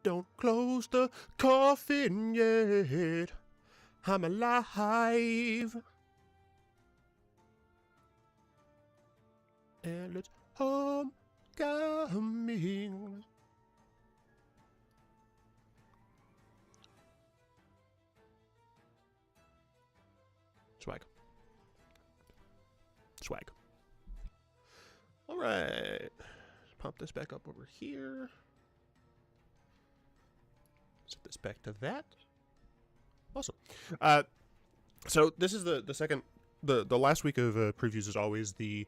Don't close the coffin yet. I'm alive. And it's homecoming. Swag. Swag. All right. Pop this back up over here. Set this back to that. Awesome. So this is the second, the last week of previews is always the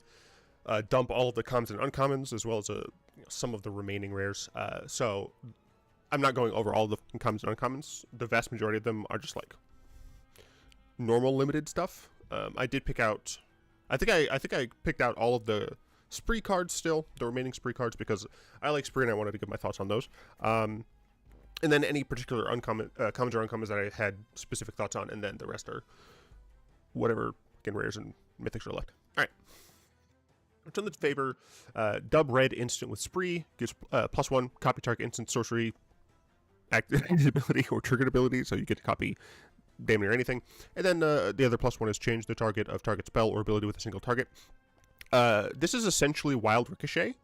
dump all of the commons and uncommons as well as some of the remaining rares. So I'm not going over all the commons and uncommons. The vast majority of them are just like normal limited stuff. I did pick out, I think I picked out all of the spree cards still, the remaining spree cards, because I like spree and I wanted to give my thoughts on those. And then any particular uncommon, commons or uncommons that I had specific thoughts on, and then the rest are whatever fucking rares and mythics are left. All right. Return the favor. Dub red instant with spree gives +1 copy target instant sorcery activated ability or triggered ability, so you get to copy damn near anything. And then the other +1 is change the target of target spell or ability with a single target. This is essentially Wild Ricochet,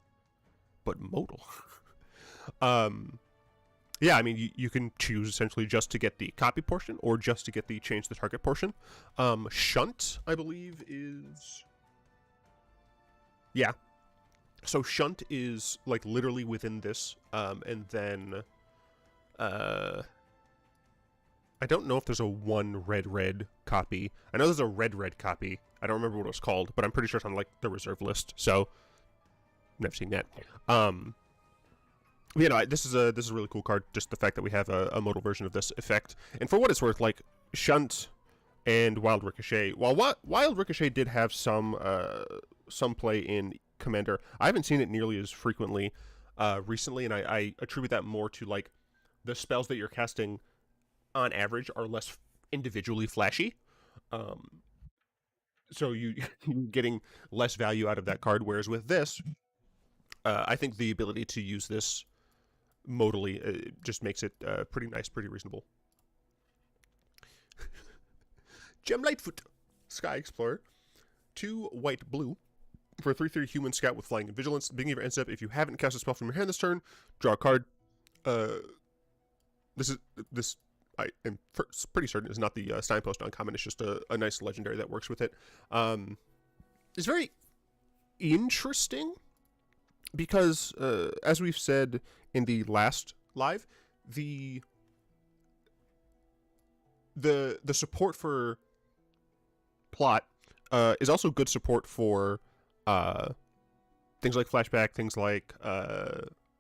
but modal. Yeah, I mean, you can choose essentially just to get the copy portion or just to get the change the target portion. Shunt, I believe, is... Yeah. So Shunt is, like, literally within this, and then... I don't know if there's a one red copy. I know there's a red copy. I don't remember what it was called, but I'm pretty sure it's on, like, the reserve list, so... Never seen that. You know, this is a really cool card. Just the fact that we have a modal version of this effect, and for what it's worth, like Shunt and Wild Ricochet. While Wild Ricochet did have some play in Commander, I haven't seen it nearly as frequently recently, and I attribute that more to like the spells that you're casting on average are less individually flashy. So you're getting less value out of that card. Whereas with this, I think the ability to use this modally just makes it pretty nice, pretty reasonable. Gem Lightfoot, Sky Explorer, 2 white blue for a 3/3 human scout with flying and vigilance. Beginning of your end step, if you haven't cast a spell from your hand this turn, draw a card. This I am pretty certain is not the signpost uncommon. It's just a nice legendary that works with it. It's very interesting because as we've said in the last live, the support for plot is also good support for things like flashback, things like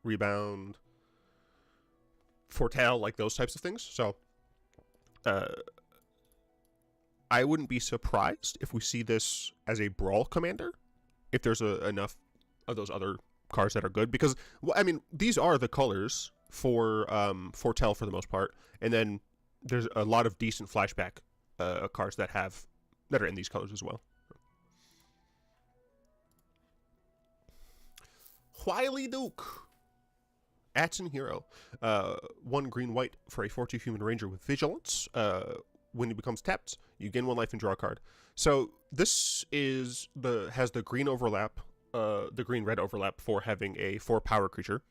rebound, foretell, like those types of things. So I wouldn't be surprised if we see this as a Brawl commander, if there's enough of those other cards that are good, because I mean these are the colors for foretell for the most part, and then there's a lot of decent flashback cards that are in these colors as well. Wily Duke, Atson Hero, 1 green white for a 4/2 human ranger with vigilance. When he becomes tapped, you gain 1 life and draw a card. So this has the green overlap. The green-red overlap for having a 4 power creature,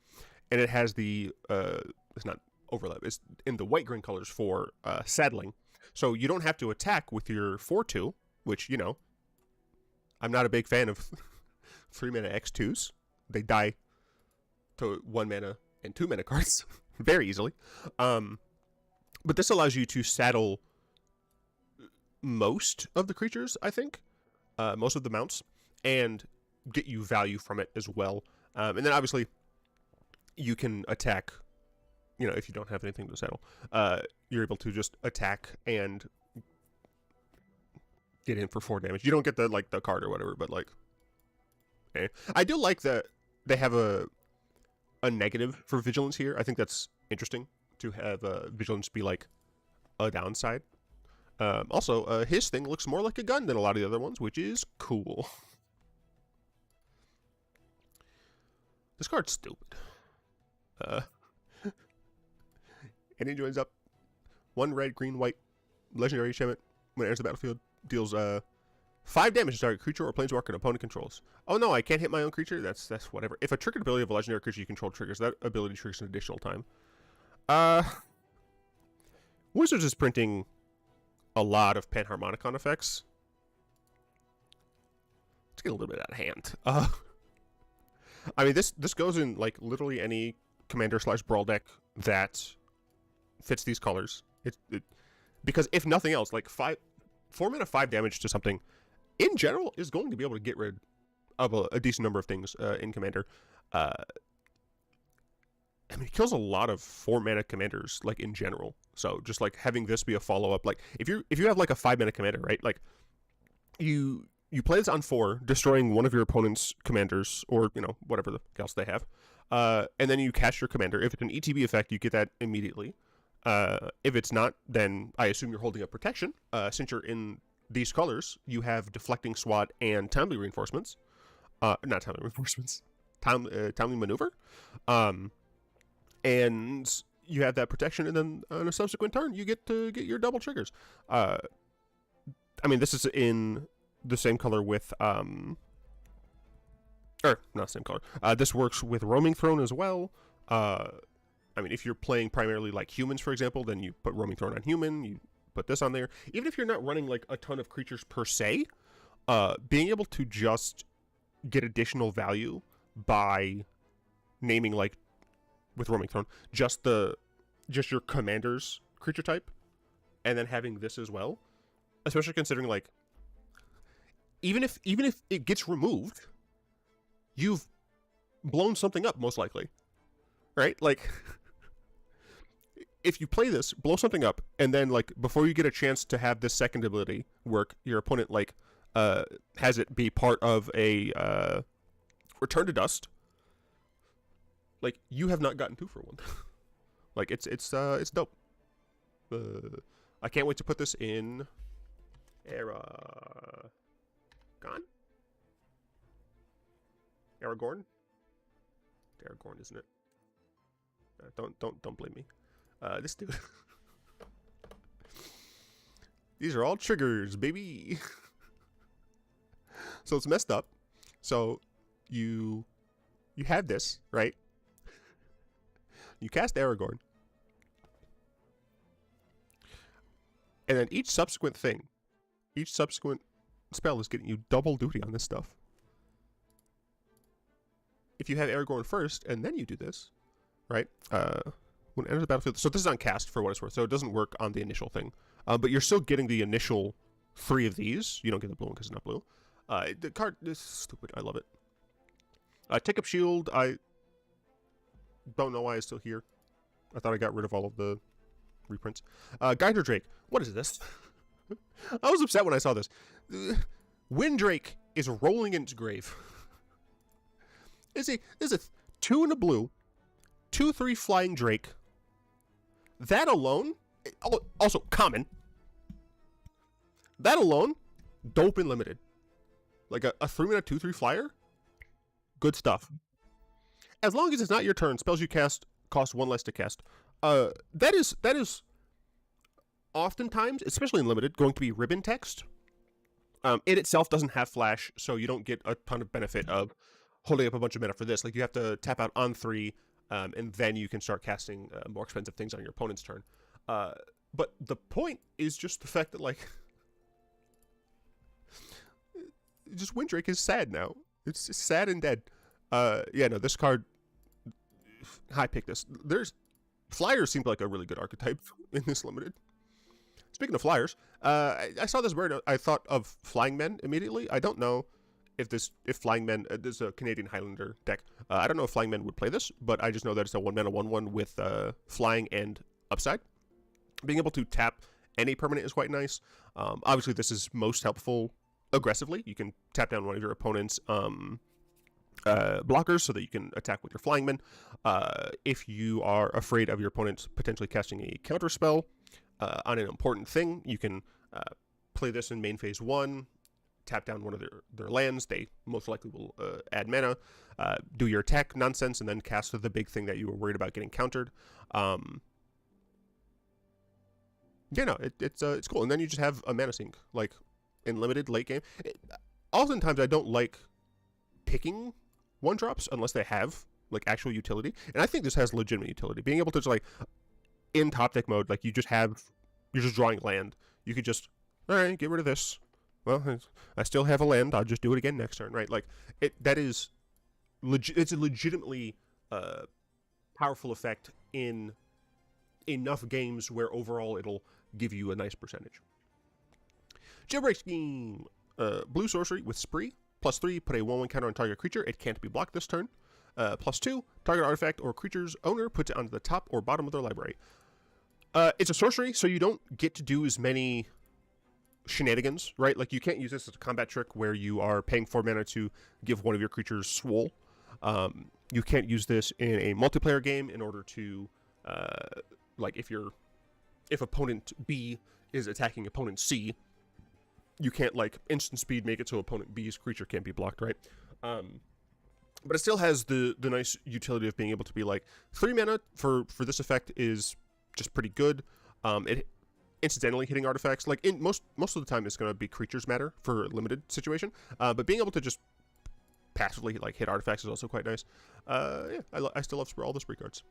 and it has the it's not overlap, it's in the white-green colors for saddling. So you don't have to attack with your 4/2, which, you know, I'm not a big fan of 3 mana X2s. They die to 1 mana and 2 mana cards very easily. But this allows you to saddle most of the creatures, I think, most of the mounts, and get you value from it as well. And then obviously you can attack, you know, if you don't have anything to saddle, you're able to just attack and get in for 4 damage. You don't get the card or whatever, but like, I do like that they have a negative for vigilance here. I think that's interesting to have vigilance be like a downside. Also, his thing looks more like a gun than a lot of the other ones, which is cool. This card's stupid. And it joins up 1 red, green, white, legendary enchantment. When it enters the battlefield, deals 5 damage to target creature or planeswalker an opponent controls. Oh no, I can't hit my own creature? That's whatever. If a triggered ability of a legendary creature you control triggers, that ability triggers an additional time. Wizards is printing a lot of Panharmonicon effects. Let's get a little bit out of hand. I mean, this goes in like literally any Commander/Brawl deck that fits these colors. Because if nothing else, like 4 mana 5 damage to something, in general, is going to be able to get rid of a decent number of things in Commander. I mean, it kills a lot of 4 mana commanders, like in general. So just like having this be a follow up, like if you have like a 5 mana commander, right? Like you play this on 4, destroying one of your opponent's commanders, or whatever else they have, and then you cast your commander. If it's an ETB effect, you get that immediately. If it's not, then I assume you're holding up protection. Since you're in these colors, you have deflecting SWAT and timely reinforcements. Not timely reinforcements. Timely maneuver. And you have that protection, and then on a subsequent turn, you get to get your double triggers. I mean, this is in the same color with, or not same color. This works with Roaming Throne as well. I mean, if you're playing primarily like humans, for example, then you put Roaming Throne on human, you put this on there. Even if you're not running like a ton of creatures per se, being able to just get additional value by naming, like with Roaming Throne, just your commander's creature type, and then having this as well, especially considering like even if it gets removed, you've blown something up most likely, right? Like if you play this, blow something up, and then like before you get a chance to have this second ability work, your opponent like has it be part of a Return to Dust. Like, you have not gotten 2 for 1. Like, it's dope. I can't wait to put this in Aragorn? Aragorn, isn't it? Don't blame me. This dude. These are all triggers, baby. So it's messed up. So you have this, right? You cast Aragorn. And then each subsequent spell is getting you double duty on this stuff. If you have Aragorn first, and then you do this, right? When it enters the battlefield, so this is on cast for what it's worth, so it doesn't work on the initial thing. But you're still getting the initial 3 of these. You don't get the blue one because it's not blue. The card is stupid. I love it. Take up shield. I don't know why it's still here. I thought I got rid of all of the reprints. Guider Drake. What is this? I was upset when I saw this. Windrake is rolling into grave. There's a 2 and a blue, 2/3 flying Drake. That alone, also common. That alone, dope and limited. Like a 3-mana 2/3 flyer. Good stuff. As long as it's not your turn, spells you cast cost 1 less to cast. That is oftentimes, especially in limited, going to be ribbon text. It itself doesn't have flash, so you don't get a ton of benefit of holding up a bunch of mana for this. Like, you have to tap out on 3, and then you can start casting more expensive things on your opponent's turn. But the point is just the fact that, like, just Windrake is sad now. It's sad and dead. Yeah, no, this card, high pick this. Flyers seemed like a really good archetype in this limited. Speaking of flyers, I saw this bird. I thought of Flying Men immediately. I don't know if Flying Men, there's a Canadian Highlander deck. I don't know if Flying Men would play this, but I just know that it's a 1-mana 1/1 with flying and upside. Being able to tap any permanent is quite nice. Obviously, this is most helpful aggressively. You can tap down one of your opponent's blockers so that you can attack with your Flying Men. If you are afraid of your opponent potentially casting a counter spell on an important thing, you can play this in main phase 1, tap down one of their lands. They most likely will add mana, do your attack nonsense, and then cast the big thing that you were worried about getting countered. Yeah, no, it's cool. And then you just have a mana sink, like, in limited late game. Oftentimes, I don't like picking one-drops unless they have, like, actual utility. And I think this has legitimate utility. Being able to just, like, in top deck mode, like, you're just drawing land. You could just, all right, get rid of this. Well, I still have a land. I'll just do it again next turn, right? Like, it's a legitimately powerful effect in enough games where overall it'll give you a nice percentage. Jailbreak Scheme. Blue sorcery with Spree. +3, put a 1/1 counter on target creature. It can't be blocked this turn. +2, target artifact or creature's owner puts it onto the top or bottom of their library. It's a sorcery, so you don't get to do as many shenanigans, right? Like, you can't use this as a combat trick where you are paying 4 mana to give one of your creatures Swole. You can't use this in a multiplayer game in order to, like, if opponent B is attacking opponent C, you can't, like, instant speed make it so opponent B's creature can't be blocked, right? But it still has the nice utility of being able to be like, 3 mana for this effect is just pretty good. It incidentally hitting artifacts, like, in most of the time it's going to be creatures matter for a limited situation, but being able to just passively, like, hit artifacts is also quite nice. Yeah, I still love all the Spree cards.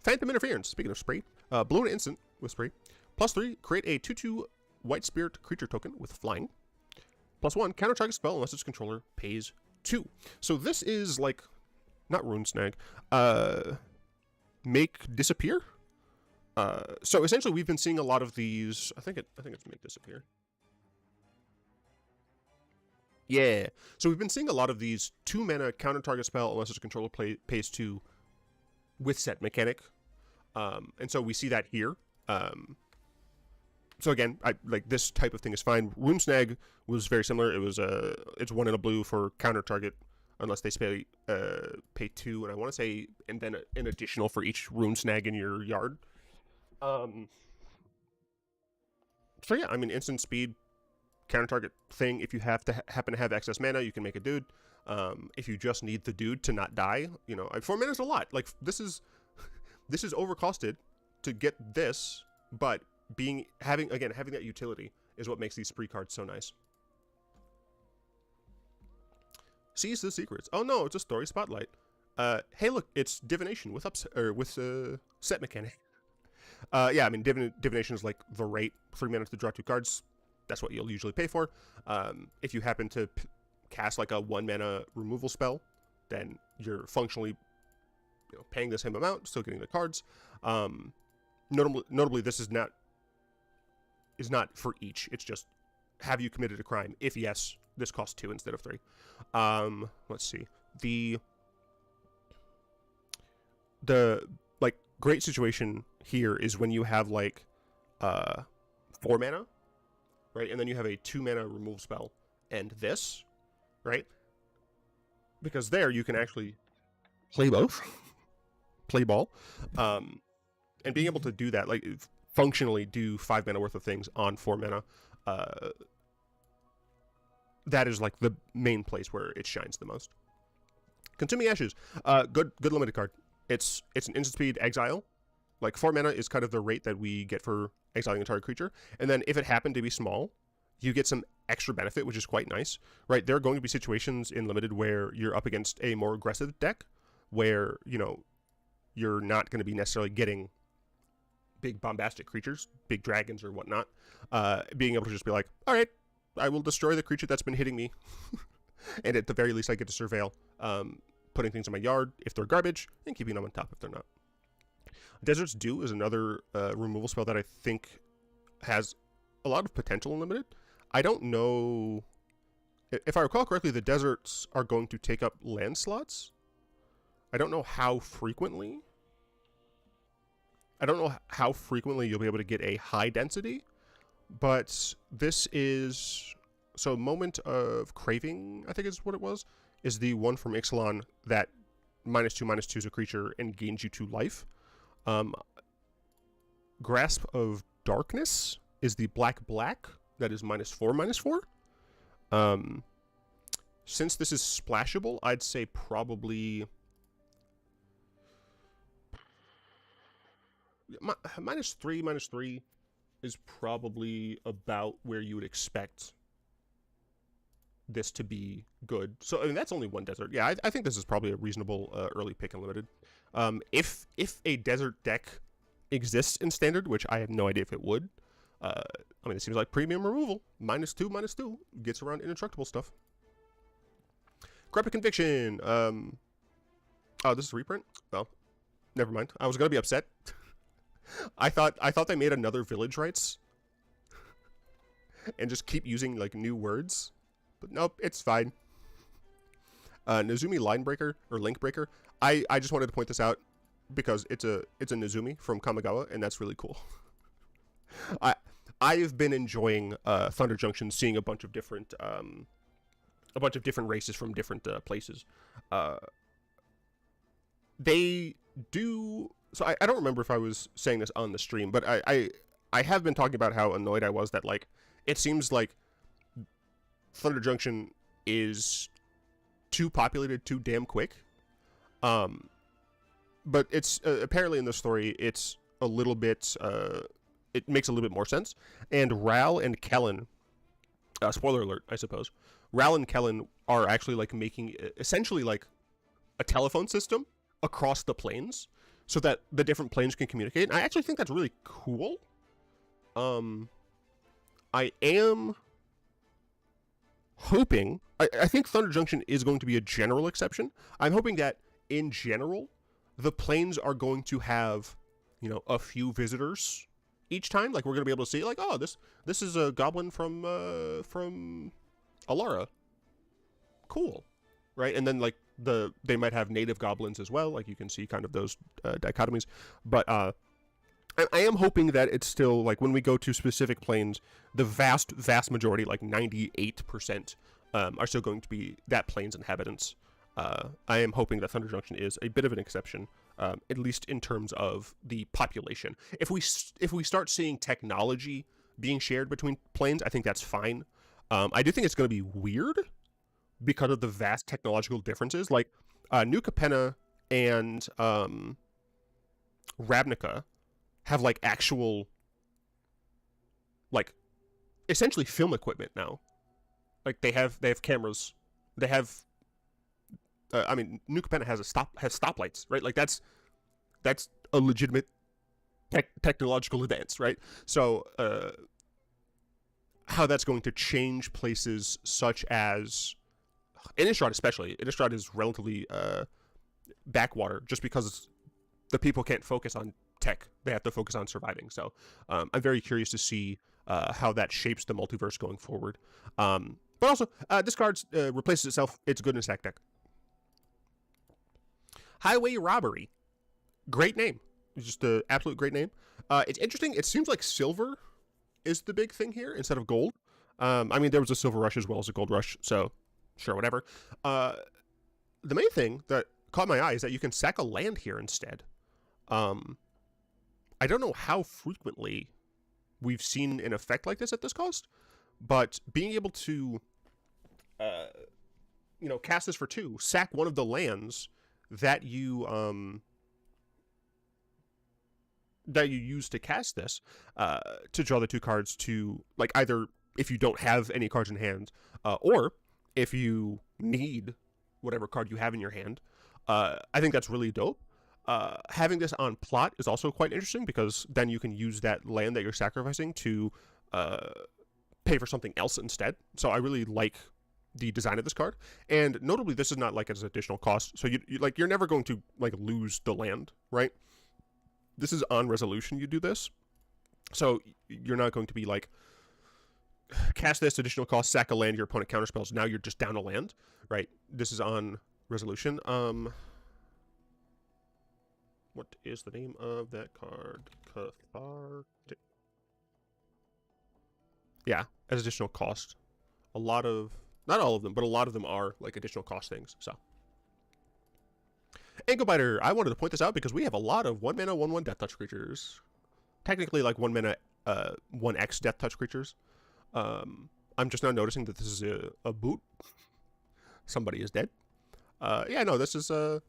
Phantom Interference, speaking of Spree, blue and instant with Spree. +3, create a 2/2 White Spirit creature token with flying. +1, counter target spell unless its controller pays 2. So this is, like, not Rune Snag, make disappear. So essentially we've been seeing a lot of these. I think it's make disappear. Yeah. So we've been seeing a lot of these 2 mana counter target spell unless its controller pays 2 with set mechanic. And so we see that here. So again, like, this type of thing is fine. Rune Snag was very similar. It was it's 1 and a blue for counter target unless they pay 2, and I want to say, and then an additional for each Rune Snag in your yard. So yeah, I mean, instant speed, counter target thing. If you have to happen to have excess mana, you can make a dude. If you just need the dude to not die, 4 mana is a lot. Like, this is overcosted to get this, but having that utility is what makes these Spree cards so nice. Seize the Secrets. Oh no, it's a story spotlight. Hey look, it's divination with set mechanic. Yeah, I mean, divination is like the rate, 3 mana to draw 2 cards. That's what you'll usually pay for. If you happen to cast like a 1 mana removal spell, then you're functionally, paying the same amount, still getting the cards. Notably, this is not for each. It's just, have you committed a crime? If yes, this costs 2 instead of 3. Let's see. The like, great situation here is when you have, like, 4 mana, right? And then you have a 2 mana removal spell and this, right? Because there you can actually play both. Play ball. And being able to do that, like, functionally do 5 mana worth of things on 4 mana, that is, like, the main place where it shines the most. Consuming Ashes, good limited card. It's an instant speed exile. Like, 4 mana is kind of the rate that we get for exiling a target creature, and then if it happened to be small, you get some extra benefit, which is quite nice, right? There are going to be situations in limited where you're up against a more aggressive deck, where, you're not going to be necessarily getting big bombastic creatures, big dragons or whatnot. Being able to just be like, all right, I will destroy the creature that's been hitting me, and at the very least I get to surveil, putting things in my yard if they're garbage, and keeping them on top if they're not. Desert's Dew is another removal spell that I think has a lot of potential in limited. I don't know, if I recall correctly, the deserts are going to take up land slots. I don't know how frequently. You'll be able to get a high density, but this is, so Moment of Craving, I think is what it was, is the one from Ixalan that -2/-2 is a creature and gains you 2 life. Grasp of Darkness is the black that is -4/-4. Since this is splashable, I'd say probably -3/-3. is probably about where you would expect this to be good. So I mean, that's only one desert. Yeah, I think this is probably a reasonable early pick in limited. If a desert deck exists in standard, which I have no idea if it would. I mean, it seems like premium removal -2/-2 gets around indestructible stuff. Crepit Conviction. Oh, this is a reprint. Well, never mind. I was gonna be upset. I thought they made another Village Rites and just keep using like new words, but nope, it's fine. Nezumi Line Breaker or Link Breaker. I just wanted to point this out because it's a Nezumi from Kamigawa, and that's really cool. I've been enjoying Thunder Junction, seeing a bunch of different races from different places. They do. So I don't remember if I was saying this on the stream, but I have been talking about how annoyed I was that like it seems like Thunder Junction is too populated too damn quick. But it's apparently in the story it's a little bit it makes a little bit more sense. And Ral and Kellen, spoiler alert, I suppose, Ral and Kellen are actually like making essentially like a telephone system across the planes so that the different planes can communicate. And I actually think that's really cool. I am hoping, I think Thunder Junction is going to be a general exception. I'm hoping that in general, the planes are going to have, you know, a few visitors each time. Like we're going to be able to see like, oh, this is a goblin from Alara. Cool. Right? And then like they might have native goblins as well. Like you can see kind of those dichotomies. But I am hoping that it's still like when we go to specific planes, the vast majority, like 98%, are still going to be that plane's inhabitants. I am hoping that Thunder Junction is a bit of an exception, at least in terms of the population. If we start seeing technology being shared between planes, I think that's fine. I do think it's going to be weird because of the vast technological differences. Like New Capenna and Ravnica have like actual, like, essentially film equipment now. Like they have cameras. They have. I mean, New Capenna has stoplights, right? Like that's a legitimate technological advance, right? So how that's going to change places such as Innistrad, especially. Innistrad is relatively backwater just because the people can't focus on tech; they have to focus on surviving. So I'm very curious to see how that shapes the multiverse going forward. But also, this card replaces itself. It's good in a stack deck. Highway Robbery. Great name. It's just an absolute great name. It's interesting. It seems like silver is the big thing here instead of gold. I mean, there was a silver rush as well as a gold rush, so sure, whatever. The main thing that caught my eye is that you can sack a land here instead. I don't know how frequently we've seen an effect like this at this cost, but being able to, cast this for 2, sack one of the lands that you use to cast this, to draw the 2 cards to, like, either if you don't have any cards in hand, or if you need whatever card you have in your hand. I think that's really dope. Having this on plot is also quite interesting because then you can use that land that you're sacrificing to pay for something else instead. So I really like the design of this card, and notably this is not like as additional cost, so you're never going to like lose the land, right? This is on resolution you do this, so you're not going to be like cast this additional cost, sack a land, your opponent counterspells, now you're just down a land, right? This is on resolution. What is the name of that card? Cathartic. Yeah, as additional cost. A lot of, not all of them, but a lot of them are like additional cost things. So, Ankle Biter. I wanted to point this out because we have a lot of 1 mana 1/1 Death Touch creatures. Technically, like 1 mana 1x Death Touch creatures. I'm just now noticing that this is a boot. Somebody is dead. Yeah, no, this is a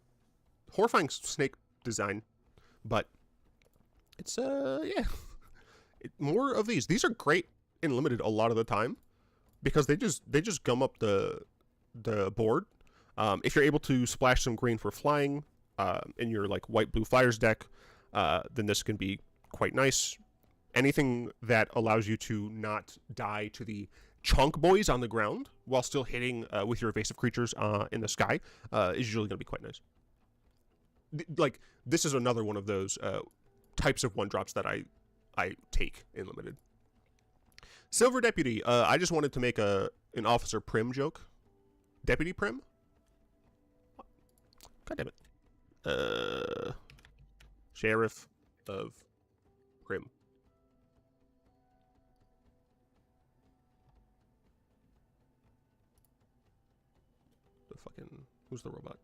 horrifying snake design, but it's yeah, More of these. These are great in limited a lot of the time because they just gum up the board. If you're able to splash some green for flying in your like white blue flyers deck, then this can be quite nice. Anything that allows you to not die to the chunk boys on the ground while still hitting with your evasive creatures in the sky is usually going to be quite nice. Like, this is another one of those types of 1-drops that I take in limited. Silver Deputy. I just wanted to make an Officer Prim joke. Deputy Prim? God damn it. Sheriff of Prim. The fucking... Who's the robot?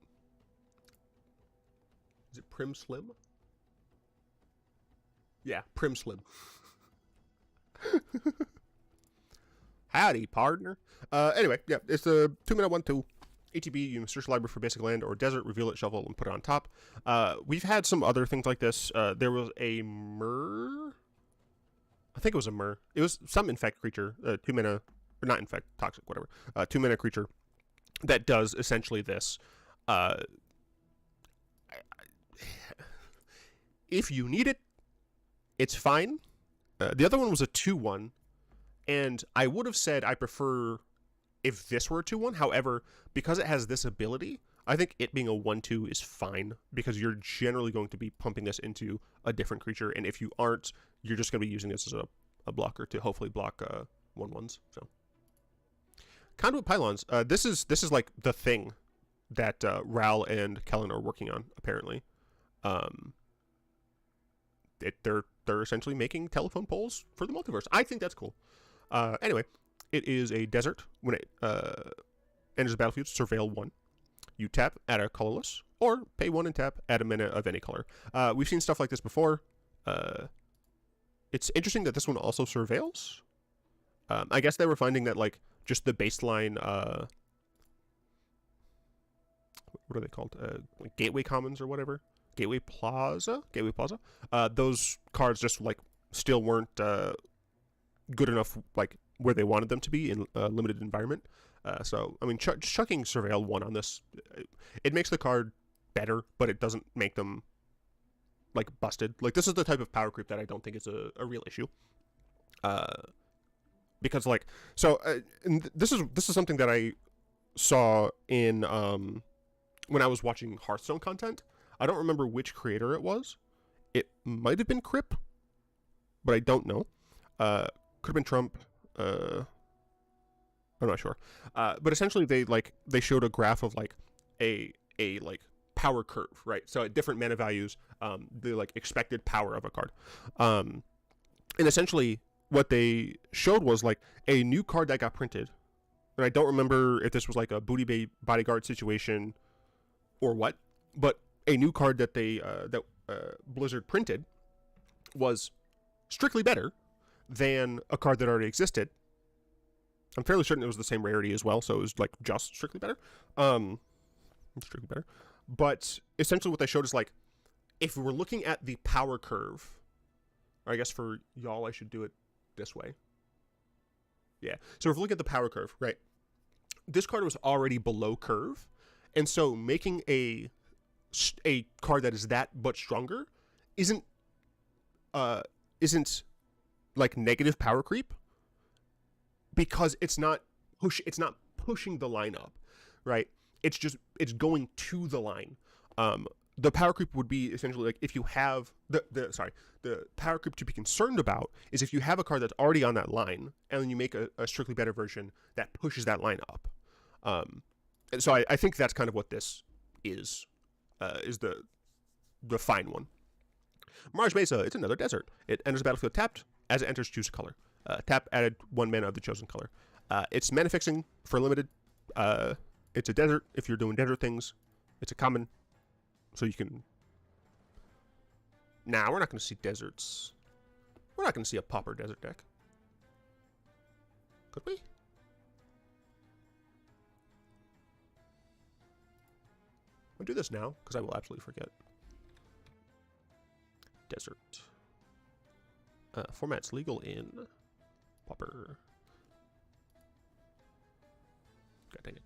Is it Prim Slim? Yeah, Prim Slim. Howdy, partner. Anyway, yeah, it's a 2-mana 1/2. ATB, you search the library for basic land or desert, reveal it, shuffle, and put it on top. We've had some other things like this. There was a Myr. I think it was a Myr. It was some infect creature, 2-mana, or not infect, toxic, whatever. 2-mana creature that does essentially this. If you need it, it's fine. The other one was a 2/1, and I would have said I prefer if this were a 2/1. However, because it has this ability, I think it being a 1/2 is fine, because you're generally going to be pumping this into a different creature, and if you aren't, you're just going to be using this as a blocker to hopefully block 1/1s. So, Conduit Pylons. This is like the thing that Ral and Kellen are working on, apparently. They're essentially making telephone poles for the multiverse. I think that's cool. Anyway, it is a desert. When it enters the battlefield, surveil 1. You tap, add a colorless, or pay 1 and tap, add a mana of any color. We've seen stuff like this before. It's interesting that this one also surveils. I guess they were finding that like just the baseline, what are they called? Like Gateway Commons or whatever. Gateway Plaza. Those cards just like still weren't good enough, like where they wanted them to be in a limited environment. So I mean, chucking Surveil 1 on this, it makes the card better, but it doesn't make them like busted. Like, this is the type of power creep that I don't think is a real issue. Because like, so and this is something that I saw in when I was watching Hearthstone content. I don't remember which creator it was. It might have been Crip, but I don't know. Could have been Trump. I'm not sure. But essentially, they showed a graph of like a like power curve, right? So at different mana values, the like expected power of a card. And essentially, what they showed was like a new card that got printed. And I don't remember if this was like a Booty Bay Bodyguard situation or what, but a new card that they Blizzard printed was strictly better than a card that already existed. I'm fairly certain it was the same rarity as well, so it was like just strictly better. Strictly better. But essentially what they showed is like, if we're looking at the power curve, or I guess for y'all I should do it this way. Yeah. So if we look at the power curve, right? This card was already below curve, and so making a card that is that much stronger isn't like negative power creep, because it's not pushing the line up, right? It's going to the line. The power creep would be essentially like if you have the power creep to be concerned about is if you have a card that's already on that line and then you make a strictly better version that pushes that line up. And so I think that's kind of what this is the fine one. Mirage Mesa, it's another desert. It enters the battlefield tapped. As it enters, choose a color. Tap, added 1 mana of the chosen color. It's mana fixing for limited. It's a desert if you're doing desert things. It's a common, so you can... Nah, we're not going to see deserts. We're not going to see a Pauper desert deck. Could we? I'll do this now, because I will absolutely forget. Desert. Formats legal in Pauper. God dang it.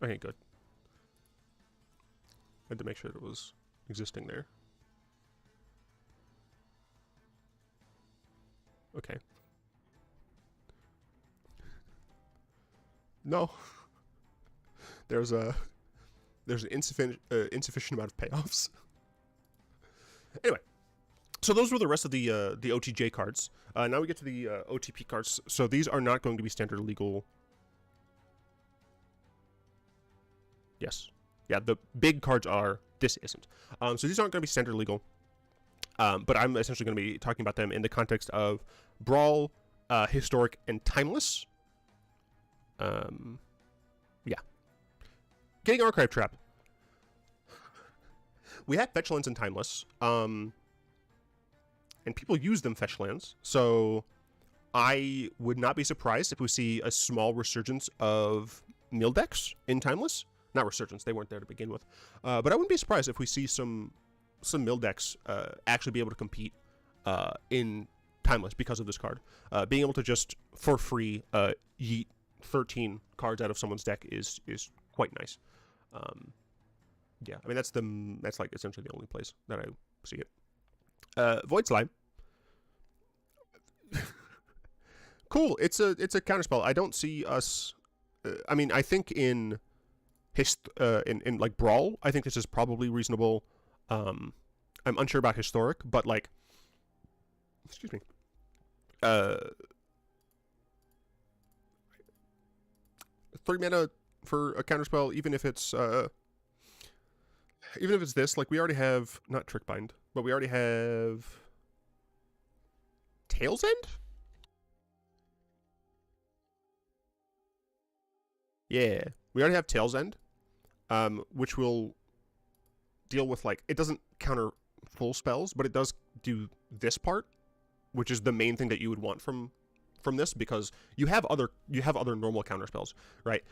Okay, good. I had to make sure that it was existing there. Okay. No. There's an insufficient amount of payoffs. Anyway, so those were the rest of the OTJ cards. Now we get to the OTP cards. So these are not going to be standard legal. Yes. Yeah, the big cards are. This isn't. So these aren't going to be standard legal. But I'm essentially going to be talking about them in the context of Brawl, Historic, and Timeless. Yeah. Getting Archive Trap. We have fetch lands in Timeless. And people use them fetch lands. So I would not be surprised if we see a small resurgence of mill decks in Timeless. Not resurgence, they weren't there to begin with. But I wouldn't be surprised if we see some mill decks actually be able to compete in Timeless because of this card. Being able to just, for free, yeet 13 cards out of someone's deck is quite nice. Yeah, I mean, that's like essentially the only place that I see it. Void Slime. Cool, it's a counterspell. I don't see us... I mean, I think in like Brawl, I think this is probably reasonable. I'm unsure about Historic, but like, excuse me. 3 mana for a counterspell, even if it's this, like we already have not Trickbind, but we already have Tail's End. Yeah, we already have Tail's End, which will deal with, like, it doesn't counter full spells, but it does do this part, which is the main thing that you would want from this, because you have other normal counter spells, right?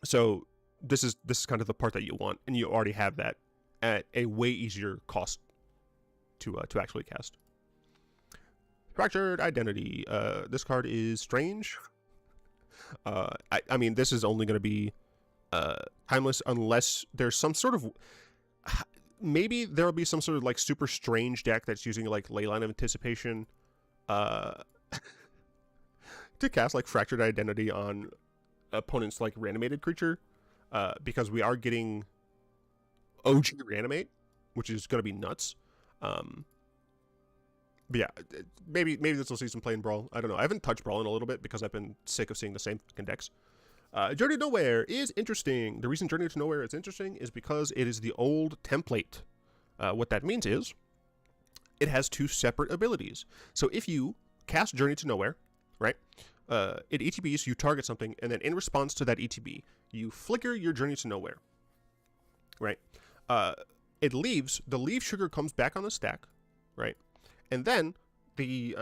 So this is kind of the part that you want, and you already have that at a way easier cost to actually cast. Fractured Identity. This card is strange. I mean, this is only going to be Timeless unless there's some sort of... Maybe there'll be some sort of, like, super strange deck that's using, like, Leyline of Anticipation to cast, like, Fractured Identity on opponents' like reanimated creature, because we are getting OG reanimate, which is going to be nuts. But yeah, maybe this will see some play in Brawl. I don't know. I haven't touched Brawl in a little bit because I've been sick of seeing the same fucking decks. Journey to Nowhere is interesting. The reason Journey to Nowhere is interesting is because it is the old template. What that means is it has two separate abilities. So if you cast Journey to Nowhere, right, it ETBs, you target something, and then in response to that ETB, you flicker your Journey to Nowhere, right? It leaves, the leave sugar comes back on the stack, right? And then the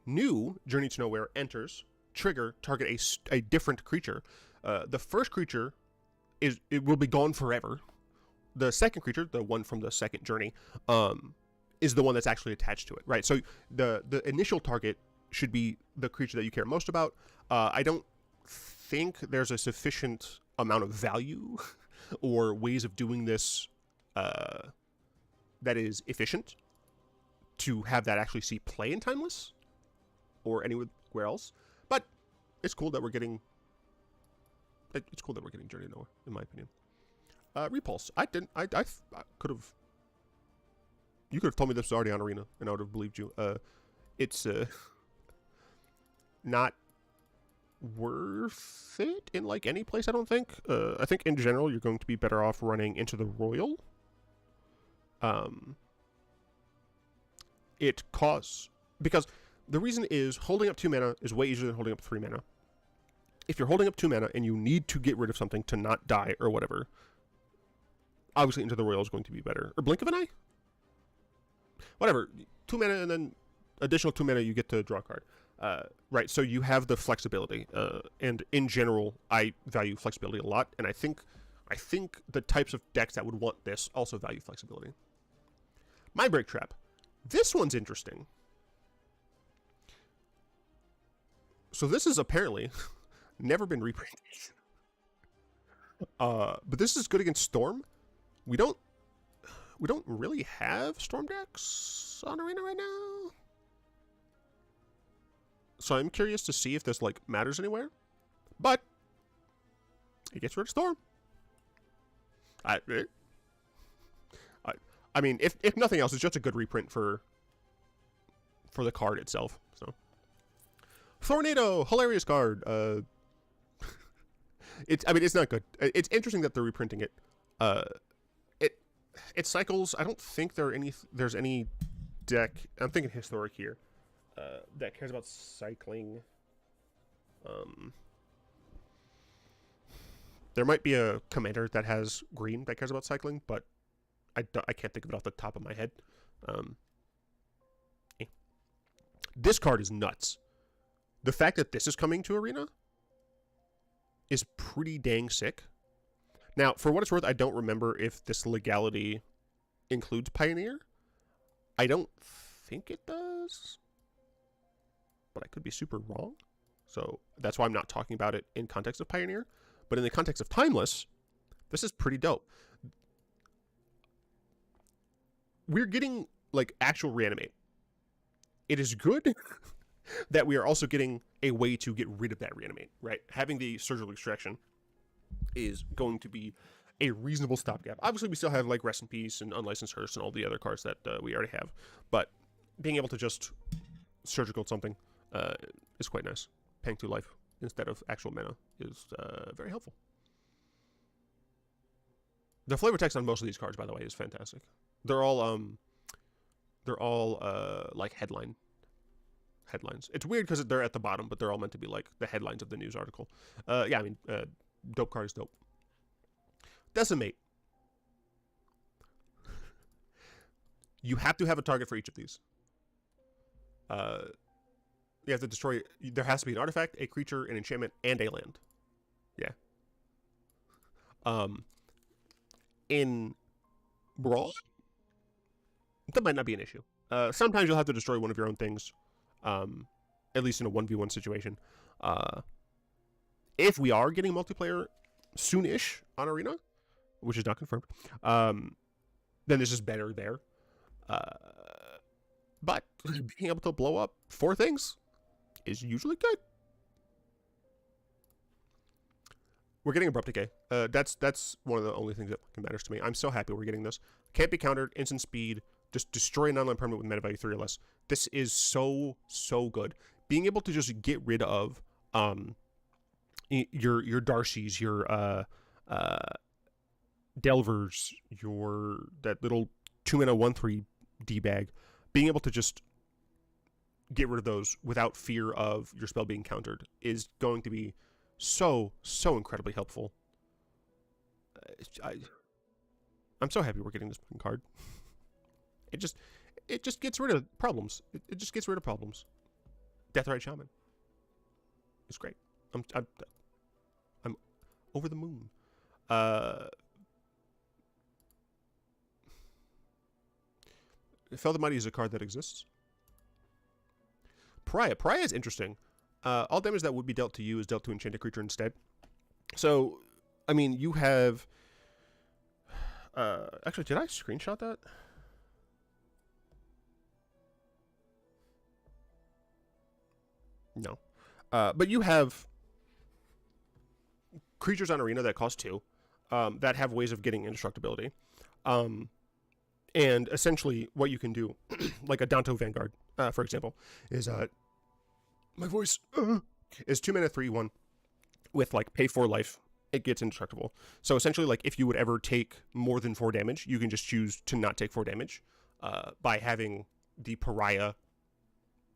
new Journey to Nowhere enters, trigger, target a different creature. The first creature it will be gone forever. The second creature, the one from the second journey, is the one that's actually attached to it, right? So the initial target should be the creature that you care most about. I don't think there's a sufficient amount of value or ways of doing this that is efficient to have that actually see play in Timeless or anywhere else. But it's cool that we're getting Journey to Nowhere, in my opinion. Repulse. I could have. You could have told me this was already on Arena, and I would have believed you. It's not worth it in like any place, I don't think. I think in general you're going to be better off running Into the Royal. It costs, because the reason is holding up 2 mana is way easier than holding up 3 mana. If you're holding up 2 mana and you need to get rid of something to not die or whatever, obviously Into the Royal is going to be better. Or Blink of an Eye? Whatever. 2 mana and then additional 2 mana you get to draw a card. Right, so you have the flexibility. And in general, I value flexibility a lot. And I think I think the types of decks that would want this also value flexibility. My Break Trap. This one's interesting. So this is apparently never been reprinted. But this is good against Storm. We don't really have Storm decks on Arena right now. So I'm curious to see if this like matters anywhere. But it gets rid of Storm. I mean, if nothing else, it's just a good reprint for the card itself. So Tornado, hilarious card. It's not good. It's interesting that they're reprinting it. It cycles. I don't think there's any deck. I'm thinking historic here. That cares about cycling. There might be a commander that has green that cares about cycling, but I can't think of it off the top of my head. This card is nuts. The fact that this is coming to Arena is pretty dang sick. Now, for what it's worth, I don't remember if this legality includes Pioneer. I don't think it does, but I could be super wrong. So that's why I'm not talking about it in context of Pioneer. But in the context of Timeless, this is pretty dope. We're getting, like, actual reanimate. It is good that we are also getting a way to get rid of that reanimate, right? Having the surgical extraction is going to be a reasonable stopgap. Obviously, we still have, like, Rest in Peace and Unlicensed Hearse and all the other cards that we already have. But being able to just surgical something is quite nice. Paying 2 life instead of actual mana is very helpful. The flavor text on most of these cards, by the way, is fantastic. They're all like headlines. It's weird because they're at the bottom, but they're all meant to be like the headlines of the news article. Yeah, I mean, dope card is dope. Decimate. You have to have a target for each of these. You have to destroy. There has to be an artifact, a creature, an enchantment, and a land. Yeah. In Brawl, that might not be an issue. Sometimes you'll have to destroy one of your own things, at least in a 1v1 situation. If we are getting multiplayer soon-ish on Arena, which is not confirmed, then this is better there. But being able to blow up 4 things is usually good. We're getting Abrupt Decay. That's one of the only things that matters to me. I'm so happy we're getting this. Can't be countered, instant speed, just destroy an online permanent with mana value 3 or less. This is so good. Being able to just get rid of your Darcy's, your Delvers, that little 2 mana 1/3 D-bag, being able to just get rid of those without fear of your spell being countered is going to be so incredibly helpful. I'm so happy we're getting this card. It just gets rid of problems. It just gets rid of problems. Deathrite Shaman. It's great. I'm over the moon. Fell the Mighty is a card that exists. Pariah. Pariah is interesting. All damage that would be dealt to you is dealt to enchanted creature instead. So, I mean, you have... actually, did I screenshot that? No. But you have creatures on Arena that cost 2 that have ways of getting indestructibility. And essentially what you can do, like a Danto Vanguard, for example, is... my voice is 2 mana 3/1 with like pay 4 life. It gets indestructible. So essentially, like if you would ever take more than 4 damage, you can just choose to not take 4 damage by having the Pariah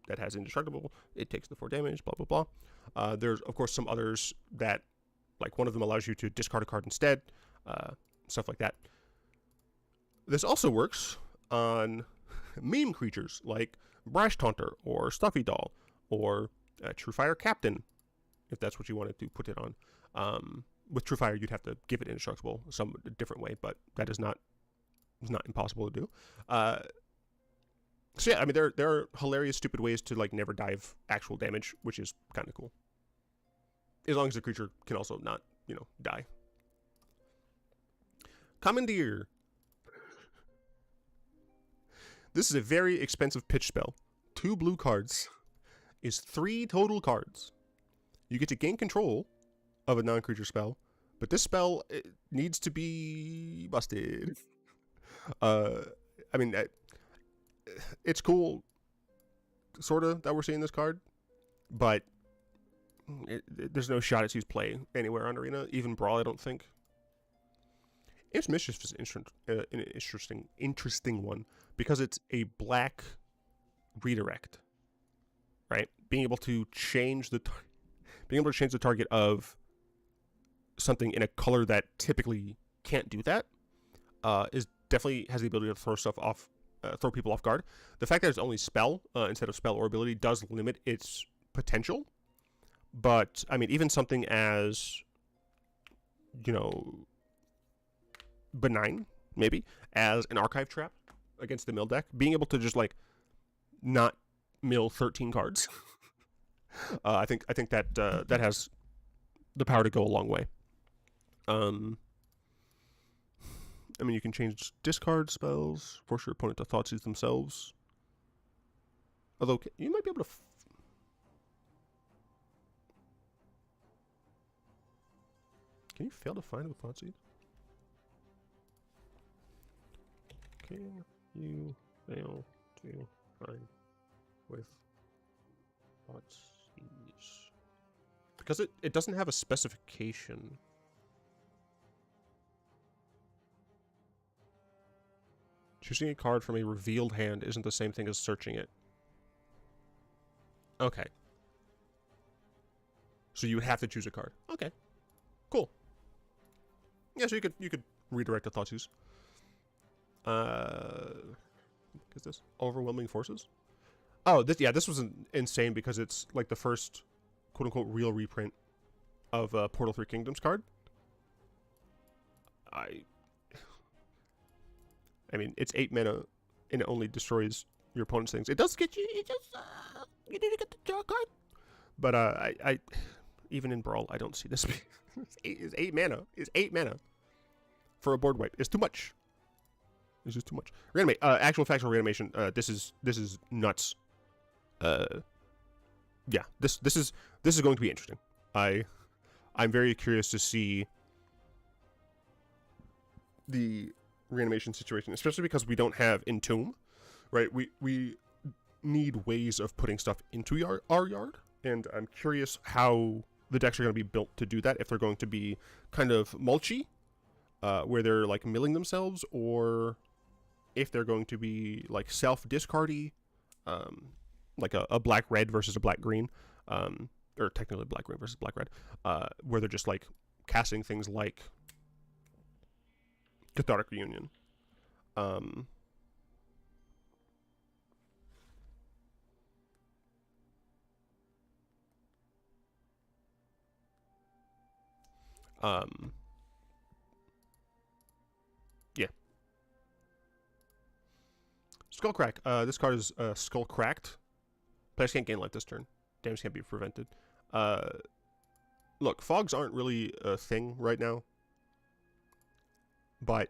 that has indestructible. It takes the 4 damage. Blah blah blah. There's of course some others that, like one of them allows you to discard a card instead, stuff like that. This also works on meme creatures like Brash Taunter or Stuffy Doll, or True Fire Captain, if that's what you wanted to put it on. with True Fire, you'd have to give it indestructible some different way, but that is not impossible to do. So yeah, I mean, there are hilarious, stupid ways to like never die of actual damage, which is kind of cool. As long as the creature can also not, die. Commandeer. This is a very expensive pitch spell. 2 blue cards is 3 total cards. You get to gain control of a non-creature spell, but this spell needs to be busted. I mean, it's cool, sort of, that we're seeing this card, but there's no shot it's used play anywhere on Arena, even Brawl, I don't think. Imps Mischief is an interesting one, because it's a black redirect, right? Being able to change the target of something in a color that typically can't do that is definitely has the ability to throw stuff off, throw people off guard. The fact that it's only spell instead of spell or ability does limit its potential. But I mean, even something as benign maybe as an archive trap against the mill deck, being able to just like not mill 13 cards. I think that that has the power to go a long way. I mean, you can change discard spells, force your opponent to Thoughtseize themselves. Although you might be able to. Can you fail to find with Thoughtseize? Can you fail to find with Thoughtseize? Because it doesn't have a specification. Choosing a card from a revealed hand isn't the same thing as searching it. Okay. So you would have to choose a card. Okay. Cool. Yeah, so you could redirect the Thoughtseize. Is this Overwhelming Forces? Oh, this was insane because it's like the first quote-unquote real reprint of Portal 3 Kingdoms card. I mean, it's 8 mana, and it only destroys your opponent's things. It does get you. It just you need to get the draw card. But I even in Brawl, I don't see this. It's 8 mana. It's 8 mana for a board wipe. It's too much. It's just too much. Reanimate. Actual factual reanimation. This is nuts. Yeah. This is going to be interesting. I'm very curious to see the reanimation situation, especially because we don't have Entomb, right? We need ways of putting stuff into our yard, and I'm curious how the decks are going to be built to do that. If they're going to be kind of mulchy, where they're like milling themselves, or if they're going to be like self-discardy, like a black-red versus a black-green, or technically black-green versus black-red, where they're just like casting things like Cathartic Reunion. Yeah. Skullcrack. This card is Skull Cracked. Players can't gain life this turn. Damage can't be prevented. Look, fogs aren't really a thing right now, but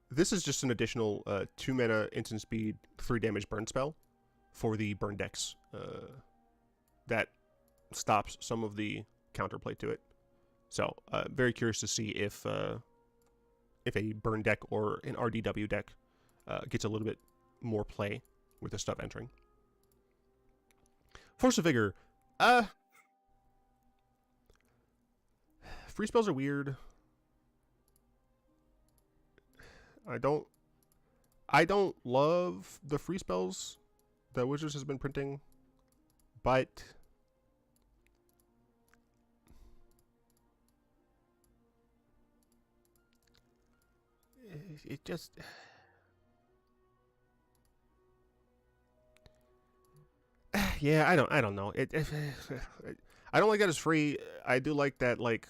this is just an additional 2 mana instant speed 3 damage burn spell for the burn decks. That stops some of the counterplay to it. So, very curious to see if a burn deck or an RDW deck gets a little bit more play with this stuff entering. Force of Vigor. Free spells are weird. I don't love the free spells that Wizards has been printing, but it just yeah, I don't know. I don't like that it's free. I do like that, like,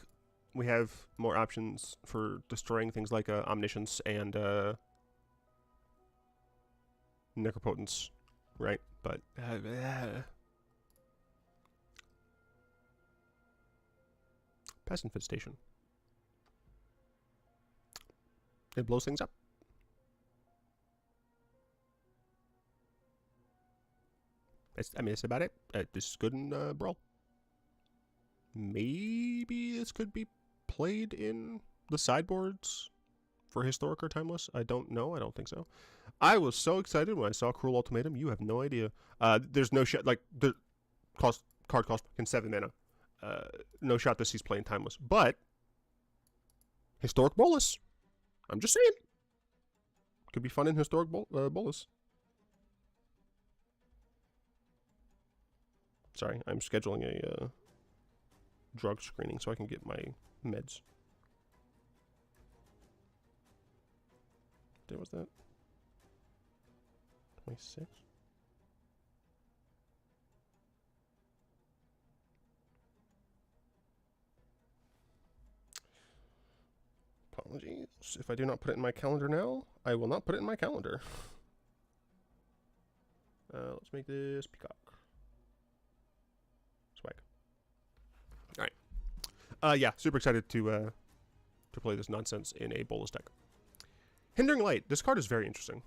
we have more options for destroying things like Omniscience and Necropotence, right? But Pest Infestation. It blows things up. I mean, that's about it. This is good in Brawl. Maybe this could be played in the sideboards for Historic or Timeless. I don't know. I don't think so. I was so excited when I saw Cruel Ultimatum. You have no idea. There's no shot. Like, the card cost fucking 7 mana. No shot this he's playing Timeless. But Historic Bolas. I'm just saying. Could be fun in Historic Bolas. Sorry, I'm scheduling a drug screening so I can get my meds. What day was that? 26? Apologies. If I do not put it in my calendar now, I will not put it in my calendar. Let's make this Peacock. Swag. Alright. Yeah, super excited to play this nonsense in a Bolas deck. Hindering Light. This card is very interesting.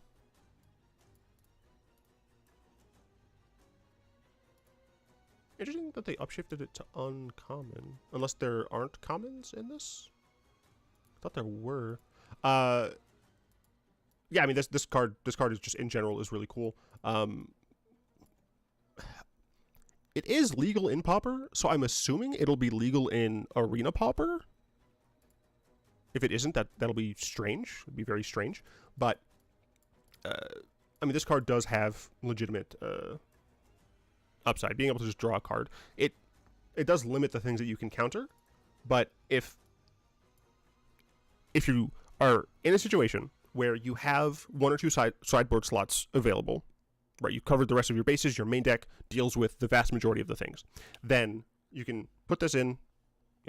Interesting that they upshifted it to uncommon. Unless there aren't commons in this? I thought there were. Yeah, I mean this card is just in general is really cool. It is legal in Pauper, so I'm assuming it'll be legal in Arena Pauper. If it isn't, that'll be strange. It'd be very strange. But I mean, this card does have legitimate upside. Being able to just draw a card, it does limit the things that you can counter. But if you are in a situation where you have one or two sideboard slots available, right, you've covered the rest of your bases, your main deck deals with the vast majority of the things, then you can put this in,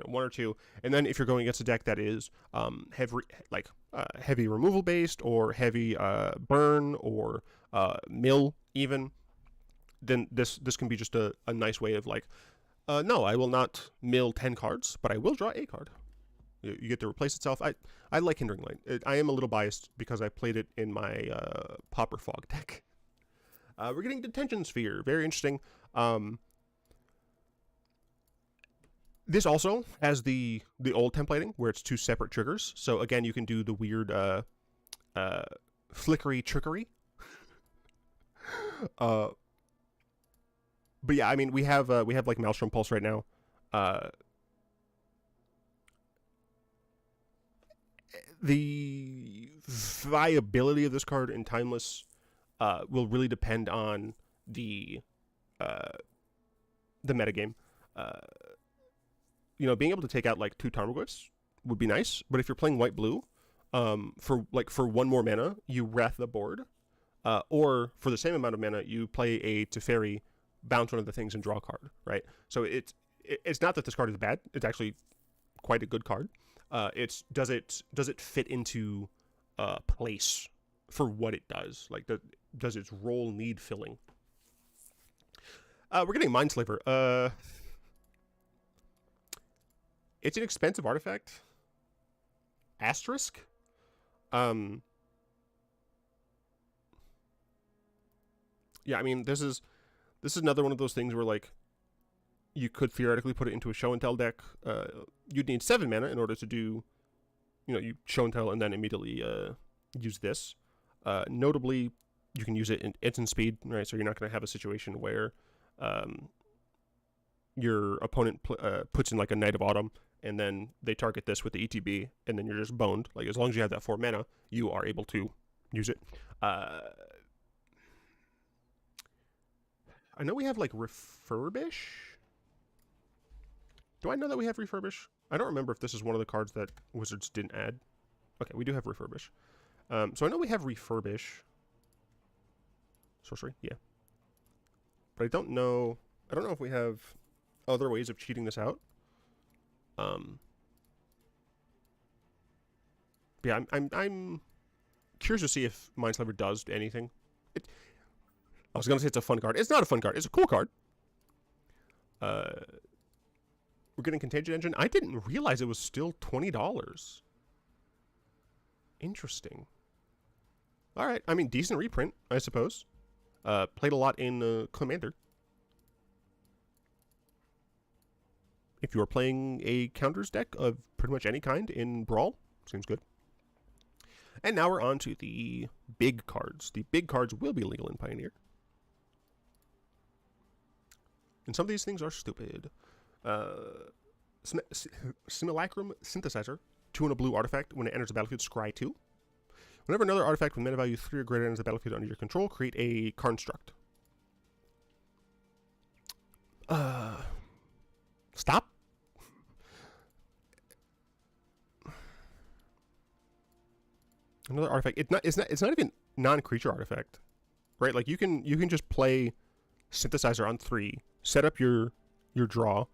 one or two, and then if you're going against a deck that is heavy removal based or heavy burn or mill even, then this can be just a nice way of like, no, I will not mill 10 cards, but I will draw a card. You get to replace itself. I like Hindering Light. I am a little biased because I played it in my Pauper Fog deck. We're getting Detention Sphere. Very interesting. This also has the old templating where it's 2 separate triggers. So again, you can do the weird flickery trickery. But yeah, I mean we have like Maelstrom Pulse right now. The viability of this card in Timeless will really depend on the metagame. Being able to take out like 2 Tarmogoyfs would be nice, but if you're playing white-blue, for 1 more mana, you Wrath the board, or for the same amount of mana, you play a Teferi, bounce one of the things, and draw a card, right? So it's not that this card is bad. It's actually quite a good card. Does it fit into place for what it does? Like, does its role need filling? We're getting Mindslaver. It's an expensive artifact. Asterisk. Yeah, I mean, this is another one of those things where, like, you could theoretically put it into a Show and Tell deck. You'd need 7 mana in order to do, you Show and Tell and then immediately use this. Notably, you can use it in instant speed, right? So you're not going to have a situation where your opponent puts in like a Knight of Autumn, and then they target this with the ETB, and then you're just boned. Like, as long as you have that 4 mana, you are able to use it. I know we have like Refurbish. Do I know that we have Refurbish? I don't remember if this is one of the cards that Wizards didn't add. Okay, we do have Refurbish. So I know we have Refurbish. Sorcery, yeah. But I don't know if we have other ways of cheating this out. Yeah, I'm curious to see if Mindslaver does anything. I was gonna say it's a fun card. It's not a fun card. It's a cool card. We're getting Contagion Engine. I didn't realize it was still $20. Interesting. All right. I mean, decent reprint, I suppose. Played a lot in Commander. If you are playing a counters deck of pretty much any kind in Brawl, seems good. And now we're on to the big cards. The big cards will be legal in Pioneer. And some of these things are stupid. Simulacrum Synthesizer, 2 and a blue artifact. When it enters the battlefield, scry 2. Whenever another artifact with mana value 3 or greater enters the battlefield under your control, create a construct. Stop. Another artifact. It's not even non-creature artifact, right? Like you can just play Synthesizer on 3, set up your draw,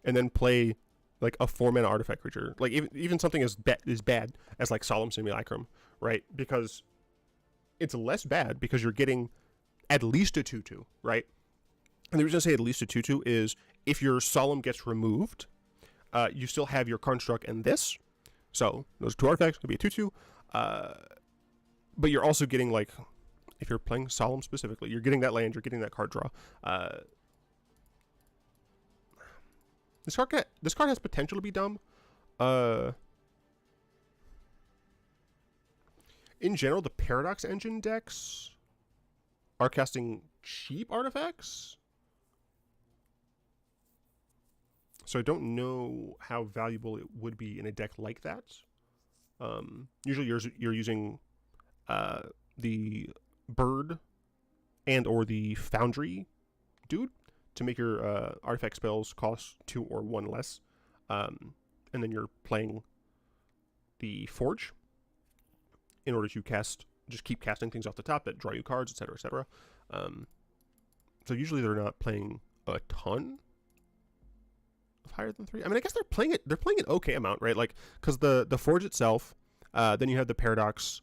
and then play like a 4-mana artifact creature. Like even something as bad as like Solemn Simulacrum, right? Because it's less bad because you're getting at least a 2/2, right? And the reason I say at least a 2/2 is if your Solemn gets removed, you still have your construct and this. So those 2 artifacts could be a 2/2. But you're also getting, like, if you're playing Solemn specifically, you're getting that land, you're getting that card draw. This card has potential to be dumb. In general, the Paradox Engine decks are casting cheap artifacts. So I don't know how valuable it would be in a deck like that. Usually you're using the Bird and or the Foundry dude to make your artifact spells cost 2 or 1 less. And then you're playing the Forge in order to just keep casting things off the top that draw you cards, etc., etc. So usually they're not playing a ton of higher than 3. I mean, I guess they're playing an okay amount, right? Like, because the Forge itself, then you have the Paradox.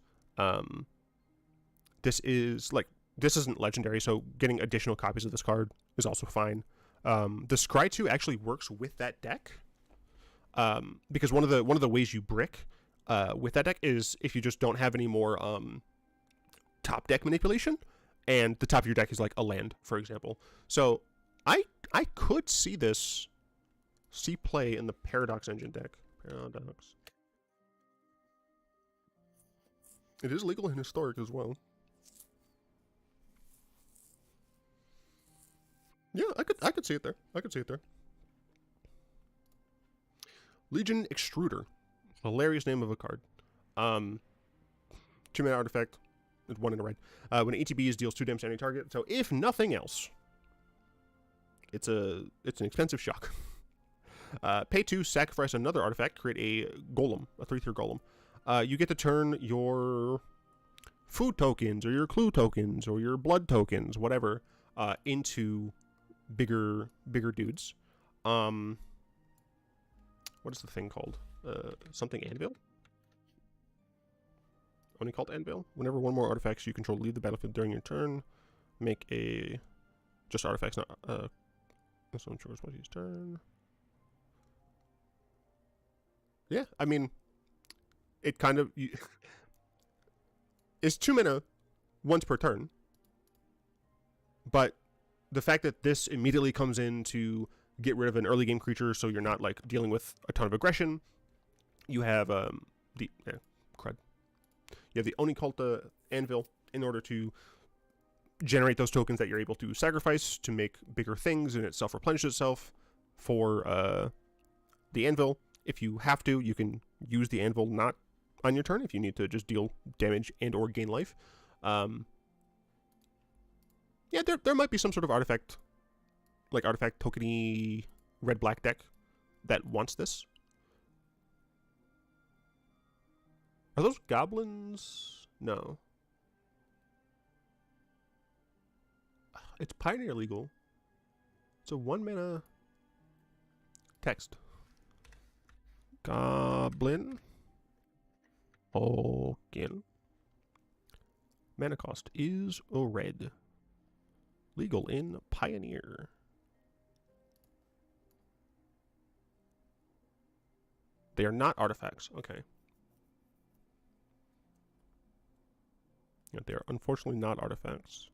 This isn't legendary, so getting additional copies of this card is also fine. The Scry 2 actually works with that deck, because one of the ways you brick with that deck is if you just don't have any more top deck manipulation, and the top of your deck is like a land, for example. So I could see play in the Paradox Engine deck. Paradox. It is legal in Historic as well. Yeah, I could see it there. Legion Extruder. Hilarious name of a card. 2-mana artifact. It's 1 in a red. When ATBs deals 2 damage to any target. So if nothing else, it's an expensive shock. Pay 2, sacrifice another artifact, create a golem, a 3/3 golem. You get to turn your food tokens or your clue tokens or your blood tokens, whatever, into bigger dudes. What is the thing called? Something Anvil? Only called Anvil? Whenever one more artifacts you control leave the battlefield during your turn, make a... Just artifacts, not... Someone chose what his turn. Yeah, I mean... It kind of... It's 2 mana once per turn. But the fact that this immediately comes in to get rid of an early game creature so you're not like dealing with a ton of aggression. You have crud. You have the Oniculta Anvil in order to generate those tokens that you're able to sacrifice to make bigger things, and it self-replenishes itself for the Anvil. If you have to, you can use the Anvil not on your turn if you need to just deal damage and or gain life. Yeah, there might be some sort of artifact tokeny red-black deck that wants this. Are those goblins? No. It's Pioneer legal. It's a 1 mana text. Goblin. Again. Mana cost is a red. Legal in Pioneer. They are not artifacts. Okay. Yeah, they are unfortunately not artifacts.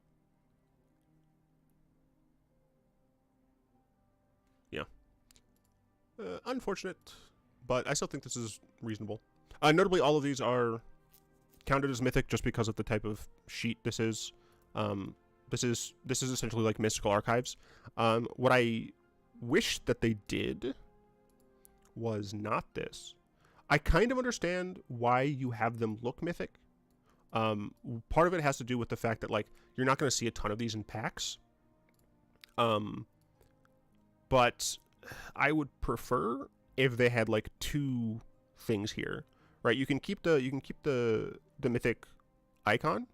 Yeah. Unfortunate, but I still think this is reasonable. Notably, all of these are counted as mythic just because of the type of sheet this is. This is essentially like Mystical Archives. What I wish that they did was not this. I kind of understand why you have them look mythic. Part of it has to do with the fact that like you're not going to see a ton of these in packs. But I would prefer if they had like two things here, right? You can keep the mythic icon,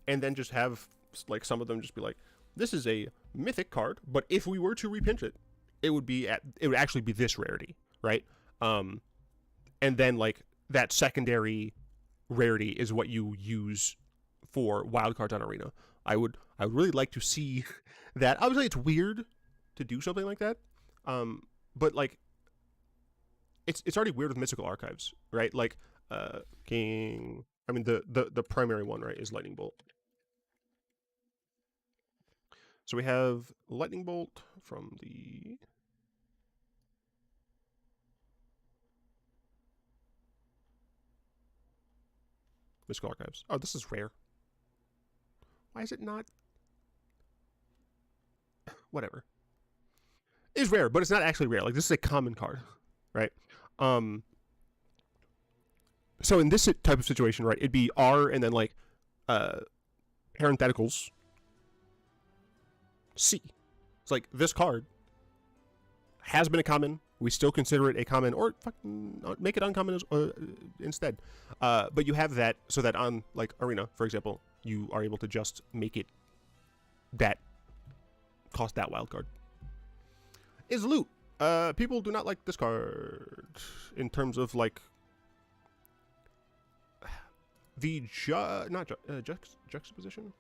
and then just have like some of them just be like, this is a mythic card, but if we were to reprint it, it would actually be this rarity, right? And then like that secondary rarity is what you use for wildcards on Arena. I would really like to see that. Obviously, it's weird to do something like that, but like it's already weird with Mystical Archives, right? Like King. I mean, the primary one, right, is Lightning Bolt. So we have Lightning Bolt from the Mystical Archives. Oh, this is rare. Why is it not? Whatever. It's rare, but it's not actually rare. Like, this is a common card, right? So in this type of situation, right, it'd be R and then like parentheticals C. It's like this card has been a common. We still consider it a common, or fucking make it uncommon instead. But you have that so that on like Arena, for example, you are able to just make it that cost that wild card. Is loot. People do not like this card in terms of like the juxtaposition.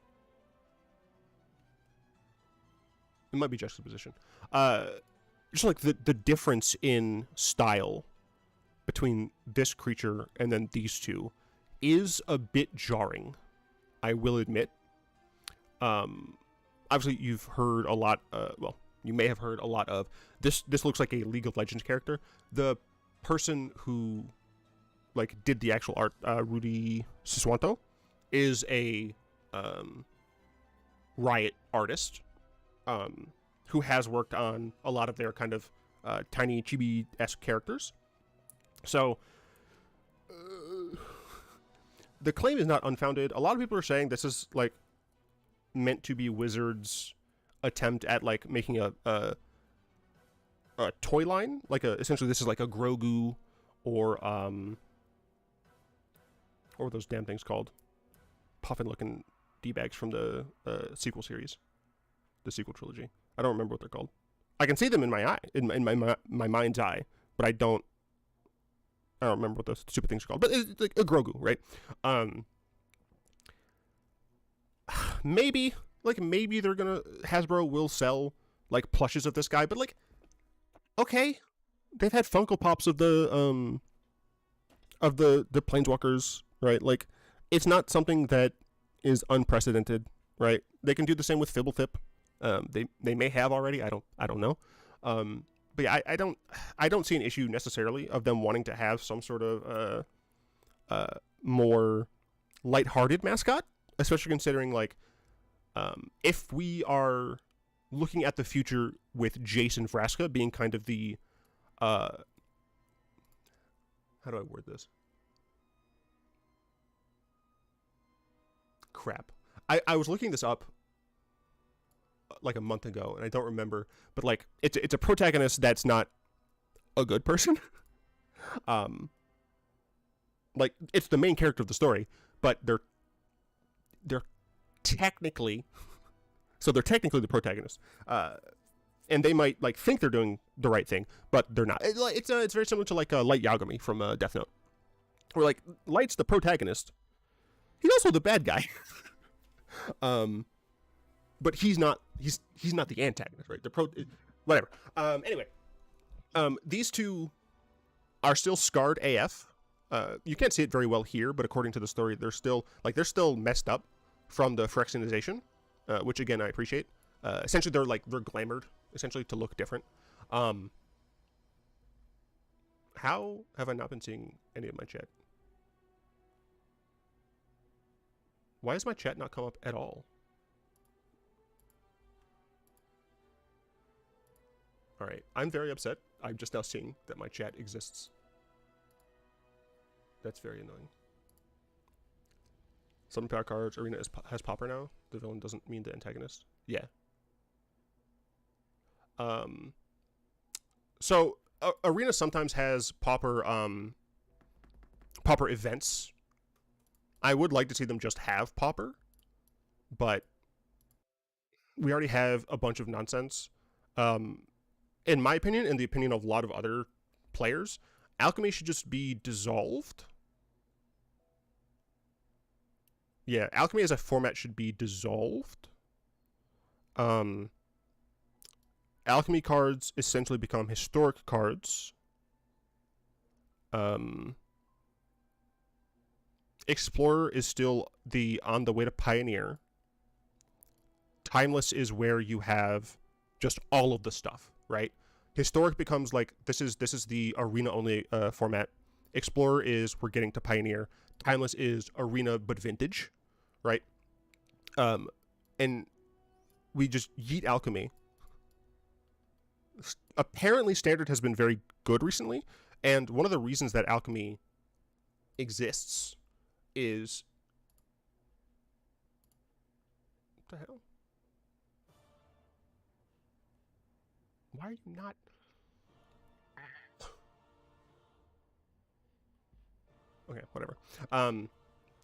It might be juxtaposition. Just like the difference in style between this creature and then these two is a bit jarring, I will admit. Obviously, you've heard a lot. Well, you may have heard a lot of this. This looks like a League of Legends character. The person who like did the actual art, Rudy Siswanto, is a Riot artist. Who has worked on a lot of their kind of tiny chibi-esque characters. So, the claim is not unfounded. A lot of people are saying this is, like, meant to be Wizards' attempt at, like, making a toy line. Like, essentially, this is like a Grogu or, what were those damn things called? Puffin-looking D-bags from the sequel series. The sequel trilogy. I don't remember what they're called. I can see them in my eye, in my mind's eye, but I don't remember what those stupid things are called. But it's like a Grogu, right? Maybe they're gonna Hasbro will sell like plushes of this guy, but like, okay, they've had Funko Pops of the Planeswalkers, right? Like, it's not something that is unprecedented, right? They can do the same with Fibblethip. They may have already. I don't know. But yeah, I don't see an issue necessarily of them wanting to have some sort of more lighthearted mascot, especially considering like if we are looking at the future with Jason Vraska being kind of the how do I word this? Crap. I was looking this up like a month ago, and I don't remember, but like it's a protagonist that's not a good person. Like it's the main character of the story, but they're technically they're technically the protagonist. and they might like think they're doing the right thing, but they're not. It's very similar to like Light Yagami from Death Note, where like Light's the protagonist, he's also the bad guy, but he's not the antagonist, right? Whatever. Anyway, these two are still scarred AF. You can't see it very well here, but according to the story, they're still messed up from the Phyrexianization, which again I appreciate. Essentially, they're glamored essentially to look different. How have I not been seeing any of my chat? Why does my chat not come up at all? All right, I'm very upset. I'm just now seeing that my chat exists. That's very annoying. Some power cards, Arena has Popper now. The villain doesn't mean the antagonist. Yeah. So Arena sometimes has Popper events. I would like to see them just have Popper, but we already have a bunch of nonsense. In my opinion, in the opinion of a lot of other players, Alchemy should just be dissolved. Yeah, Alchemy as a format should be dissolved. Alchemy cards essentially become historic cards. Explorer is still on the way to Pioneer. Timeless is where you have just all of the stuff, right? Historic becomes like this is the arena only format. Explorer is we're getting to Pioneer. Timeless is arena but vintage, right? And we just yeet Alchemy. Apparently Standard has been very good recently, and one of the reasons that Alchemy exists is what the hell? Why are you not? Okay, whatever.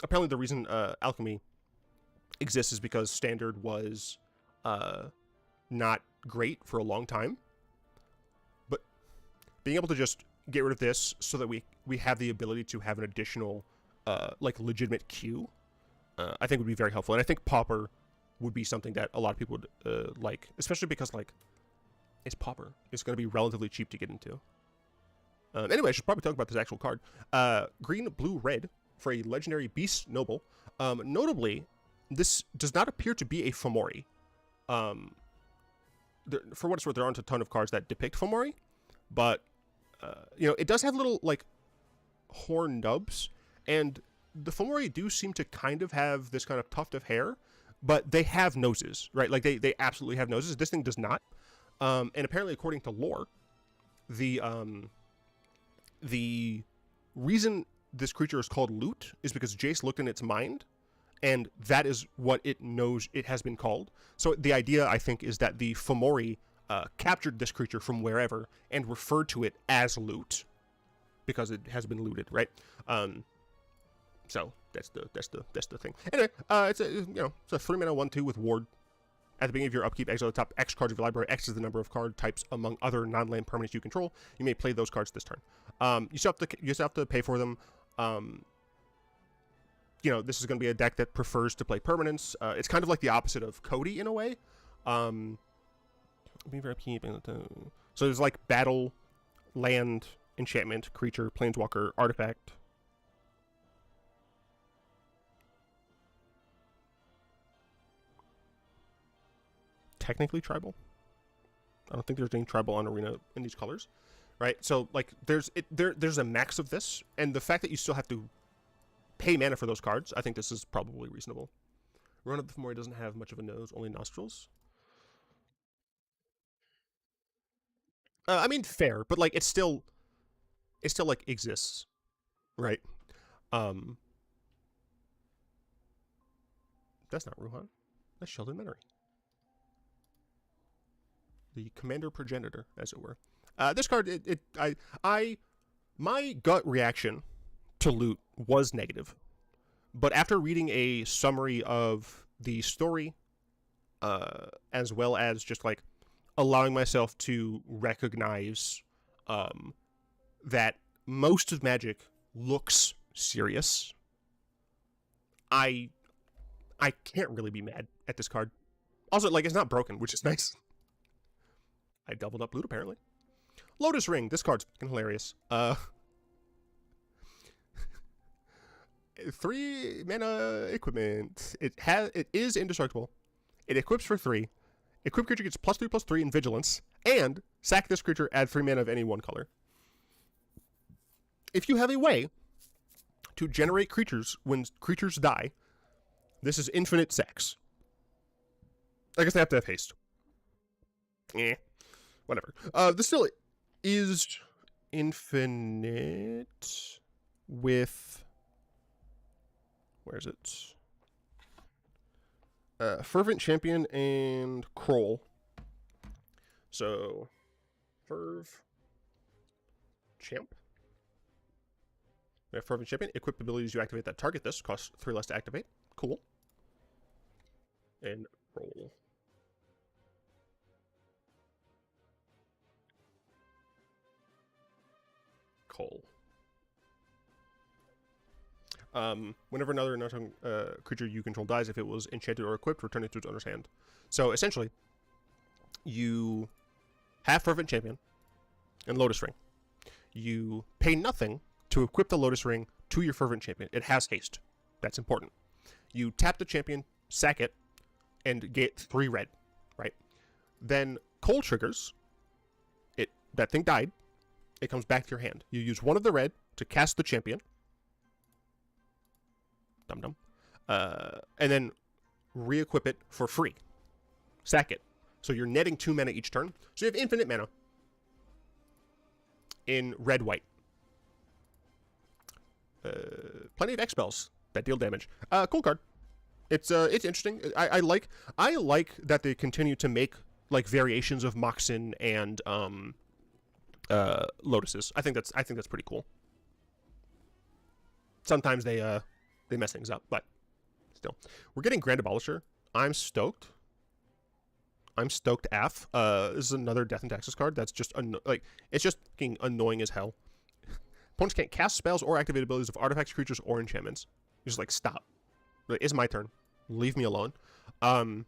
Apparently the reason Alchemy exists is because Standard was not great for a long time. But being able to just get rid of this so that we have the ability to have an additional like legitimate queue, I think would be very helpful. And I think Popper would be something that a lot of people would like, especially because like it's Popper. It's going to be relatively cheap to get into. Anyway, I should probably talk about this actual card. Green, blue, red for a legendary Beast Noble. Notably, this does not appear to be a Fomori. For what it's worth, there aren't a ton of cards that depict Fomori, but you know, it does have little like horn nubs, and the Fomori do seem to kind of have this kind of tuft of hair, but they have noses, right? Like they absolutely have noses. This thing does not. And apparently, according to lore, the reason this creature is called Loot is because Jace looked in its mind, and that is what it knows it has been called. So the idea, I think, is that the Fomori captured this creature from wherever and referred to it as Loot because it has been looted, right? So that's the thing. Anyway, it's a 3-mana 1/2 with Ward. At the beginning of your upkeep, exile the top X cards of your library. X is the number of card types among other non-land permanents you control. You may play those cards this turn. You still have to pay for them. You know, this is going to be a deck that prefers to play permanents. It's kind of like the opposite of Cody in a way. Be very keeping. So there's like battle, land, enchantment, creature, planeswalker, artifact. Technically tribal. I don't think there's any tribal on Arena in these colors, right? So like there's a max of this, and the fact that you still have to pay mana for those cards, I think this is probably reasonable. Run of the Fomori doesn't have much of a nose, only nostrils. I mean, fair, but like it still like exists, right? That's not Ruhan. That's Sheldon Menery. The Commander Progenitor, as it were. This card, my gut reaction to Loot was negative, but after reading a summary of the story, as well as just like allowing myself to recognize that most of Magic looks serious, I can't really be mad at this card. Also, like, it's not broken, which is nice. I doubled up loot, apparently. Lotus Ring. This card's fucking hilarious. 3 mana equipment. It is indestructible. It equips for 3. Equip creature gets +3/+3 in vigilance, and sack this creature, add 3 mana of any one color. If you have a way to generate creatures when creatures die, this is infinite sacks. I guess they have to have haste. Whatever. This still is infinite with... Where is it? Fervent Champion and Kroll. So, Ferv Champ. We have Fervent Champion. Equip abilities you activate that target this. Costs 3 less to activate. Cool. And Kroll. Cole. Whenever another non-tongue creature you control dies, if it was enchanted or equipped, return it to its owner's hand. So essentially, you have Fervent Champion and Lotus Ring. You pay nothing to equip the Lotus Ring to your Fervent Champion. It has haste. That's important. You tap the champion, sack it, and get 3 red, right? Then Cole triggers. That thing died. It comes back to your hand. You use 1 of the red to cast the champion. Dum-dum. And then re-equip it for free. Sack it. So you're netting 2 mana each turn. So you have infinite mana in red-white. Plenty of X-Spells that deal damage. Cool card. It's interesting. I like that they continue to make like variations of Moxen and Lotuses. I think that's pretty cool. Sometimes they mess things up, but still. We're getting Grand Abolisher. I'm stoked. AF. This is another Death and Taxes card that's just it's just fucking annoying as hell. Opponents can't cast spells or activate abilities of artifacts, creatures, or enchantments. You're just like, stop. It's my turn. Leave me alone. I mean,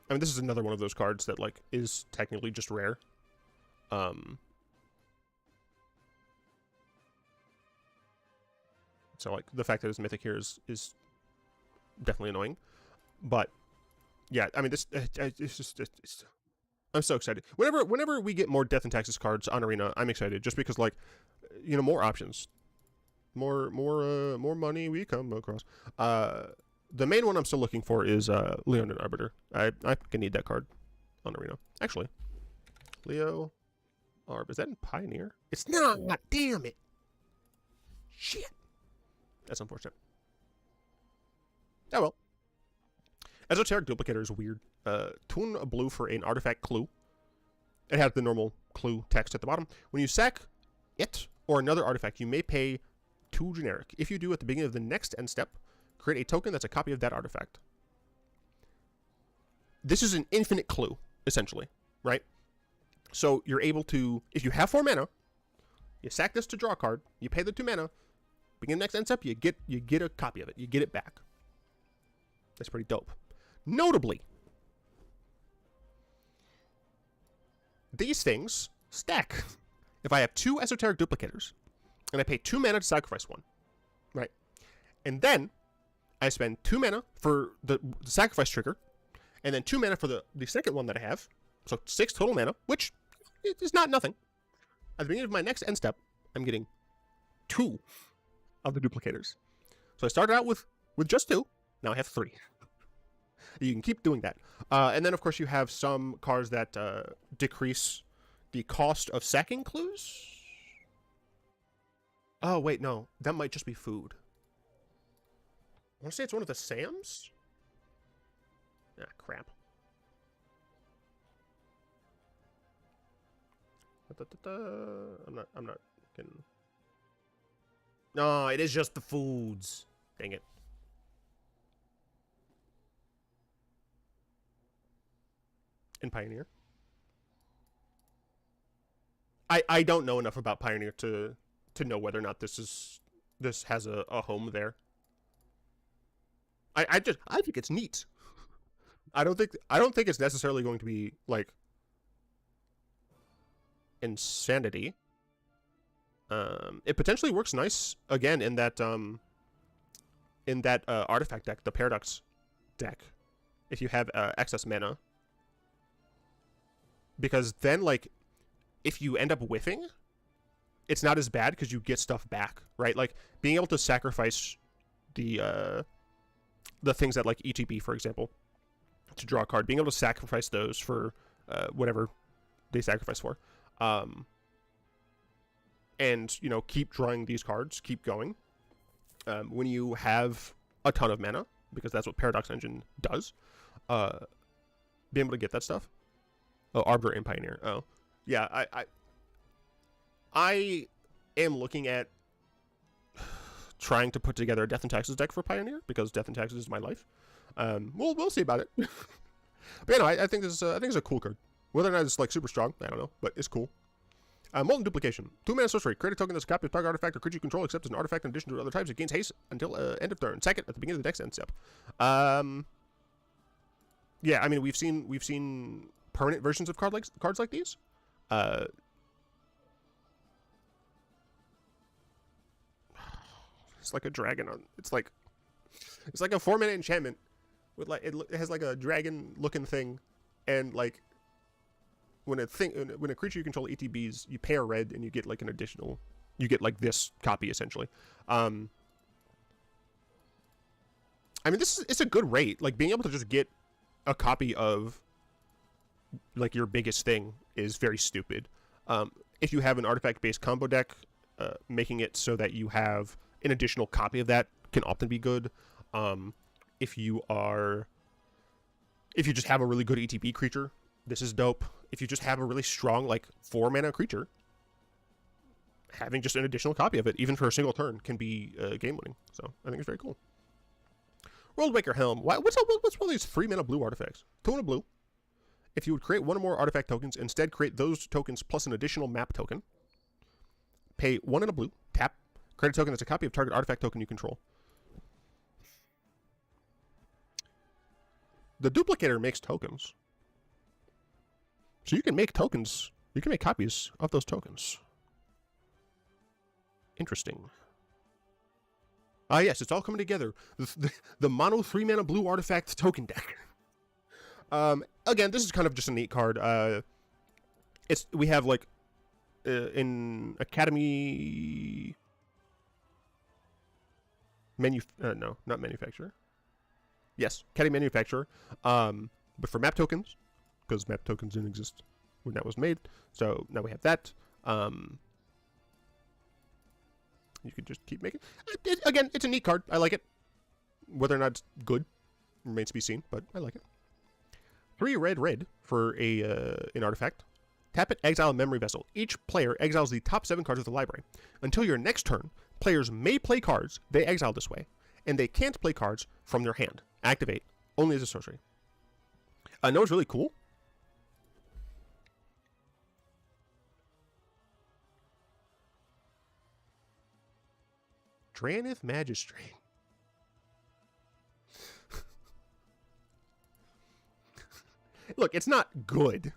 this is another one of those cards that like is technically just rare. So like the fact that it's mythic here is definitely annoying, but yeah, I mean it's I'm so excited. Whenever we get more Death and Taxes cards on Arena, I'm excited just because like more options, more money we come across. The main one I'm still looking for is Leonin Arbiter. I fucking need that card on Arena. Actually, Leo Arb, is that in Pioneer? It's not. Damn it. Shit. That's unfortunate. Oh well. Esoteric Duplicator is weird. Tune a blue for an artifact clue. It has the normal clue text at the bottom. When you sack it or another artifact, you may pay 2 generic. If you do at the beginning of the next end step, create a token that's a copy of that artifact. This is an infinite clue, essentially, right? So you're able to, if you have 4 mana, you sack this to draw a card, you pay the 2 mana, begin the next end step, you get a copy of it. You get it back. That's pretty dope. Notably, these things stack. If I have 2 Esoteric Duplicators, and I pay 2 mana to sacrifice 1, right? And then I spend 2 mana for the sacrifice trigger, and then 2 mana for the second one that I have, so 6 total mana, which is not nothing. At the beginning of my next end step, I'm getting 2 of the duplicators. So I started out with just 2, now I have 3. You can keep doing that. And then, of course, you have some cards that decrease the cost of sacking clues. Oh, wait, no. That might just be food. I want to say it's one of the Sams? Ah, crap. I'm not getting... No, it is just the foods. Dang it. in Pioneer. I don't know enough about Pioneer to know whether or not this has a home there. I think it's neat. I don't think it's necessarily going to be like insanity. It potentially works nice again in that artifact deck, the Paradox deck, if you have excess mana. Because then, like, if you end up whiffing, it's not as bad because you get stuff back, right? Like, being able to sacrifice the things that, like, ETB, for example, to draw a card, being able to sacrifice those for whatever they sacrifice for, and, you know, keep drawing these cards, keep going. When you have a ton of mana, because that's what Paradox Engine does, being able to get that stuff. Oh, Arbiter and Pioneer. Oh, yeah. I am looking at trying to put together a Death and Taxes deck for Pioneer because Death and Taxes is my life. We'll see about it. But yeah, no, I think this is a cool card. Whether or not it's like super strong, I don't know, but it's cool. Molten Duplication. 2-mana sorcery. Create a token that's a copy of target artifact or creature you control, except as an artifact in addition to other types. It gains haste until end of turn. Second, at the beginning of the deck's end step. Yeah, I mean, we've seen permanent versions of cards like these. It's like a dragon on. It's like a 4-mana enchantment with like it has like a dragon looking thing, and like when a creature you control ETBs, you pay a red and you get like an additional. You get like this copy essentially. I mean, it's a good rate. Like being able to just get a copy of like your biggest thing is very stupid. If you have an artifact-based combo deck, making it so that you have an additional copy of that can often be good. If you just have a really good ETB creature, this is dope. If you just have a really strong like 4-mana creature, having just an additional copy of it, even for a single turn, can be game-winning. So I think it's very cool. Worldwaker Helm. What's all these 3-mana blue artifacts? 2 mana blue. If you would create 1 or more artifact tokens, instead create those tokens plus an additional map token. Pay 1 in a blue. Tap. Create a token that's a copy of target artifact token you control. The duplicator makes tokens. So you can make tokens. You can make copies of those tokens. Interesting. Ah, yes, it's all coming together. The mono 3-mana blue artifact token deck. Again, this is kind of just a neat card. We have like in Academy no, not manufacturer. Yes, Academy manufacturer. But for map tokens, because map tokens didn't exist when that was made, so now we have that. You could just keep making. Again, it's a neat card. I like it. Whether or not it's good remains to be seen, but I like it. 3 red for an artifact. Tap it, exile a memory vessel. Each player exiles the top 7 cards of the library. Until your next turn, players may play cards they exile this way, and they can't play cards from their hand. Activate only as a sorcery. Know what's really cool? Dranith Magistrate. Look, it's not good.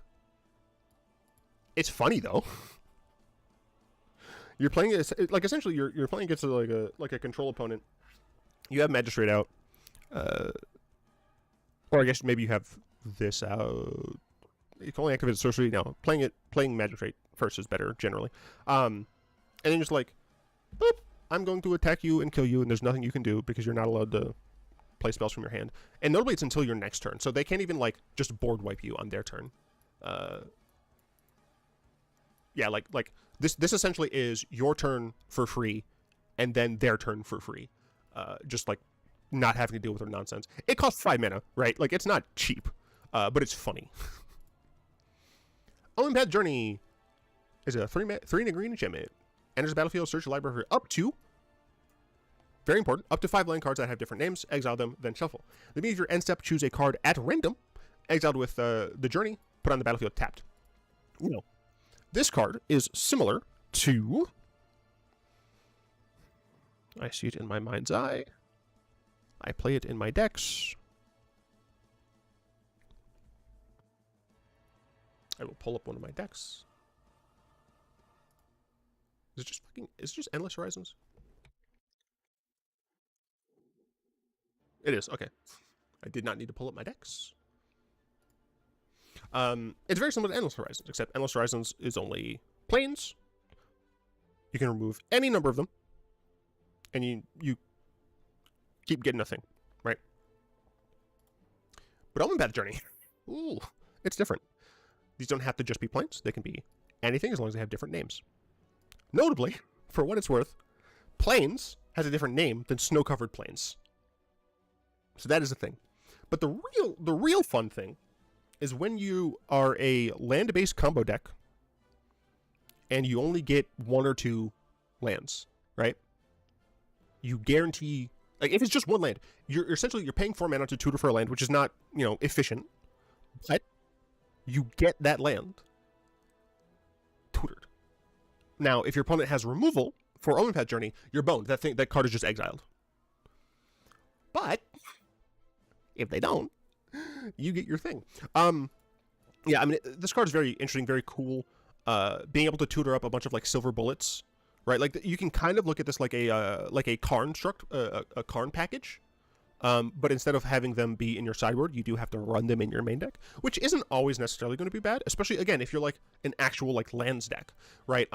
It's funny though. You're playing it like essentially you're playing against like a control opponent. You have Magistrate out, or I guess maybe you have this out. You can only activate sorcery now. Playing Magistrate first is better generally. And then just like, boop, I'm going to attack you and kill you, and there's nothing you can do because you're not allowed to play spells from your hand. And notably, it's until your next turn, so they can't even like just board wipe you on their turn. Yeah, like this essentially is your turn for free, and then their turn for free. Just like not having to deal with their nonsense. It costs 5 mana, right? Like it's not cheap, but it's funny. Olympiad Journey is a 3 and a green enchantment. Enters the battlefield, search the library for up to, very important, up to 5 land cards that have different names, exile them, then shuffle. The beginning of your end step, choose a card at random, exiled with the journey, put on the battlefield tapped. No. This card is similar to... I see it in my mind's eye. I play it in my decks. I will pull up one of my decks. Is it just Endless Horizons? It is, okay. I did not need to pull up my decks. It's very similar to Endless Horizons, except Endless Horizons is only planes. You can remove any number of them, and you keep getting a thing, right? But Path Journey, ooh, it's different. These don't have to just be planes. They can be anything as long as they have different names. Notably, for what it's worth, planes has a different name than snow-covered plains. So that is a thing. But the real fun thing is when you are a land-based combo deck and you only get 1 or 2 lands, right? You guarantee, like, if it's just 1 land, you're essentially paying 4 mana to tutor for a land, which is not, efficient, but you get that land tutored. Now, if your opponent has removal for Path Journey, you're boned. That card is just exiled. But if they don't, you get your thing. Yeah, I mean, this card is very interesting, very cool. Being able to tutor up a bunch of like silver bullets, right? Like you can kind of look at this like a Karn a Karn package. But instead of having them be in your sideboard, you do have to run them in your main deck, which isn't always necessarily going to be bad, especially, again, if you're like an actual like lands deck, right?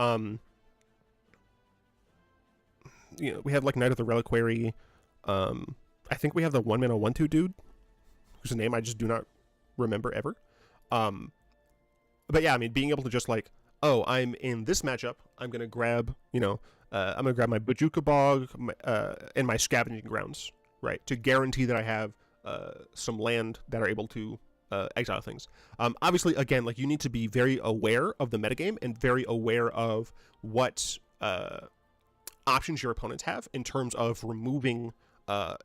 We have like Knight of the Reliquary. I think we have the 1-mana 1/2 dude, whose name I just do not remember ever. But yeah, I mean, being able to just like, oh, I'm in this matchup, I'm going to grab, I'm going to grab my Bajuka Bog and my Scavenging Grounds, right, to guarantee that I have some land that are able to exile things. Obviously, again, like you need to be very aware of the metagame and very aware of what options your opponents have in terms of removing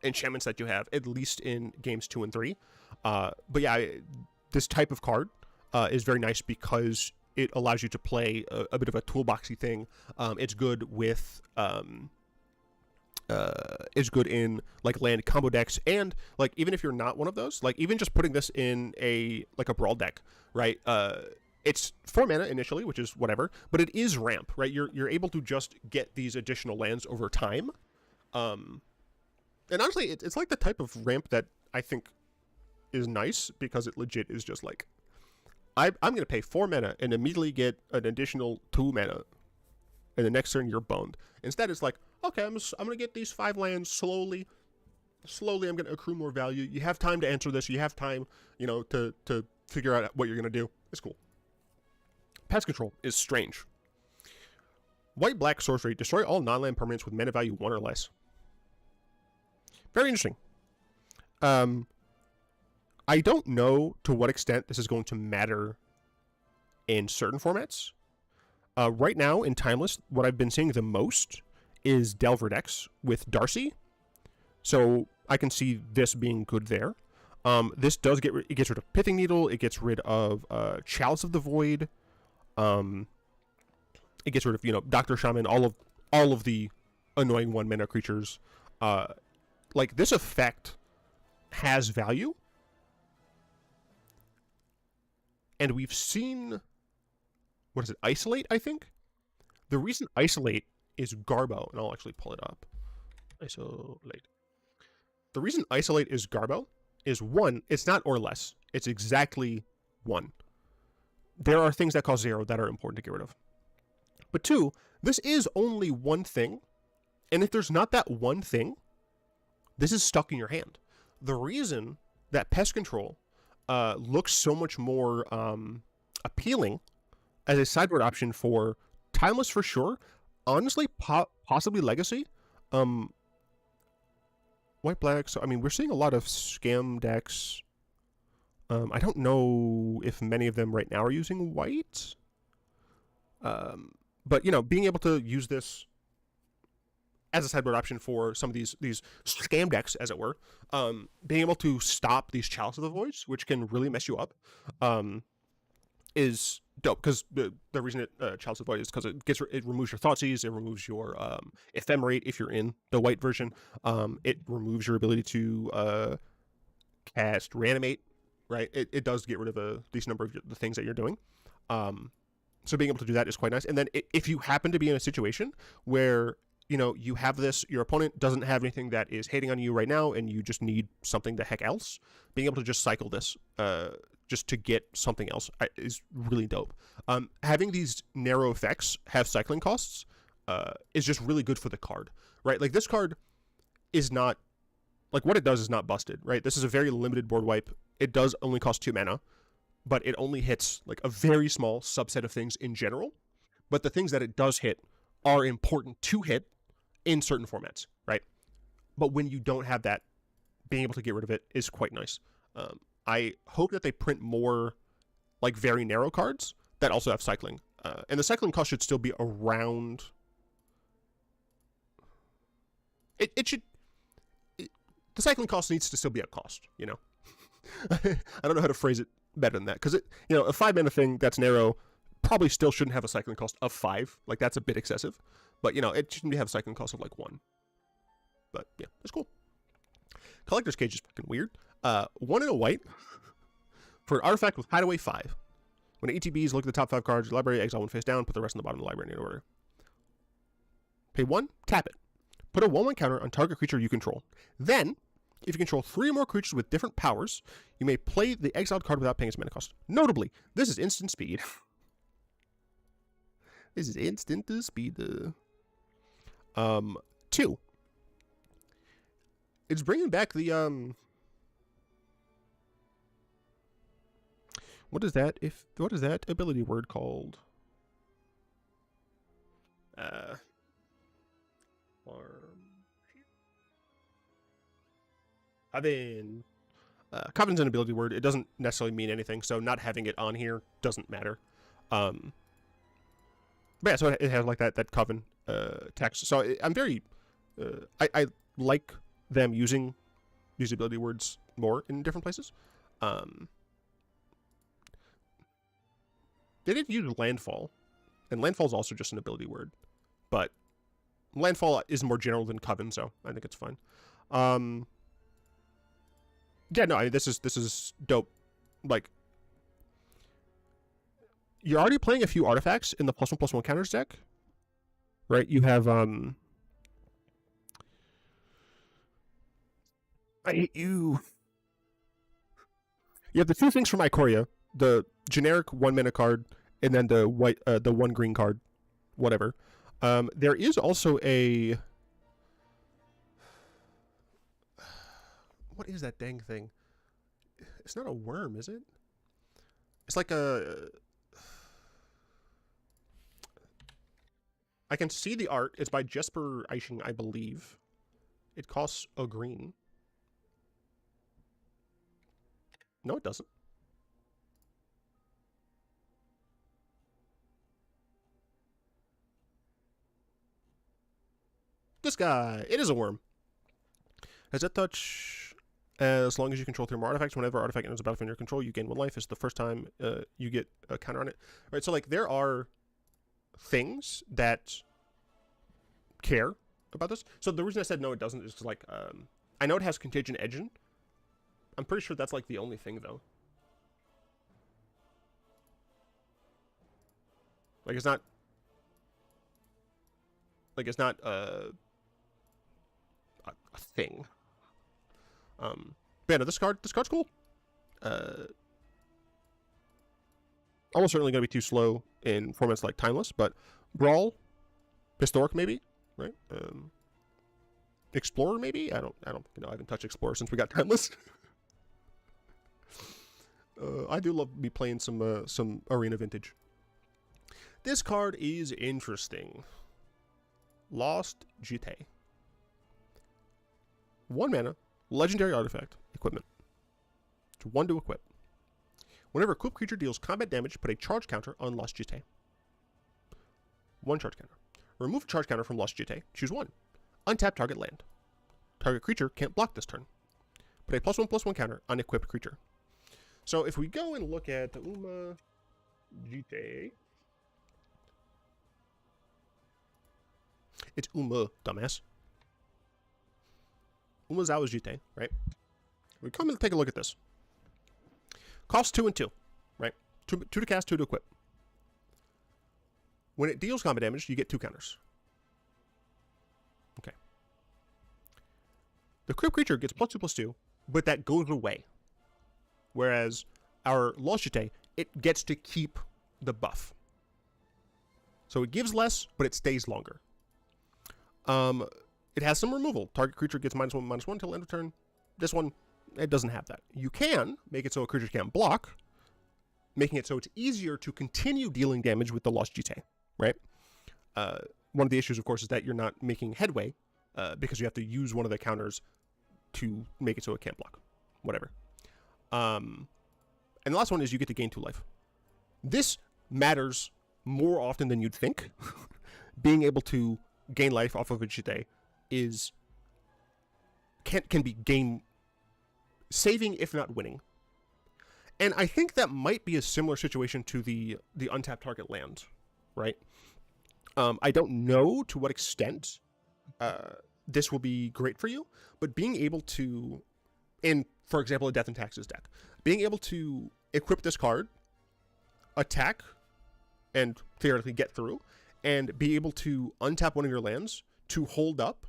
enchantments that you have, at least in games 2 and 3. But yeah, this type of card is very nice because it allows you to play a bit of a toolboxy thing. It's good with is good in like land combo decks, and like even if you're not one of those, like even just putting this in a Brawl deck, right? It's 4 mana initially, which is whatever, but it is ramp, right? You're able to just get these additional lands over time. And honestly, it's like the type of ramp that I think is nice because it legit is just like, I'm going to pay 4 mana and immediately get an additional 2 mana, and the next turn you're boned. Instead, it's like, okay, I'm going to get these 5 lands slowly. Slowly, I'm going to accrue more value. You have time to answer this. You have time, to figure out what you're going to do. It's cool. Pest Control is strange. White-black sorcery. Destroy all non-land permanents with mana value 1 or less. Very interesting. I don't know to what extent this is going to matter in certain formats. Right now, in Timeless, what I've been seeing the most is Delver decks with Darcy. So I can see this being good there. This does it gets rid of Pithing Needle. It gets rid of Chalice of the Void. It gets rid of Dr. Shaman. All of the annoying 1-mana creatures. Like this effect has value, and we've seen, what is it, Isolate, I think? The reason Isolate is Garbo, and I'll actually pull it up. Isolate. The reason Isolate is Garbo is 1, it's not or less. It's exactly 1. There are things that cost 0 that are important to get rid of. But 2, this is only one thing, and if there's not that one thing, this is stuck in your hand. The reason that Pest Control looks so much more appealing as a sideboard option for Timeless for sure, honestly, possibly Legacy, white-black, so I mean, we're seeing a lot of scam decks. I don't know if many of them right now are using white, but, being able to use this as a sideboard option for some of these scam decks, as it were, being able to stop these Chalice of the Voids, which can really mess you up. is dope, because the reason it Child's Void is because it removes your Thoughtseize, it removes your Ephemerate if you're in the white version, it removes your ability to cast Reanimate, right? It does get rid of a decent number of the things that you're doing. So being able to do that is quite nice. And then if you happen to be in a situation where you have this, your opponent doesn't have anything that is hating on you right now, and you just need something the heck else, being able to just cycle this just to get something else is really dope. Having these narrow effects have cycling costs is just really good for the card, right? Like, this card is not, like, what it does is not busted, right? This is a very limited board wipe. It does only cost 2 mana, but it only hits like a very small subset of things in general. But the things that it does hit are important to hit in certain formats, right? But when you don't have that, being able to get rid of it is quite nice. I hope that they print more like very narrow cards that also have cycling. And the cycling cost should still be around... The cycling cost needs to still be a cost, I don't know how to phrase it better than that, because a 5 mana thing that's narrow probably still shouldn't have a cycling cost of 5. Like, that's a bit excessive, but it shouldn't have a cycling cost of like 1. But yeah, that's cool. Collector's Cage is fucking weird. 1 in a white for an artifact with Hideaway 5. When it ETBs, look at the top 5 cards of your library, exile 1 face down, put the rest in the bottom of the library in order. Pay 1, tap it. Put a 1/1 counter on target creature you control. Then, if you control 3 or more creatures with different powers, you may play the exiled card without paying its mana cost. Notably, this is instant speed. This is instant speed. 2. It's bringing back the what is that ability word called? Coven's an ability word. It doesn't necessarily mean anything, so not having it on here doesn't matter. But yeah, so it has like that Coven text. So I'm very, I like them using these ability words more in different places. They did use Landfall, and Landfall is also just an ability word, but Landfall is more general than Coven, so I think it's fine. Yeah, no, I mean, this is dope. Like, you're already playing a few artifacts in the +1/+1 counters deck, right? You have I hate you. You have the 2 things from Ikoria, the generic 1 mana card, and then the white, the 1 green card, whatever. There is also a... What is that dang thing? It's not a worm, is it? It's like a... I can see the art. It's by Jesper Eiching, I believe. It costs a green. No, it doesn't. This guy. It is a worm. Has that touch? As long as you control 3 more artifacts, whenever artifact enters the battlefield in your control, you gain 1 life. It's the first time you get a counter on it. All right, so like there are things that care about this. So the reason I said no, it doesn't is because like I know it has Contagion Edging. I'm pretty sure that's like the only thing though. Like it's not a thing. But yeah, no, this card's cool. Almost certainly going to be too slow in formats like Timeless, but Brawl, Historic maybe, right? Explorer maybe. I don't I haven't touched Explorer since we got Timeless. I do love me playing some Arena Vintage. This card is interesting. Lost Jite. 1 mana, legendary artifact, equipment. It's 1 to equip. Whenever equipped creature deals combat damage, put a charge counter on Lost Jite. 1 charge counter. Remove a charge counter from Lost Jite. Choose 1. Untap target land. Target creature can't block this turn. Put a +1/+1 counter on equipped creature. So if we go and look at Uma... GT. It's Uma, dumbass. Umazawa's GT, right? We come and take a look at this. Costs 2 and 2, right? 2 to cast, 2 to equip. When it deals combat damage, you get 2 counters. Okay. The equipped creature gets +2/+2, but that goes away. Whereas our Lost GT, it gets to keep the buff. So it gives less, but it stays longer. It has some removal. Target creature gets -1/-1 until end of turn. This one, it doesn't have that. You can make it so a creature can't block, making it so it's easier to continue dealing damage with the Lost GT, right? One of the issues, of course, is that you're not making headway because you have to use one of the counters to make it so it can't block. Whatever. And the last one is you get to gain 2 life. This matters more often than you'd think. Being able to gain life off of a GT can be game saving, if not winning. And I think that might be a similar situation to the untapped target land, right? I don't know to what extent this will be great for you, but being able to, in, for example, a Death and Taxes deck, being able to equip this card, attack, and theoretically get through, and be able to untap one of your lands to hold up,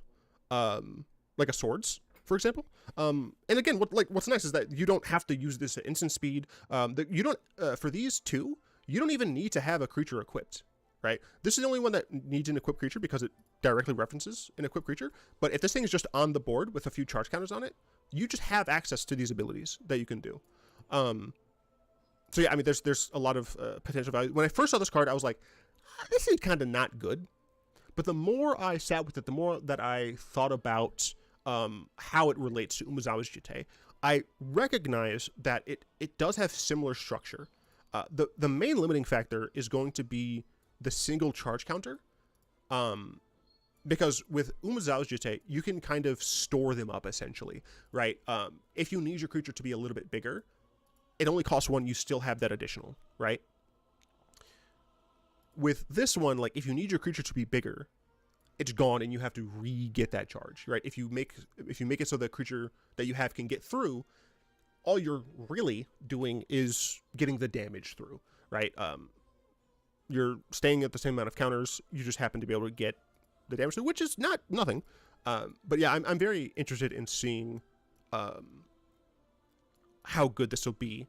like a Swords, for example. And again, what's nice is that you don't have to use this at instant speed. You don't for these two, you don't even need to have a creature equipped, right? This is the only one that needs an equipped creature because it directly references an equipped creature. But if this thing is just on the board with a few charge counters on it, you just have access to these abilities that you can do. So yeah, I mean, there's a lot of potential value. When I first saw this card, I was like, this is kind of not good. But the more I sat with it, the more that I thought about how it relates to Umezawa's GT, I recognize that it does have similar structure. The main limiting factor is going to be the single charge counter. Because with Umezawa's GT, you can kind of store them up, essentially, right? If you need your creature to be a little bit bigger, it only costs 1, you still have that additional, right? With this one, like, if you need your creature to be bigger, it's gone and you have to re-get that charge, right? If you make it so the creature that you have can get through, all you're really doing is getting the damage through, right? You're staying at the same amount of counters, you just happen to be able to get the damage through, which is nothing. But yeah, I'm very interested in seeing how good this will be,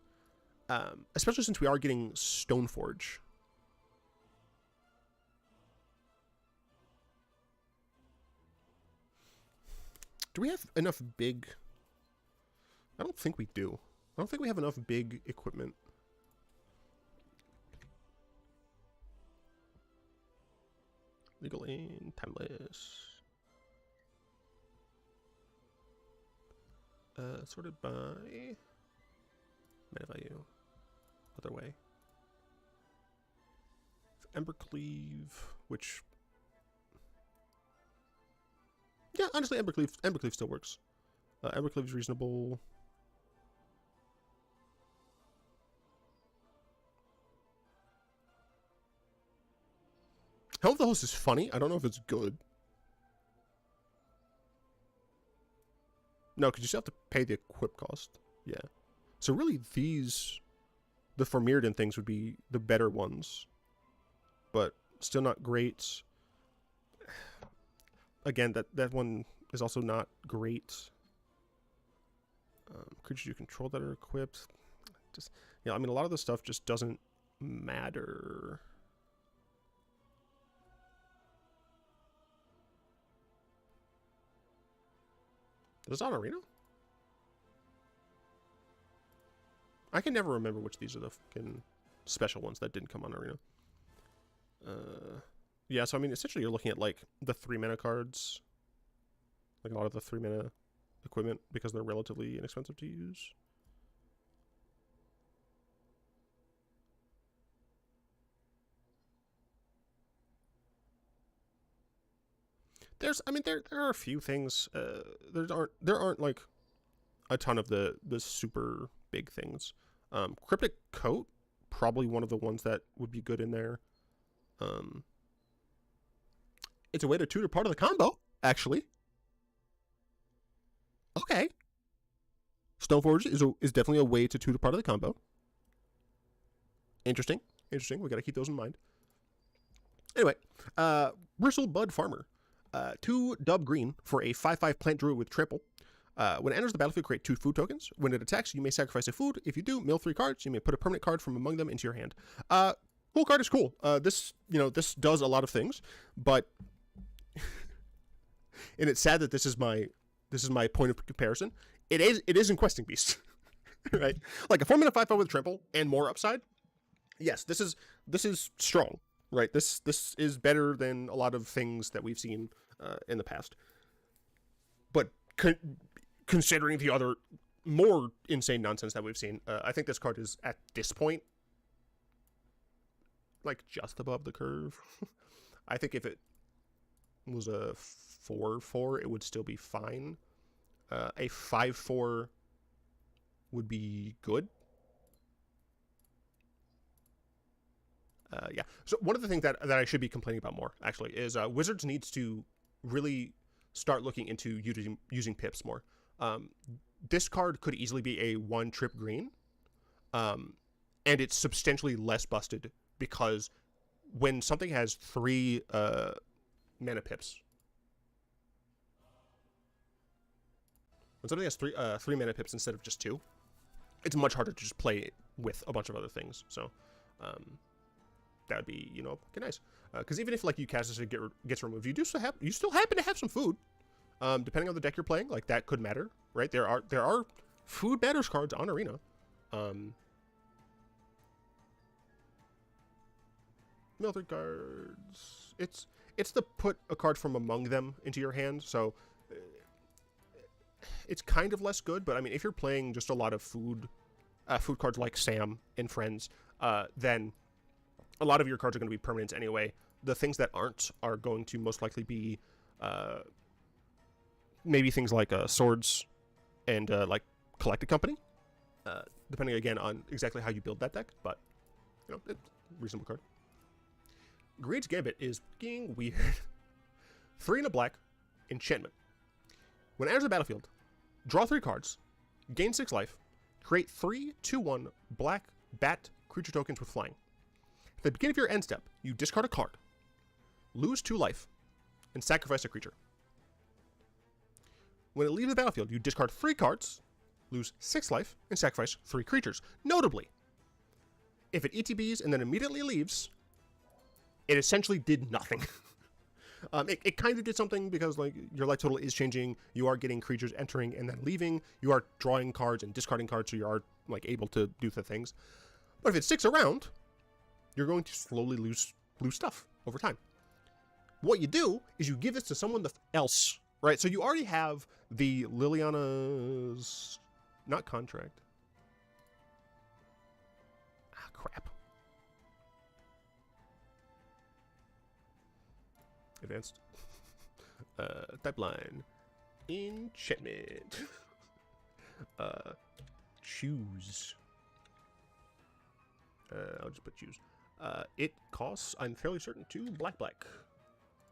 especially since we are getting Stoneforge. Do we have enough big? I don't think we do. I don't think we have enough big equipment. Legal in, timeless. Sorted by meta value. Other way. Embercleave, which, yeah, honestly, Embercleave still works. Embercleave is reasonable. Helm of the Host is funny. I don't know if it's good. No, because you still have to pay the equip cost. Yeah. So really, the Formyrdan things would be the better ones. But still not great. Again, that one is also not great. Creatures you control that are equipped. Just, yeah, I mean, a lot of this stuff just doesn't matter. Is this on Arena? I can never remember which these are the fucking special ones that didn't come on Arena. Yeah, so I mean, essentially you're looking at like the 3-mana cards. Like a lot of the 3-mana equipment because they're relatively inexpensive to use. I mean, there are a few things. There aren't like a ton of the super big things. Cryptic Coat probably one of the ones that would be good in there. It's a way to tutor part of the combo, actually. Okay. Stoneforge is definitely a way to tutor part of the combo. Interesting. We got to keep those in mind. Anyway, Bristlebud Farmer. 2 dub green for a 5/5 plant druid with trample. When it enters the battlefield, create 2 food tokens. When it attacks, you may sacrifice a food. If you do, mill 3 cards. You may put a permanent card from among them into your hand. Cool card is cool. This does a lot of things, but and it's sad that this is my point of comparison. It is in Questing Beast, right? Like a 4-mana 5/5 with trample and more upside. Yes, this is strong, right? This is better than a lot of things that we've seen in the past. But considering the other more insane nonsense that we've seen, I think this card is at this point like just above the curve. I think if it was a 4/4, it would still be fine. A 5/4 would be good. Yeah. So one of the things that I should be complaining about more, actually, is Wizards needs to really start looking into using pips more. This card could easily be a 1-trip green, and it's substantially less busted because when something has 3 mana pips, when something has 3 mana pips instead of just 2, it's much harder to just play with a bunch of other things. So that would be, kind of nice. Because even if like you cast this and gets removed, you still happen to have some food. Depending on the deck you're playing, like that could matter, right? There are food matters cards on Arena. Military cards. It's the put a card from among them into your hand, so it's kind of less good. But I mean, if you're playing just a lot of food cards like Sam and Friends, then a lot of your cards are going to be permanents anyway. The things that aren't are going to most likely be maybe things like swords and like Collected Company, depending again on exactly how you build that deck. But it's a reasonable card. Greed's Gambit is fucking weird. 3 and a black, enchantment. When it enters the battlefield, draw 3 cards, gain 6 life, create 3 2/1 black bat creature tokens with flying. At the beginning of your end step, you discard a card, lose 2 life, and sacrifice a creature. When it leaves the battlefield, you discard 3 cards, lose 6 life, and sacrifice 3 creatures. Notably, if it ETBs and then immediately leaves, it essentially did nothing. It kind of did something because like your life total is changing. You are getting creatures entering and then leaving. You are drawing cards and discarding cards, so you are like able to do the things. But if it sticks around, you're going to slowly lose blue stuff over time. What you do is you give this to someone else, right? So you already have the Liliana's not contract. Ah, crap. Advanced. Type line. Enchantment. Choose. I'll just put choose. It costs, I'm fairly certain, 2 black.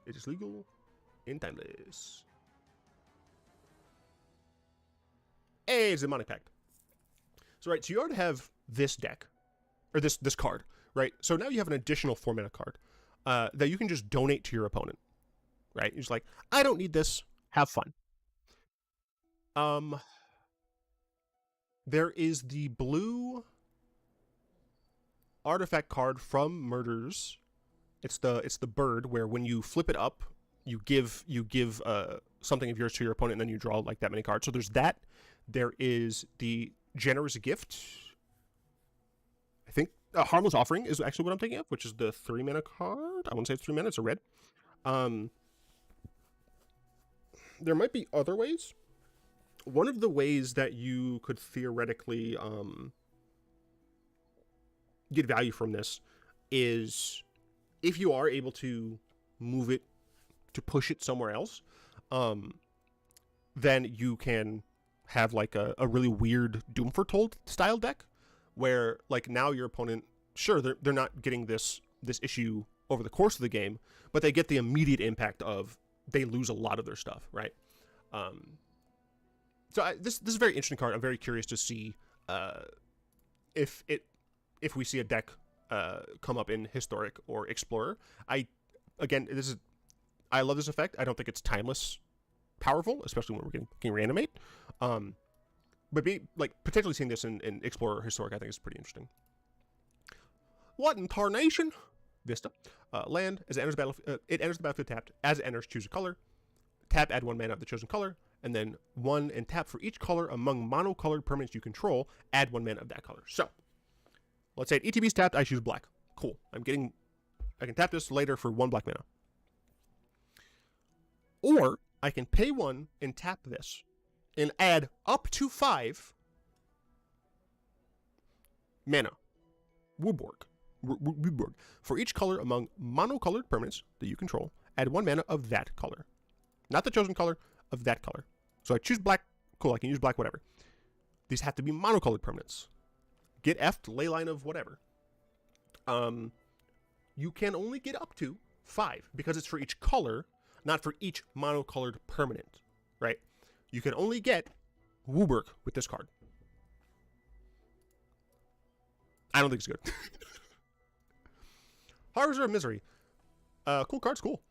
It is legal and timeless. Hey, it's a Demonic Pact. So right, so you already have this deck, or this card, right? So now you have an additional 4-mana card that you can just donate to your opponent, right? You're just like, I don't need this. Have fun. There is the blue artifact card from Murders. It's the bird where when you flip it up, you give something of yours to your opponent, and then you draw like that many cards. So there's that. There is the Generous Gift. I think Harmless Offering is actually what I'm thinking of, which is the 3-mana card. I want to say it's 3 mana. It's a red. There might be other ways. One of the ways that you could theoretically get value from this is if you are able to move it, to push it somewhere else, then you can have like a really weird Doom Foretold style deck where like now your opponent sure, they're not getting this issue over the course of the game, but they get the immediate impact of they lose a lot of their stuff, right? So this is a very interesting card. I'm very curious to see if we see a deck come up in Historic or Explorer. I love this effect. I don't think it's timeless powerful, especially when we're getting Reanimate. But potentially seeing this in Explorer or Historic, I think is pretty interesting. What in tarnation? Vista. Land, as it enters it enters the battlefield tapped. As it enters, choose a color. Tap, add 1 mana of the chosen color. And then 1 and tap for each color among monocolored permanents you control. Add 1 mana of that color. So, let's say ETB's tapped, I choose black. Cool. I can tap this later for 1 black mana. Or, I can pay 1 and tap this. And add up to 5 mana. Woodborg. For each color among monocolored permanents that you control, add 1 mana of that color. Not the chosen color, of that color. So I choose black. Cool, I can use black, whatever. These have to be monocolored permanents. Get F'd, leyline of whatever. You can only get up to 5 because it's for each color, not for each monocolored permanent, right? You can only get Wooburg with this card. I don't think it's good. Harvester of Misery. Cool card's cool.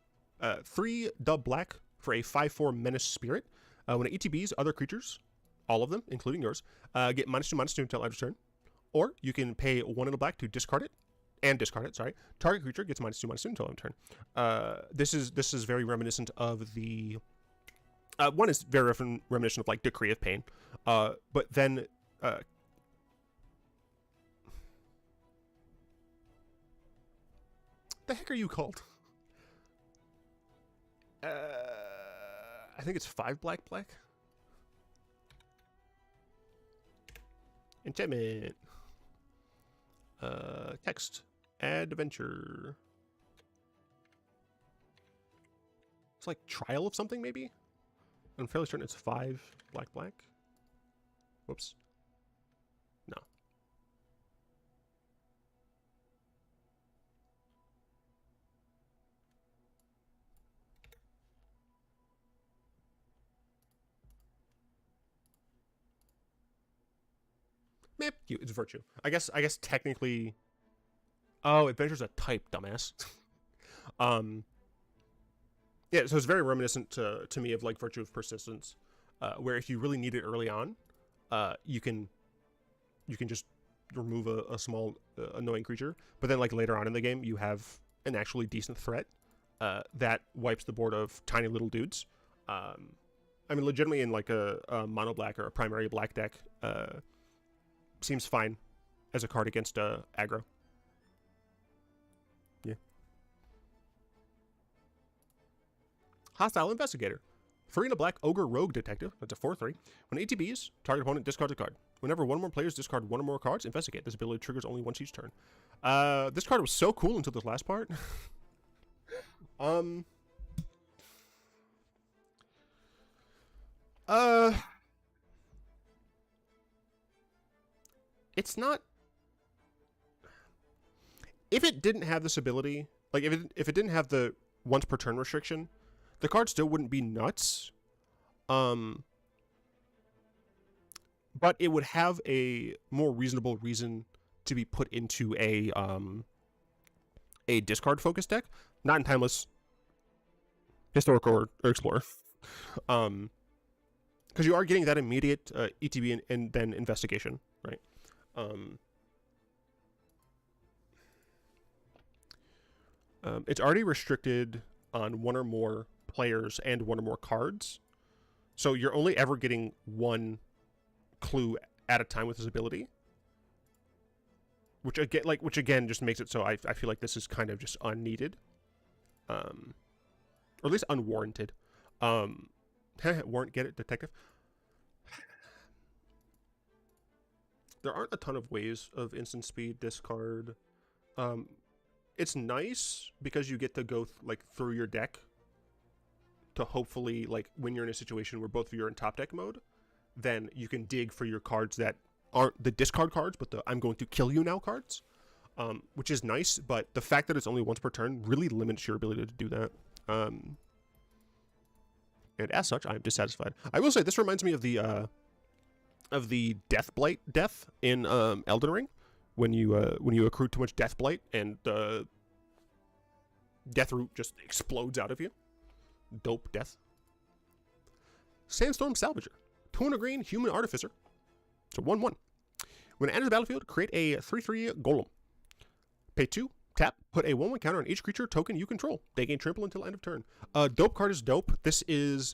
3 dub black for a 5/4 Menace Spirit. When it ETBs, other creatures, all of them, including yours, get -2/-2 until end of turn. Or you can pay 1 in a black to discard it. Sorry. Target creature gets -2/-2 until end of turn. This is very reminiscent of the... one is very reminiscent of, like, Decree of Pain. But then... the heck are you called? I think it's 5 black. Enchantment. Text. Adventure. It's like Trial of something, maybe? I'm fairly certain it's 5 black. Whoops. No. Meh, it's Virtue. I guess technically... Oh, Adventure's a type, dumbass. Yeah, so it's very reminiscent to me of, like, Virtue of Persistence, where if you really need it early on, you can just remove a small annoying creature, but then, like, later on in the game, you have an actually decent threat that wipes the board of tiny little dudes. I mean, legitimately in, like, a mono black or a primary black deck, seems fine as a card against aggro. Yeah. Hostile Investigator. 3 in a black Ogre Rogue Detective. That's a 4/3. When ATBs, target opponent discards a card. Whenever one or more players discard 1 or more cards, investigate. This ability triggers only once each turn. This card was so cool until this last part. It's not... If it didn't have this ability, like if it didn't have the once per turn restriction, the card still wouldn't be nuts. But it would have a more reasonable reason to be put into a discard focused deck, not in Timeless, Historic, or Explorer. Because you are getting that immediate ETB and then Investigation, right? It's already restricted on 1 or more players and 1 or more cards, so you're only ever getting 1 clue at a time with this ability, which again just makes it so I feel like this is kind of just unneeded, or at least unwarranted. Warrant, get it, detective. There aren't a ton of ways of instant speed this card. It's nice because you get to go through your deck to hopefully, like, when you're in a situation where both of you are in top deck mode, then you can dig for your cards that aren't the discard cards, but the I'm going to kill you now cards. which is nice, but the fact that it's only once per turn really limits your ability to do that. And as such, I'm dissatisfied. I will say this reminds me of the Death Blight death in Elden Ring, when you accrue too much Death Blight and the Death Root just explodes out of you. Dope death. Sandstorm Salvager, 200 green human artificer. It's a 1/1. When it enters the battlefield, create a 3/3 golem. Pay 2, tap, put a 1/1 counter on each creature token you control. They gain trample until end of turn. Dope card is dope. This is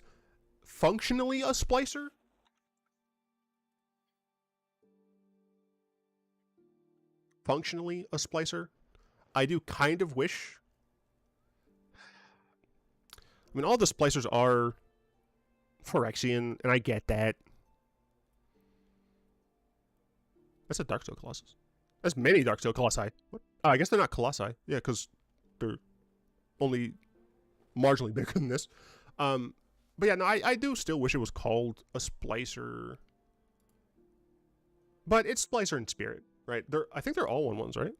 functionally a splicer. Functionally a splicer. I do kind of wish. I mean, all the splicers are Phyrexian, and I get that. That's a Darksteel Colossus. That's many Darksteel Colossi. What? Oh, I guess they're not Colossi. Yeah, because they're only marginally bigger than this. But yeah, no, I do still wish it was called a splicer. But it's splicer in spirit, right? I think they're all 1/1s, right?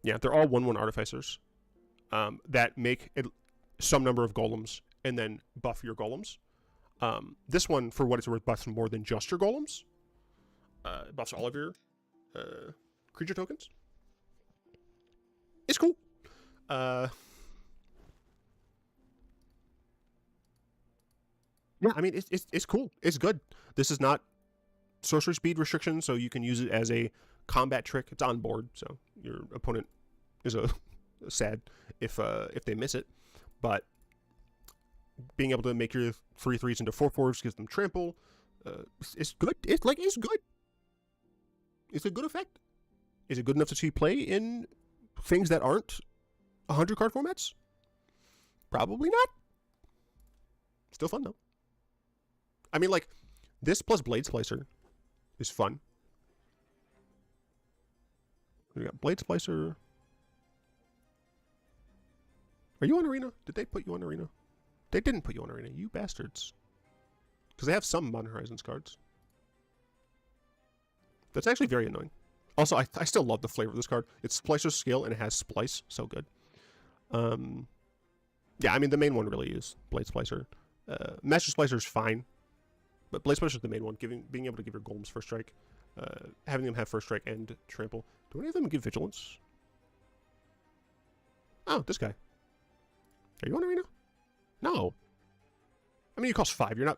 Yeah, they're all 1/1 artificers that make some number of golems and then buff your golems. This one, for what it's worth, buffs more than just your golems. It buffs all of your creature tokens. It's cool. Yeah, I mean, it's cool. It's good. This is not sorcery speed restriction, so you can use it as a combat trick. It's on board, so your opponent is sad if they miss it. But being able to make your 3/3s into 4/4s gives them trample. It's good. It's good. It's a good effect. Is it good enough to see play in things that aren't 100 card formats? Probably not. Still fun though. I mean, like, this plus Blade Splicer is fun. We got Blade Splicer. Are you on Arena? Did they put you on Arena? They didn't put you on Arena, you bastards. Because they have some Modern Horizons cards. That's actually very annoying. Also, I still love the flavor of this card. It's Splicer's Skill, and it has Splice. So good. Yeah, I mean, the main one really is Blade Splicer. Master Splicer is fine. But Blade Splicer is the main one. Being able to give your golems first strike. Having them have first strike and trample. Do any of them give vigilance? Oh, this guy. Are you on Arena? No. I mean, you cost 5. You're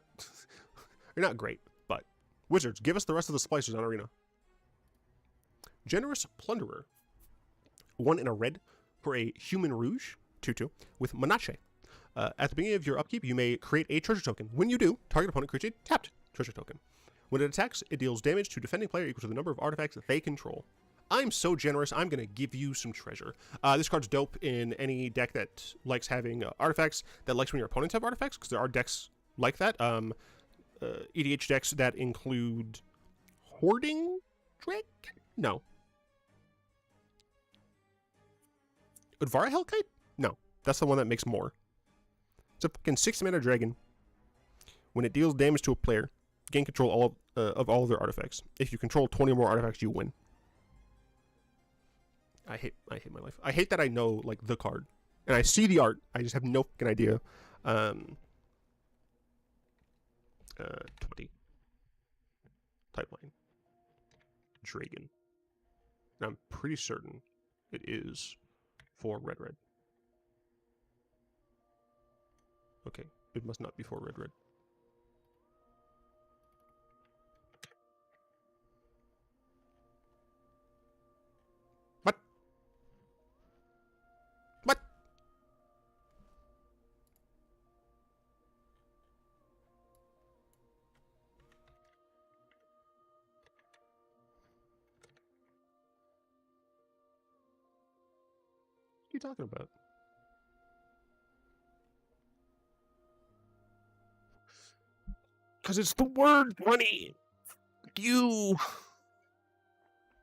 not great. But Wizards, give us the rest of the splicers on Arena. Generous Plunderer. 1 in a red for a Human Rouge, 2/2, with Menache. At the beginning of your upkeep, you may create a treasure token. When you do, target opponent creates a tapped treasure token. When it attacks, it deals damage to defending player equal to the number of artifacts that they control. I'm so generous, I'm going to give you some treasure. This card's dope in any deck that likes having artifacts, that likes when your opponents have artifacts, because there are decks like that. EDH decks that include Hoarding Drake? No. Udvara Hellkite? No. That's the one that makes more. It's a fucking 6-mana dragon. When it deals damage to a player, gain control of all of their artifacts. If you control 20 or more artifacts, you win. I hate my life. I hate that I know, like, the card. And I see the art. I just have no fucking idea. 20. Typeline. Dragon. And I'm pretty certain it is for red. Okay, it must not be for red. What? What are you talking about? Because it's the word 20. You.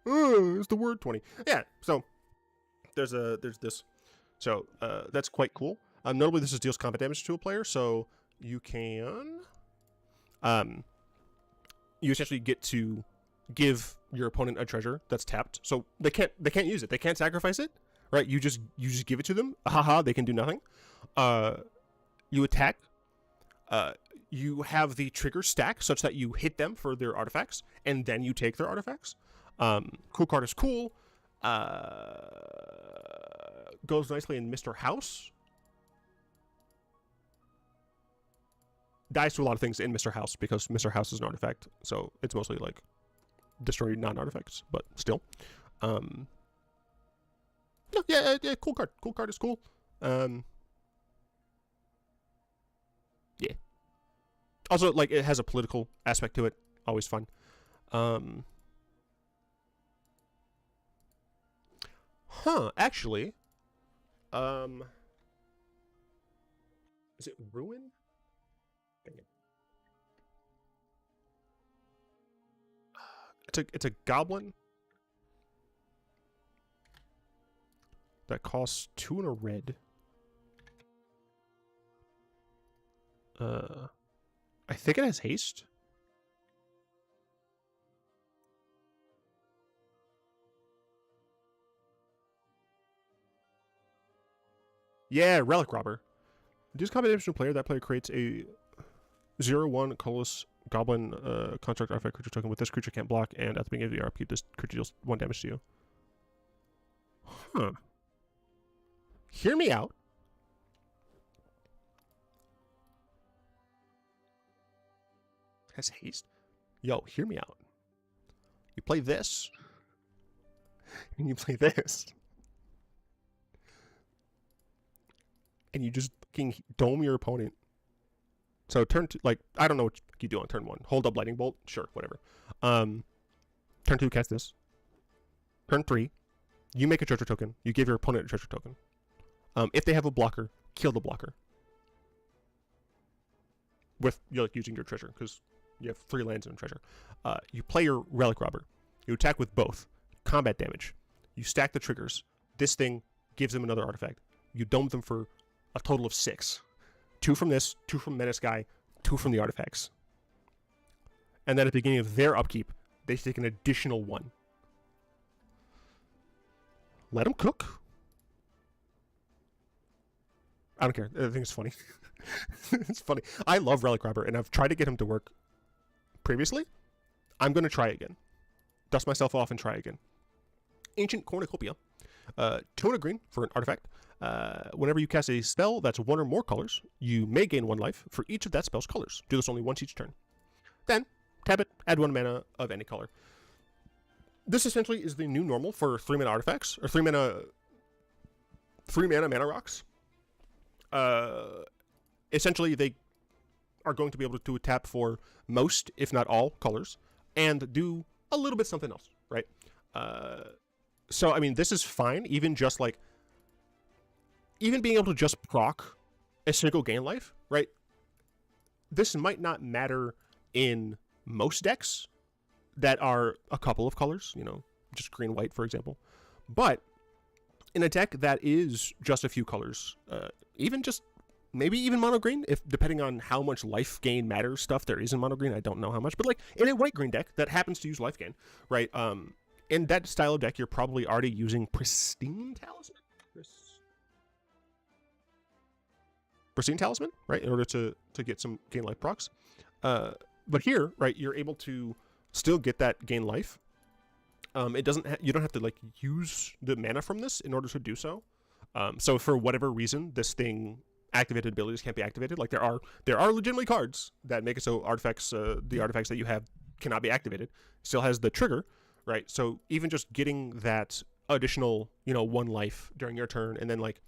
It's the word 20. Yeah, so there's this. So that's quite cool. Notably, this deals combat damage to a player, so you can you essentially get to give your opponent a treasure that's tapped, so they can't use it. They can't sacrifice it, right? You just give it to them. Haha, they can do nothing. You attack. You have the trigger stack such that you hit them for their artifacts, and then you take their artifacts. Cool card is cool. Goes nicely in Mr. House. Dies to a lot of things in Mr. House because Mr. House is an artifact, so it's mostly like destroy non-artifacts, but still. Yeah, cool card. Cool card is cool. Yeah. Also, like, it has a political aspect to it. Always fun. Actually. Is it Ruin? Dang it. It's a goblin that costs 2 and a red. I think it has haste. Yeah, Relic Robber. Deals combat damage to a player. That player creates a 0/1 colorless goblin construct artifact creature token with this creature can't block, and at the beginning of the RP, this creature deals 1 damage to you. Huh. Hear me out. Has haste? Yo, hear me out. You play this, and you play this, and you just fucking dome your opponent. So turn 2, like, I don't know what you do on turn 1. Hold up Lightning Bolt? Sure, whatever. Turn 2, cast this. Turn 3, you make a treasure token. You give your opponent a treasure token. If they have a blocker, kill the blocker. With, like, using your treasure, because you have 3 lands and a treasure. You play your Relic Robber. You attack with both. Combat damage. You stack the triggers. This thing gives them another artifact. You dome them for a total of 6. 2 from this, 2 from Menace Guy, 2 from the artifacts. And then at the beginning of their upkeep, they take an additional 1. Let them cook. I don't care. I think it's funny. It's funny. I love Relic Robber, and I've tried to get him to work previously. I'm going to try again. Dust myself off and try again. Ancient Cornucopia. 2 and a green for an artifact. Whenever you cast a spell that's 1 or more colors, you may gain 1 life for each of that spell's colors. Do this only once each turn. Then, tap it, add 1 mana of any color. This essentially is the new normal for 3 mana artifacts, or 3 mana mana rocks. Essentially, they are going to be able to tap for most, if not all, colors, and do a little bit something else, right? So, I mean, this is fine, even just like, even being able to just proc a single gain life, right? This might not matter in most decks that are a couple of colors, you know, just green, white, for example. But in a deck that is just a few colors, even just maybe even mono green, if depending on how much life gain matter stuff there is in mono green, I don't know how much, but like in a white green deck that happens to use life gain, right? In that style of deck, you're probably already using Pristine Talisman, Pristine Talisman, right, in order to get some gain life procs. But here, right, you're able to still get that gain life. It doesn't you don't have to like use the mana from this in order to do so. So for whatever reason, this thing activated abilities can't be activated. Like there are legitimately cards that make it so artifacts, the artifacts that you have cannot be activated. Still has the trigger, right? So even just getting that additional, you know, 1 life during your turn, and then like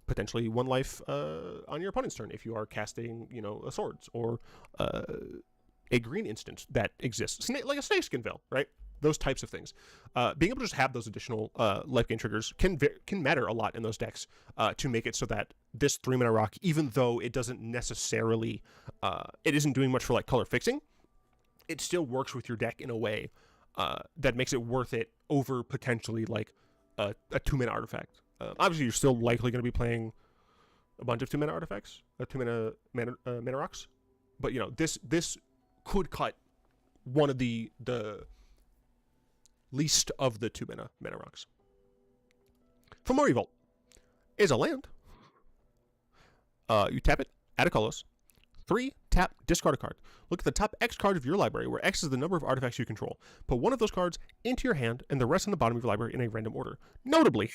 potentially 1 life on your opponent's turn if you are casting, you know, a swords or a green instant that exists, like a Snakeskin Veil, right? Those types of things. Being able to just have those additional life gain triggers can matter a lot in those decks to make it so that this 3 mana rock, even though it doesn't necessarily, it isn't doing much for like color fixing, it still works with your deck in a way that makes it worth it over potentially like a 2 mana artifact. Obviously, you're still likely going to be playing a bunch of 2 mana artifacts, 2 mana rocks, but you know this could cut one of the least of the 2 mana rocks. Fomori Vault is a land. You tap it, add a colorless. 3, tap, discard a card. Look at the top X card of your library, where X is the number of artifacts you control. Put one of those cards into your hand, and the rest on the bottom of your library in a random order. Notably,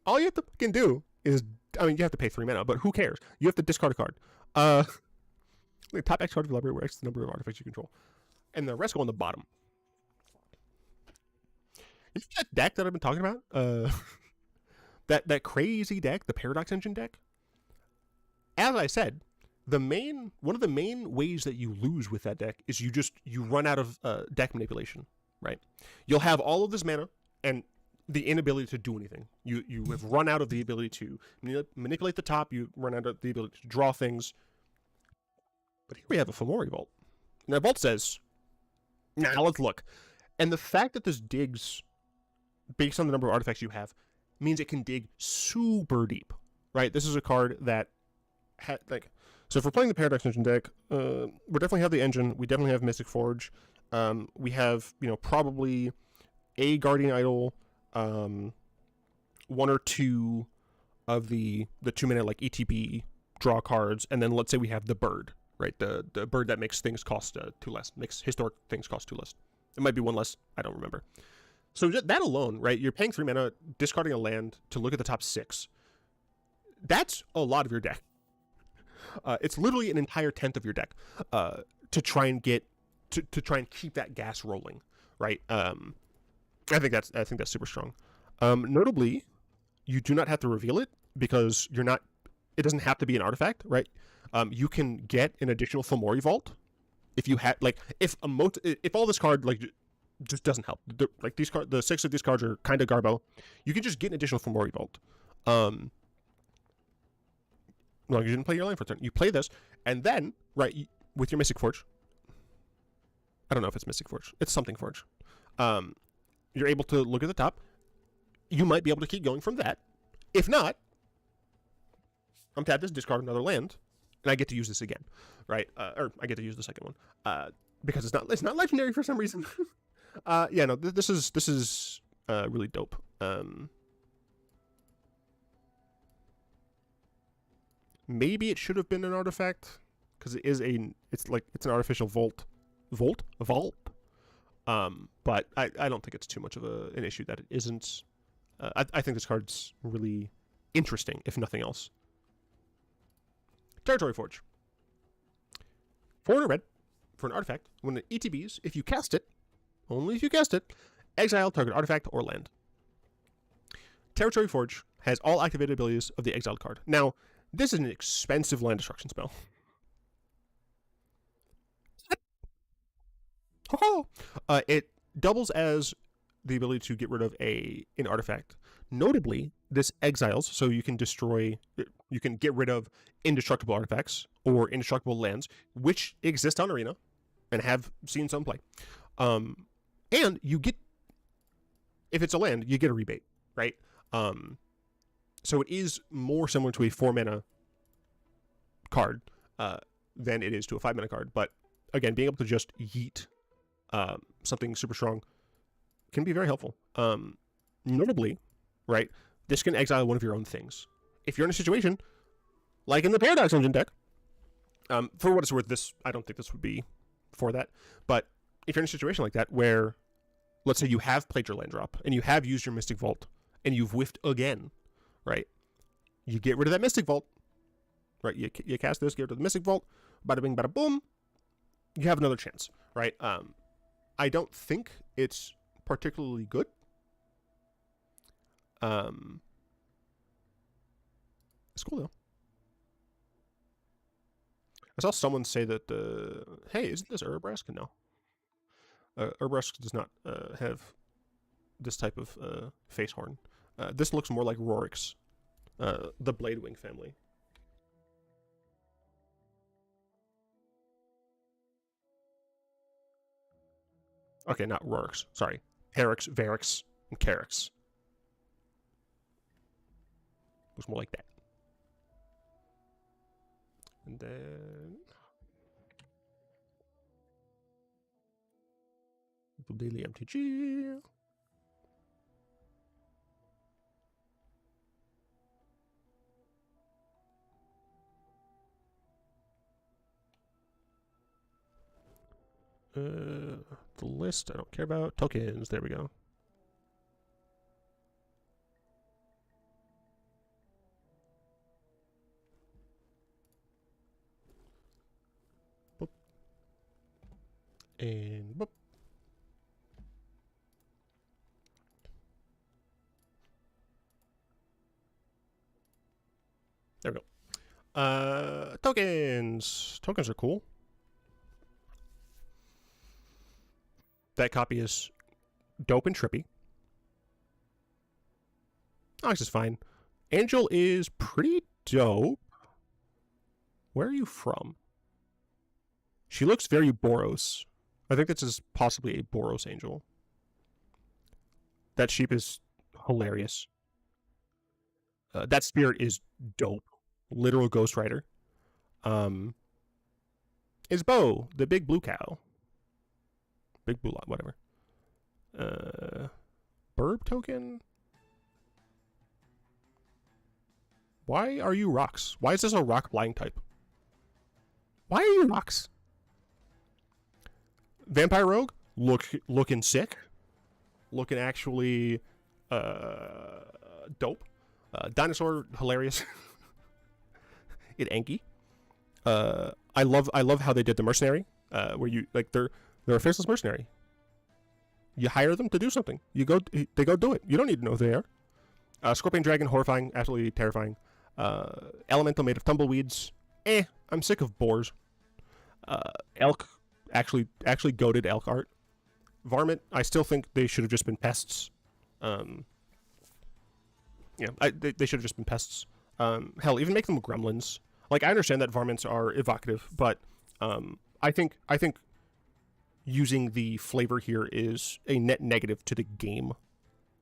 all you have to fucking do is, I mean, you have to pay 3 mana, but who cares? You have to discard a card. The top X card of your library, where X is the number of artifacts you control. And the rest go on the bottom. Is that deck that I've been talking about? That crazy deck, the Paradox Engine deck? As I said, one of the main ways that you lose with that deck is you run out of deck manipulation, right? You'll have all of this mana and the inability to do anything. You have run out of the ability to manipulate the top. You run out of the ability to draw things. But here we have a Fomori Vault. Now, Vault says, now let's look. And the fact that this digs based on the number of artifacts you have means it can dig super deep, right? This is a card that so if we're playing the Paradox Engine deck, we definitely have the engine. We definitely have Mystic Forge. We have, probably a Guardian Idol, 1 or 2 of the 2 mana like ETB draw cards, and then let's say we have the bird, right? The bird that makes things cost 2 less, makes historic things cost 2 less. It might be 1 less. I don't remember. So that alone, right? You're paying 3 mana, discarding a land to look at the top 6. That's a lot of your deck. It's literally an entire 10th of your deck to try and get to try and keep that gas rolling, right? I think that's super strong. Notably, you do not have to reveal it because it doesn't have to be an artifact, right? You can get an additional Fomori Vault if you have if all this card just doesn't help. The 6 of these cards are kind of garbo. You can just get an additional Fomori Vault. No, you didn't play your line for a turn. You play this, and then, right, with your Mystic Forge, I don't know if it's Mystic Forge. It's something Forge. You're able to look at the top. You might be able to keep going from that. If not, I'm tap this, discard another land, and I get to use this again, right? Or I get to use the second one because it's not legendary for some reason. Yeah, no, this is really dope. Maybe it should have been an artifact because it's an artificial vault. But I don't think it's too much of an issue that it isn't. I think this card's really interesting, if nothing else. Territory Forge. 4 in a red for an artifact. When it ETBs, if you cast it, only if you cast it, exile target artifact or land. Territory Forge has all activated abilities of the exiled card. Now, this is an expensive land destruction spell. It doubles as the ability to get rid of an artifact. Notably, this exiles, so you can get rid of indestructible artifacts or indestructible lands, which exist on Arena and have seen some play. And you get, if it's a land, you get a rebate, right? So it is more similar to a 4 mana card than it is to a 5 mana card. But again, being able to just yeet something super strong can be very helpful. Notably, right, this can exile one of your own things. If you're in a situation, like in the Paradox Engine deck, for what it's worth, I don't think this would be for that. But if you're in a situation like that where, let's say you have played your land drop and you have used your Mystic Vault and you've whiffed again, right? You get rid of that Mystic Vault, right? You cast this, get rid of the Mystic Vault, bada bing, bada boom. You have another chance, right? I don't think it's particularly good. It's cool though. I saw someone say that hey, isn't this Urabrask? No. Urabrask does not have this type of face horn. This looks more like Rorik's, the Bladewing family. Okay, not Rorik's. Sorry. Herix, Varix, and Carix. Looks more like that. And then Daily MtG. The list I don't care about. Tokens, there we go. Boop. And boop. There we go. Tokens. Tokens are cool. That copy is dope and trippy. Alex is fine. Angel is pretty dope. Where are you from? She looks very Boros. I think this is possibly a Boros angel. That sheep is hilarious. That spirit is dope. Literal Ghost Rider. Is Bo, the big blue cow. Big blue lot, whatever. Burb token? Why are you rocks? Why is this a rock flying type? Why are you rocks? Vampire Rogue? Looking sick. Looking actually dope. Dinosaur, hilarious. It Anki. I love how they did the mercenary. Where you like they're a faceless mercenary. You hire them to do something. They go do it. You don't need to know who they are. Scorpion Dragon, horrifying, absolutely terrifying. Elemental made of tumbleweeds. I'm sick of boars. Elk, actually goated elk art. Varmint, I still think they should have just been pests. They should have just been pests. Hell, even make them gremlins. Like, I understand that varmints are evocative, but I think using the flavor here is a net negative to the game.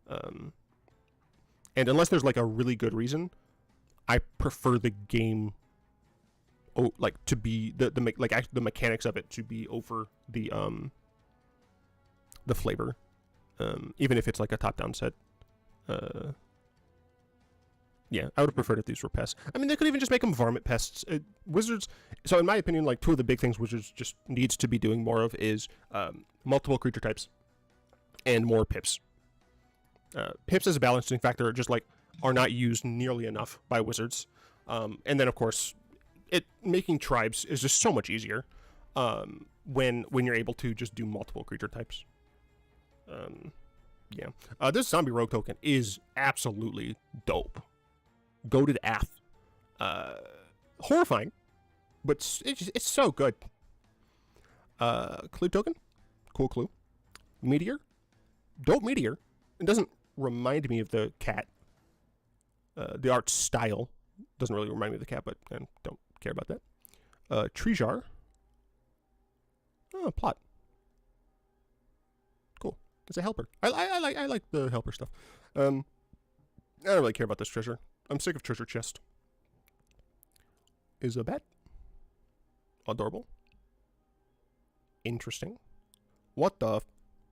And unless there's like a really good reason, I prefer the game, to be the mechanics of it to be over the flavor, even if it's like a top-down set. Yeah, I would have preferred if these were pests. I mean, they could even just make them varmint pests. Wizards, so in my opinion, like, two of the big things Wizards just needs to be doing more of is multiple creature types and more pips. Pips as a balancing factor just, like, are not used nearly enough by Wizards. And then, of course, making tribes is just so much easier when you're able to just do multiple creature types. This zombie rogue token is absolutely dope. Goated Ath. Horrifying, but it's so good. Clue token. Cool clue. Meteor. Dope meteor. It doesn't remind me of the cat. The art style doesn't really remind me of the cat, but I don't care about that. Tree jar. Oh, plot. Cool. It's a helper. I like the helper stuff. I don't really care about this treasure. I'm sick of treasure chest. Is a bet. Adorable. Interesting. What the?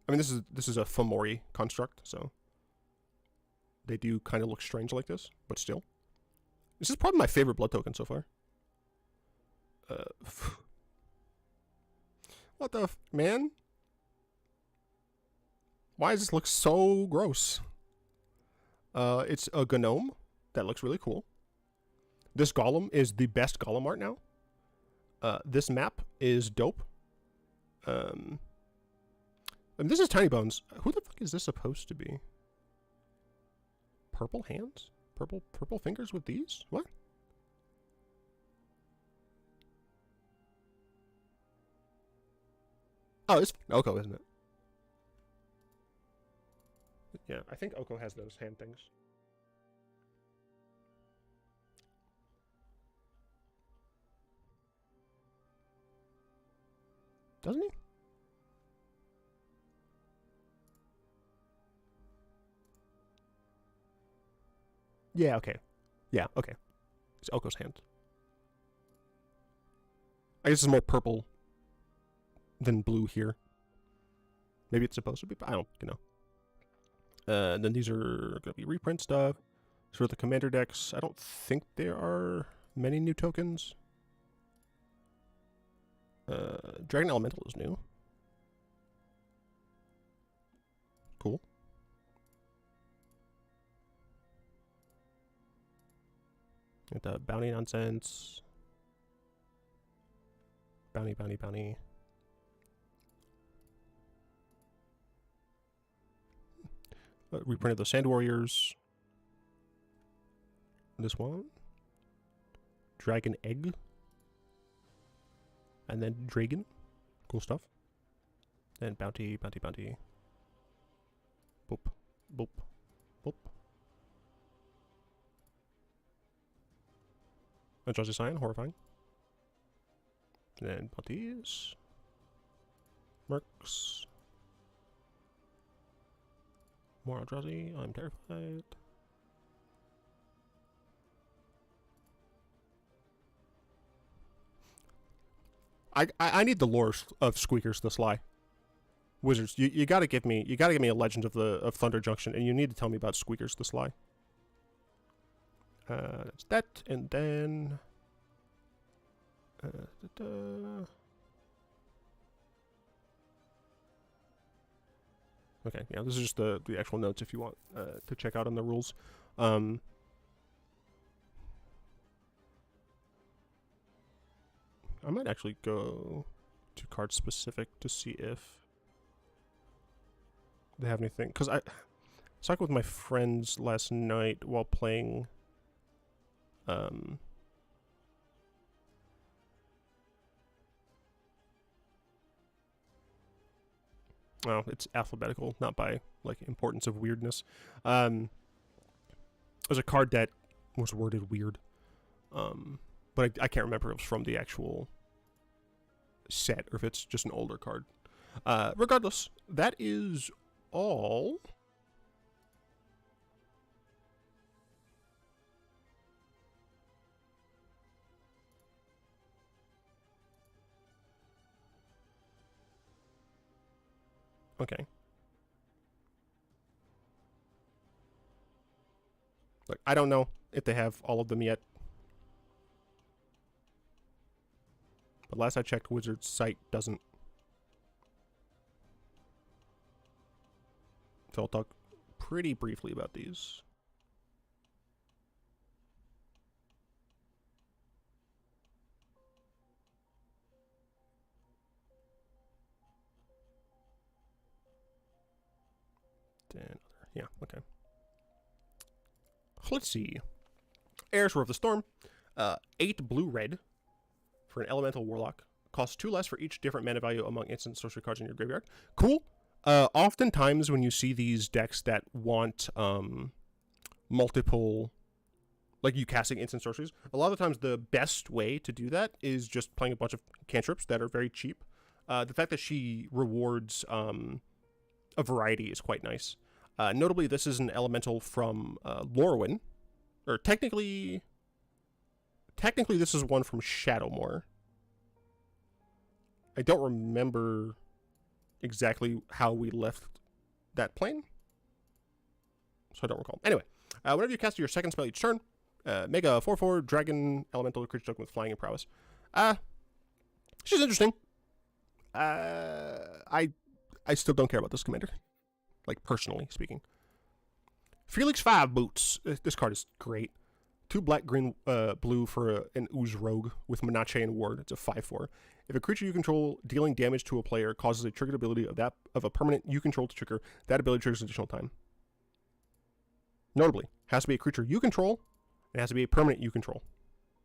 I mean, this is a Fomori construct, so they do kind of look strange like this, but still. This is probably my favorite blood token so far. What the man? Why does this look so gross? It's a gnome. That looks really cool. This golem is the best golem art now. This map is dope. And this is Tiny Bones. Who the fuck is this supposed to be? Purple hands? Purple fingers with these? What? Oh, it's Oko, isn't it? Yeah, I think Oko has those hand things. Doesn't he? Yeah, okay. Yeah, okay. It's Oko's hand. I guess it's more purple than blue here. Maybe it's supposed to be, but I don't, and then these are going to be reprint stuff. So the commander decks, I don't think there are many new tokens. Dragon Elemental is new. Cool. Get the bounty nonsense. Bounty, bounty, bounty. Reprinted the Sand Warriors. This one. Dragon Egg. And then Dragon. Cool stuff. And bounty, bounty, bounty. Boop, boop, boop. Eldrazi Scion, horrifying. And then bounties. Mercs. More Eldrazi, I'm terrified. I need the lore of Squeakers the Sly. Wizards, you gotta give me a Legend of Thunder Junction, and you need to tell me about Squeakers the Sly. That's that, and then okay, yeah, this is just the actual notes if you want to check out on the rules. I might actually go to card specific to see if they have anything, because I was talking with my friends last night while playing oh, it's alphabetical, not by like importance of weirdness. There's a card that was worded weird, but I can't remember if it was from the actual set or if it's just an older card. Regardless, that is all. Okay. Look, I don't know if they have all of them yet. But last I checked, Wizard's site doesn't. So I'll talk pretty briefly about these. Then, yeah, okay. Let's see. Heirs of the Storm. 8 blue-red for an Elemental Warlock. Costs 2 less for each different mana value among instant sorcery cards in your graveyard. Cool. Oftentimes when you see these decks that want multiple, like you casting instant sorceries, a lot of the times the best way to do that is just playing a bunch of cantrips that are very cheap. The fact that she rewards a variety is quite nice. Notably, this is an elemental from Lorwyn, or technically this is one from Shadowmoor. I don't remember exactly how we left that plane, so I don't recall. Anyway, whenever you cast your second spell each turn, make a 4/4 dragon elemental creature token with flying and prowess. She's interesting. I still don't care about this commander, like personally speaking. Felix 5 Boots. This card is great. 2 black, green, blue for an Ooze Rogue with Menache and Ward. It's a 5/4. If a creature you control dealing damage to a player causes a triggered ability of a permanent you control to trigger, that ability triggers additional time. Notably, has to be a creature you control. It has to be a permanent you control.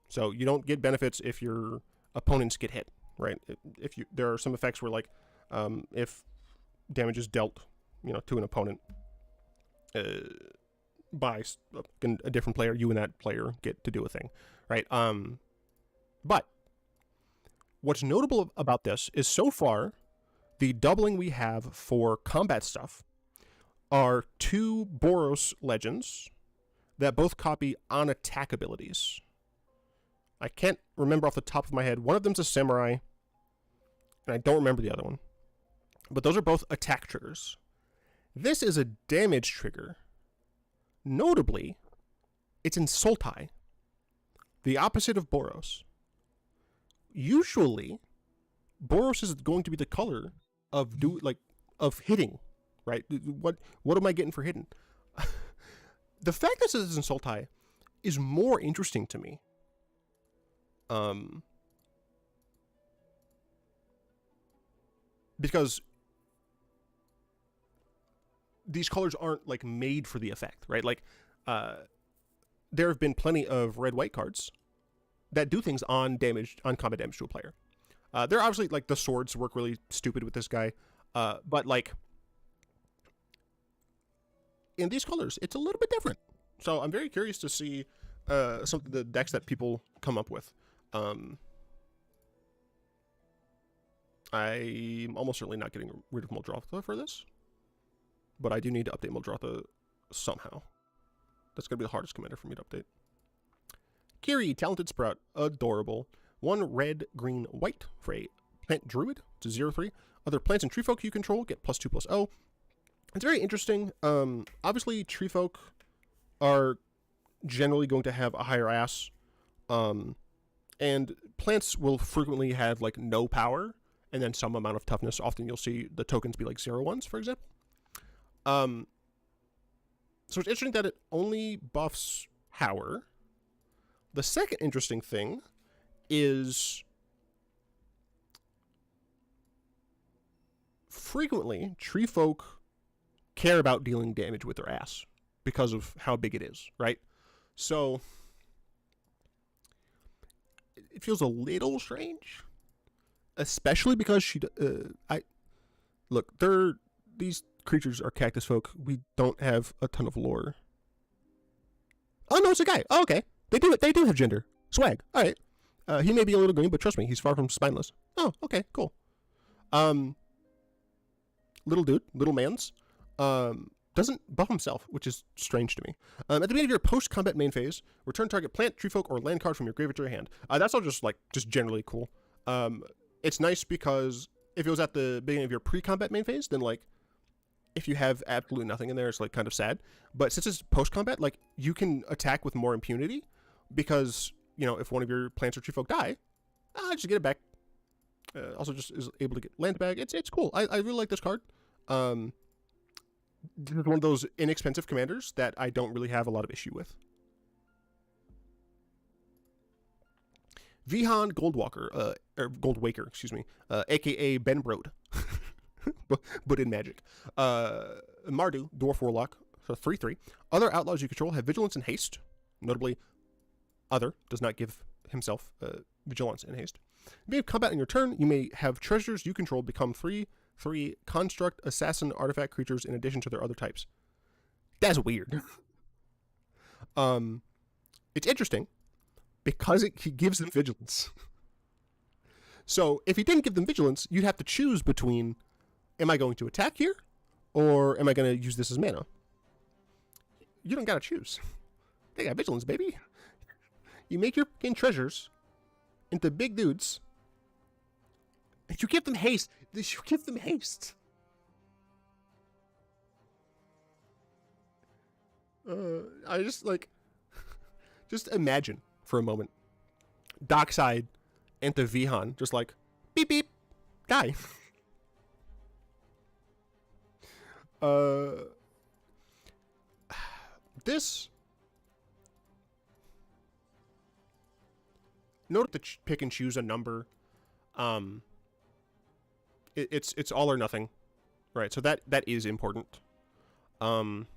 So you don't get benefits if your opponents get hit, right? If there are some effects where, like, if damage is dealt, to an opponent by a different player, you and that player get to do a thing, right? But what's notable about this is so far, the doubling we have for combat stuff are 2 Boros legends that both copy on attack abilities. I can't remember off the top of my head. One of them's a samurai, and I don't remember the other one. But those are both attack triggers. This is a damage trigger. Notably, it's in Sultai, the opposite of Boros. Usually, Boros is going to be the color of of hitting, right? What am I getting for hitting? The fact that this is in Sultai is more interesting to me. Because these colors aren't like made for the effect, right? Like, there have been plenty of red-white cards that do things on combat damage to a player. They're obviously like the swords work really stupid with this guy, but like in these colors, it's a little bit different. So I'm very curious to see some of the decks that people come up with. I'm almost certainly not getting rid of Muldrotha for this, but I do need to update Muldrotha somehow. That's going to be the hardest commander for me to update. Kiri, Talented Sprout, adorable. 1 red, green, white for a plant druid. It's a 0/3. Other plants and tree folk you control get +2/+0. It's very interesting. Obviously, tree folk are generally going to have a higher ass. And plants will frequently have like no power and then some amount of toughness. Often you'll see the tokens be like 0/1s, for example. So it's interesting that it only buffs Power. The second interesting thing is frequently tree folk care about dealing damage with their ass because of how big it is, right? So it feels a little strange, especially because these creatures are cactus folk. We don't have a ton of lore. Oh no, it's a guy. Oh, okay. They do have gender. Swag. All right. He may be a little green, but trust me, he's far from spineless. Oh, okay, cool. Little dude, little mans, doesn't buff himself, which is strange to me. At the beginning of your post-combat main phase, return target plant, tree folk, or land card from your graveyard to your hand. That's all just generally cool. It's nice because if it was at the beginning of your pre-combat main phase, then like, if you have absolutely nothing in there, it's like kind of sad. But since it's post-combat, like you can attack with more impunity because, you know, if one of your plants or tree folk die, just get it back. Also just is able to get land back. It's cool. I really like this card. This is one of those inexpensive commanders that I don't really have a lot of issue with. Vihan Goldwalker, or Goldwaker, excuse me, aka Ben Brode, but in Magic. Mardu, Dwarf Warlock, so 3/3. Other outlaws you control have Vigilance and Haste. Notably, Other does not give himself Vigilance and Haste. If you have combat in your turn, you may have treasures you control become 3/3 construct assassin artifact creatures in addition to their other types. That's weird. It's interesting because he gives them vigilance. So if he didn't give them vigilance, you'd have to choose between, am I going to attack here or am I going to use this as mana? You don't got to choose. They got vigilance, baby. You make your fucking treasures into big dudes, and you give them haste. You give them haste. I just like, just imagine for a moment, Dockside and the Vihan just like beep beep, die. This. Note to pick and choose a number. It's all or nothing, right? So that is important. I'm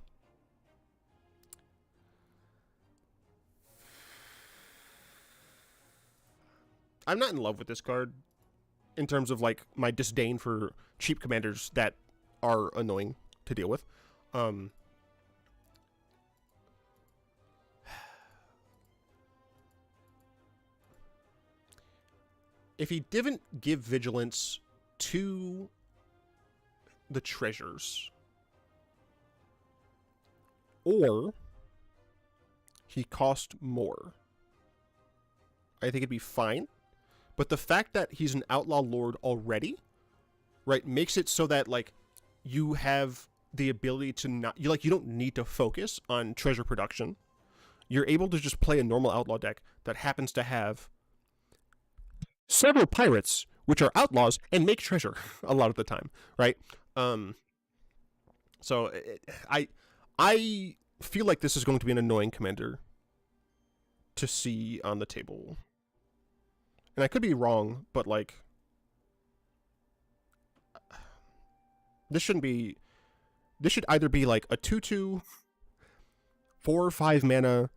not in love with this card in terms of like my disdain for cheap commanders that are annoying to deal with. If he didn't give vigilance to the treasures, or he cost more, I think it'd be fine. But the fact that he's an outlaw lord already right, makes it so that like you have the ability to not you don't need to focus on treasure production. You're able to just play a normal outlaw deck that happens to have several pirates, which are outlaws, and make treasure a lot of the time, right? So I feel like this is going to be an annoying commander to see on the table, and I could be wrong, but like this shouldn't be. This should either be like a 2/2, 4 or 5 mana,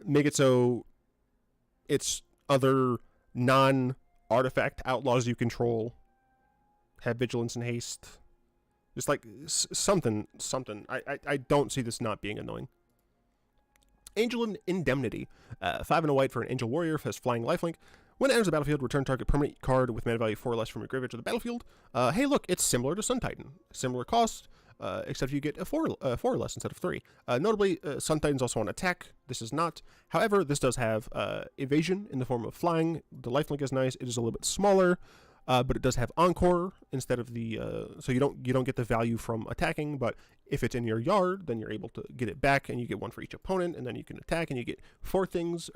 make it so it's other non-artifact outlaws you control have vigilance and haste. Just like something. I don't see this not being annoying. Angel Indemnity. 5 and a white for an Angel Warrior, has flying lifelink. When it enters the battlefield, return target permanent card with mana value 4 or less from your graveyard to the battlefield. Hey, look, it's similar to Sun Titan. Similar cost, except you get a 4 or less instead of 3. Notably, Sun Titan's also on attack. This is not. However, this does have evasion in the form of flying. The lifelink is nice. It is a little bit smaller, but it does have Encore instead of the. So you don't get the value from attacking, but if it's in your yard, then you're able to get it back, and you get 1 for each opponent, and then you can attack, and you get 3 things.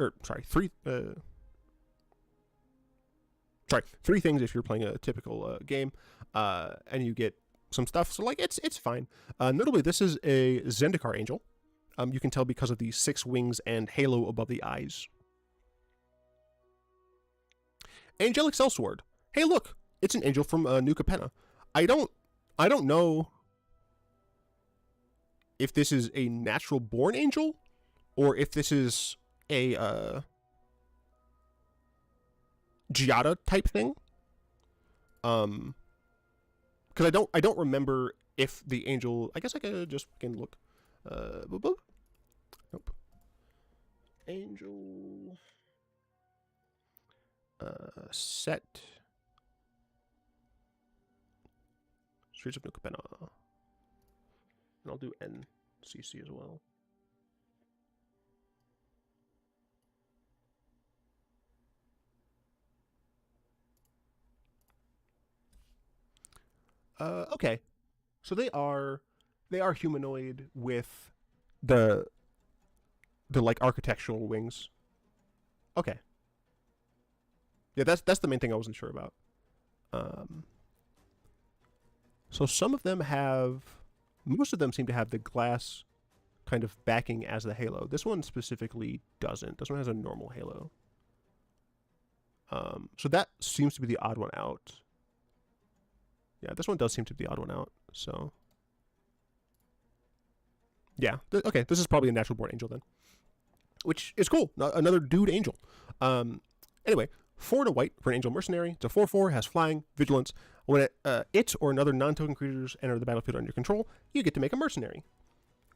Three things if you're playing a typical game, and you get some stuff. So like it's fine. Notably, this is a Zendikar Angel. You can tell because of the 6 wings and halo above the eyes. Angelic Sellsword. Hey, look, it's an angel from New Capenna. I don't know if this is a natural born angel or if this is a Giada type thing. Because I don't remember if the angel. I guess I could just fucking look. Boop, boop. Nope. Angel. Set. Streets of New Capenna. And I'll do NCC as well. Okay, so they are humanoid with the like architectural wings. Okay, yeah, that's the main thing I wasn't sure about. So some of them most of them seem to have the glass kind of backing as the halo. This one specifically doesn't. This one has a normal halo. So that seems to be the odd one out. Yeah, this one does seem to be the odd one out, so. Yeah, okay, this is probably a natural born angel then. Which is cool, another dude angel. Anyway, 4 and a white for an angel mercenary. It's a 4/4, has flying, vigilance. When it or another non-token creatures enter the battlefield under your control, you get to make a mercenary.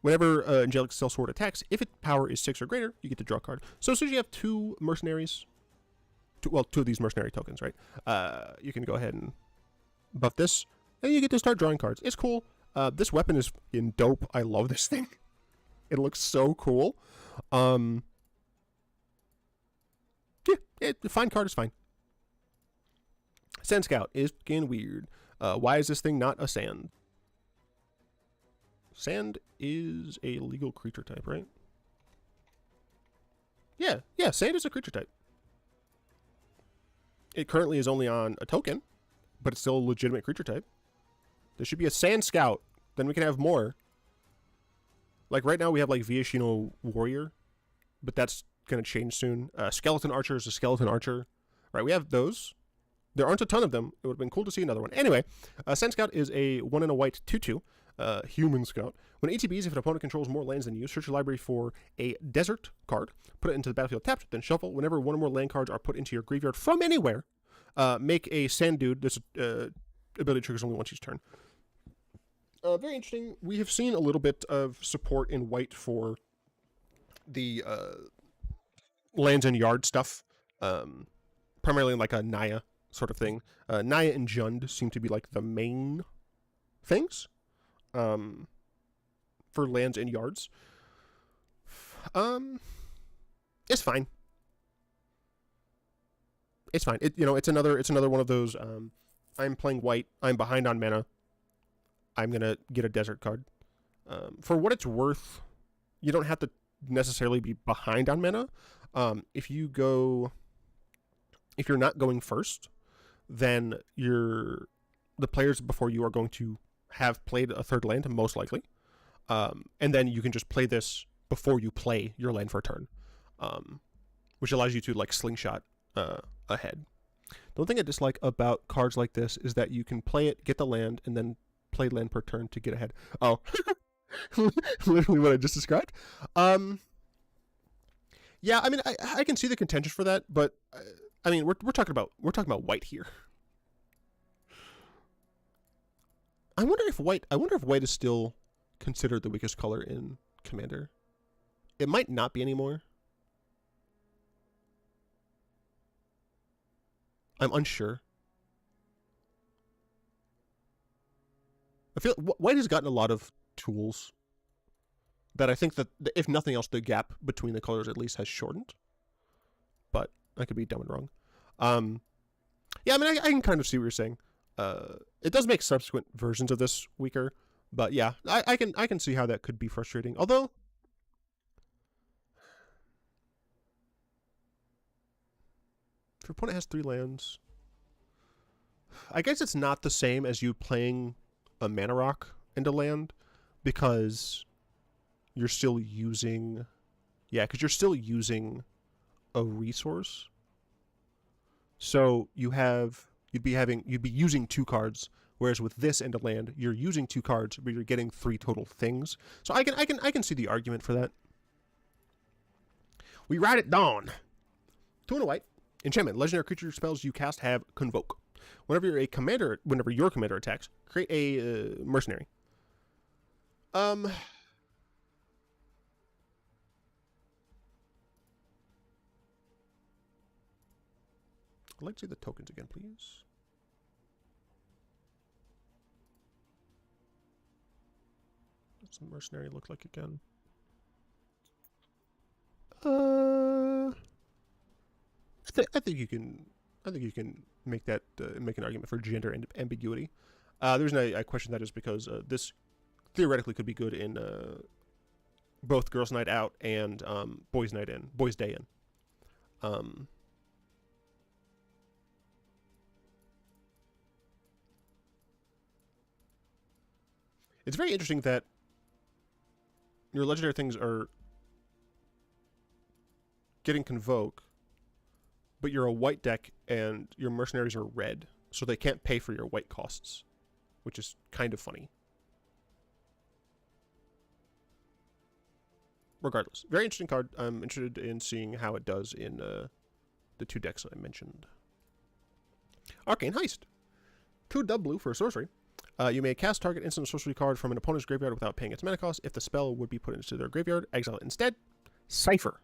Whenever Angelic Sellsword attacks, if its power is 6 or greater, you get to draw a card. So as soon as you have 2 mercenaries, 2 of these mercenary tokens, right? You can go ahead and buff this, and you get to start drawing cards. It's cool. This weapon is fucking dope. I love this thing. It looks so cool. Yeah, fine card is fine. Sand Scout is fucking weird. Why is this thing not a sand? Sand is a legal creature type, right? Yeah, sand is a creature type. It currently is only on a token, but it's still a legitimate creature type. There should be a Sand Scout. Then we can have more. Like right now we have like Viashino Warrior, but that's going to change soon. Skeleton Archer is a Skeleton Archer. Right, we have those. There aren't a ton of them. It would have been cool to see another one. Anyway, Sand Scout is a 1 and a white 2/2 human scout. When ATBs, if an opponent controls more lands than you, search your library for a desert card, put it into the battlefield tapped, then shuffle. Whenever 1 or more land cards are put into your graveyard from anywhere, make a sand dude. This ability triggers only once each turn. Very interesting. We have seen a little bit of support in white for the lands and yard stuff, primarily like a Naya sort of thing. Naya and Jund seem to be like the main things for lands and yards. It's fine. It's fine. It's another one of those. I'm playing white. I'm behind on mana. I'm going to get a desert card. For what it's worth, you don't have to necessarily be behind on mana. If you're not going first, then the players before you are going to have played a third land, most likely. And then you can just play this before you play your land for a turn, which allows you to like slingshot ahead. The one thing I dislike about cards like this is that you can play it, get the land, and then play land per turn to get ahead. Oh, literally what I just described. Yeah, I mean, I can see the contention for that, but I mean, we're talking about white here. I wonder if white is still considered the weakest color in Commander. It might not be anymore. I'm unsure. I feel white has gotten a lot of tools that I think that, if nothing else, the gap between the colors at least has shortened. But I could be dumb and wrong. Yeah, I mean, I can kind of see what you're saying. It does make subsequent versions of this weaker, but yeah, I can see how that could be frustrating. Although, if your opponent has 3 lands, I guess it's not the same as you playing a mana rock into land, because you're still using, because you're still using a resource. So you'd be using 2 cards, whereas with this into land, you're using 2 cards, but you're getting 3 total things. So I can see the argument for that. We ride at dawn. 2 and a white. Enchantment. Legendary creature spells you cast have Convoke. Whenever your commander attacks, create a mercenary. I'd like to see the tokens again, please. What's the mercenary look like again? I think you can make that make an argument for gender ambiguity. The reason I question that is because this theoretically could be good in both Girls' Night Out and Boys' Day In. It's very interesting that your legendary things are getting Convoke, but you're a white deck and your mercenaries are red, so they can't pay for your white costs, which is kind of funny. Regardless, very interesting card. I'm interested in seeing how it does in the 2 decks I mentioned. Arcane Heist. 2 dub blue for a sorcery. You may cast target instant sorcery card from an opponent's graveyard without paying its mana cost. If the spell would be put into their graveyard, exile it instead. Cipher.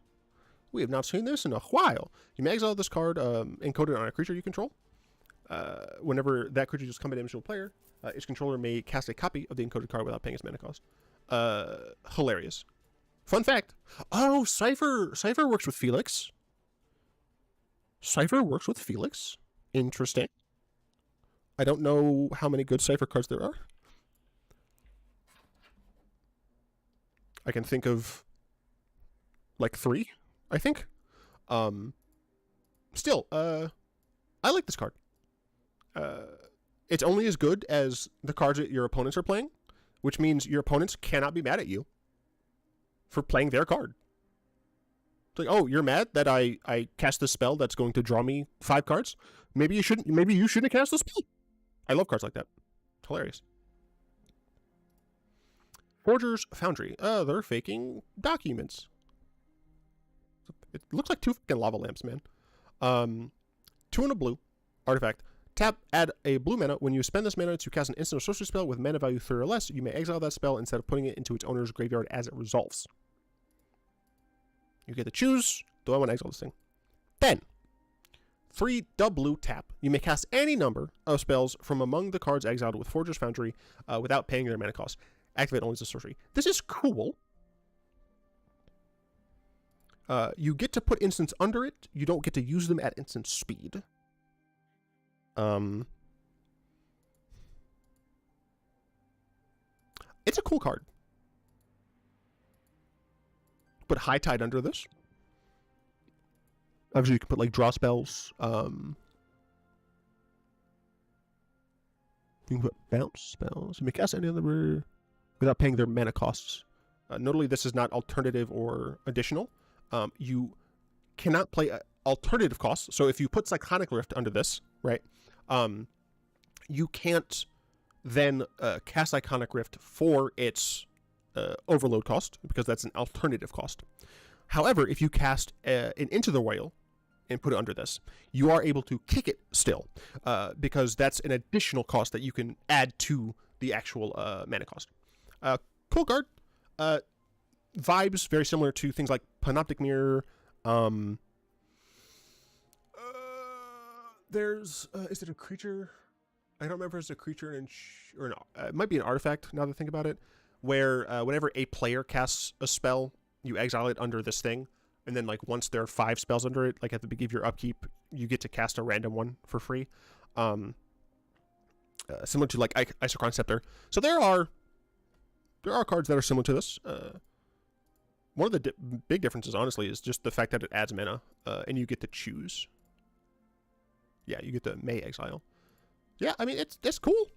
We have not seen this in a while. You may exile this card encoded on a creature you control. Whenever that creature just comes into a player, its controller may cast a copy of the encoded card without paying its mana cost. Hilarious. Fun fact. Oh, Cipher works with Felix. Cipher works with Felix. Interesting. I don't know how many good Cipher cards there are. I can think of like 3, I think. Still, I like this card. It's only as good as the cards that your opponents are playing, which means your opponents cannot be mad at you for playing their card. It's like, oh, you're mad that I cast this spell that's going to draw me 5 cards? Maybe you shouldn't have cast this spell. I love cards like that. Hilarious. Forger's Foundry. They're faking documents. It looks like 2 fucking lava lamps, man. 2 and a blue. Artifact. Tap, add a blue mana. When you spend this mana to cast an instant or sorcery spell with mana value 3 or less, you may exile that spell instead of putting it into its owner's graveyard as it resolves. You get to choose, do I want to exile this thing? Then, 3 dub blue tap. You may cast any number of spells from among the cards exiled with Forger's Foundry without paying their mana cost. Activate only as a sorcery. This is cool. You get to put instants under it. You don't get to use them at instant speed. It's a cool card. Put High Tide under this. Obviously, you can put like draw spells. You can put bounce spells. You may cast any other without paying their mana costs. Notably, this is not alternative or additional. You cannot play alternative costs. So if you put Cyclonic Rift under this, right, you can't then cast Iconic Rift for its overload cost, because that's an alternative cost. However, if you cast an Into the Whale and put it under this, you are able to kick it still, because that's an additional cost that you can add to the actual mana cost. Cool card. Vibes very similar to things like Panoptic Mirror. There's is it a creature? I don't remember if it's a creature or no. It might be an artifact now that I think about it, where whenever a player casts a spell, you exile it under this thing, and then like once there are 5 spells under it, like at the beginning of your upkeep, you get to cast a random one for free. Similar to like Isochron Scepter. So there are cards that are similar to this. One of the big differences, honestly, is just the fact that it adds mana, and you get to choose. Yeah, you get the May exile. Yeah, I mean, it's cool.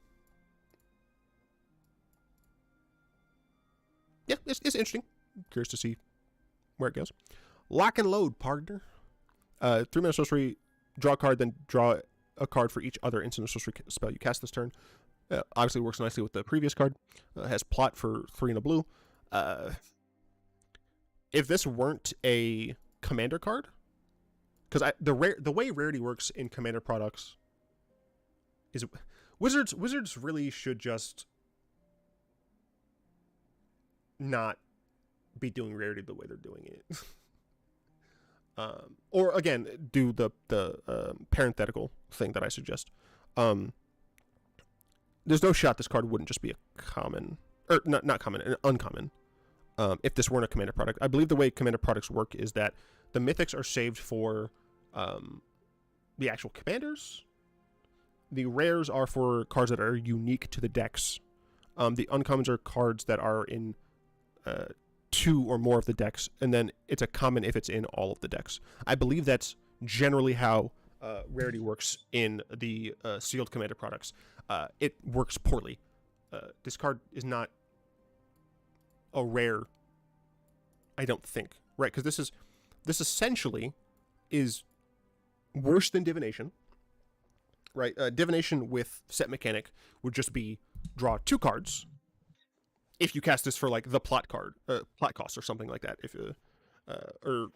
Yeah, it's interesting. Curious to see where it goes. Lock and Load, partner. 3-mana sorcery, draw a card, then draw a card for each other instant sorcery spell you cast this turn. Obviously works nicely with the previous card. Has Plot for 3 and a blue. If this weren't a commander card, because the way rarity works in commander products is Wizards really should just not be doing rarity the way they're doing it. Or again, do the parenthetical thing that I suggest. There's no shot this card wouldn't just be a common, or not common, an uncommon. If this weren't a commander product. I believe the way commander products work is that the mythics are saved for the actual commanders. The rares are for cards that are unique to the decks. The uncommons are cards that are in 2 or more of the decks, and then it's a common if it's in all of the decks. I believe that's generally how rarity works in the sealed commander products. It works poorly. This card is not a rare, I don't think, right? Because this essentially is worse than Divination, right? Divination with set mechanic would just be draw 2 cards. If you cast this for like the plot card, plot cost or something like that, or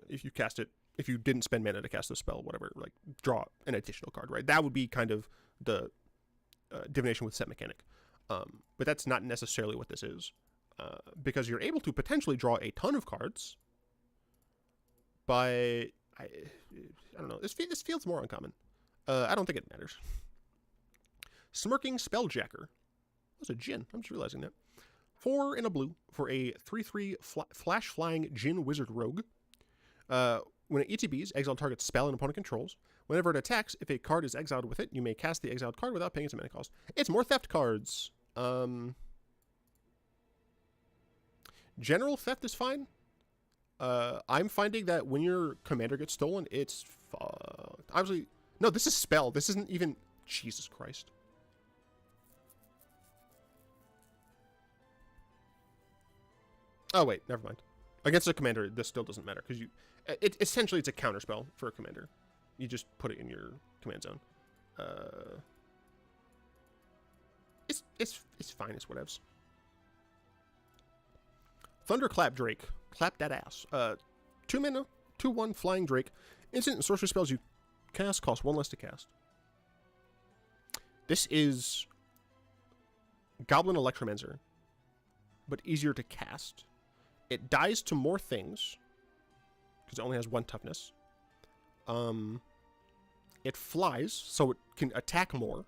if you cast it, if you didn't spend mana to cast the spell, whatever, like draw an additional card, right? That would be kind of the Divination with set mechanic. But that's not necessarily what this is. Because you're able to potentially draw a ton of cards, but I don't know. This feels more uncommon. I don't think it matters. Smirking Spelljacker. That's a Djinn. I'm just realizing that. 4 and a blue for a 3/3 flash flying Djinn Wizard Rogue. When it ETBs, exile target spell an opponent controls. Whenever it attacks, if a card is exiled with it, you may cast the exiled card without paying its mana cost. It's more theft cards. General theft is fine. I'm finding that when your commander gets stolen, it's obviously no. This is spell. This isn't even Jesus Christ. Oh wait, never mind. Against a commander, this still doesn't matter because essentially it's a counter spell for a commander. You just put it in your command zone. It's fine. It's whatevs. Thunderclap Drake. Clap that ass. 2 mana, 2/1 flying Drake. Instant and sorcery spells you cast cost 1 less to cast. This is Goblin Electromancer, but easier to cast. It dies to more things because it only has 1 toughness. It flies, so it can attack more,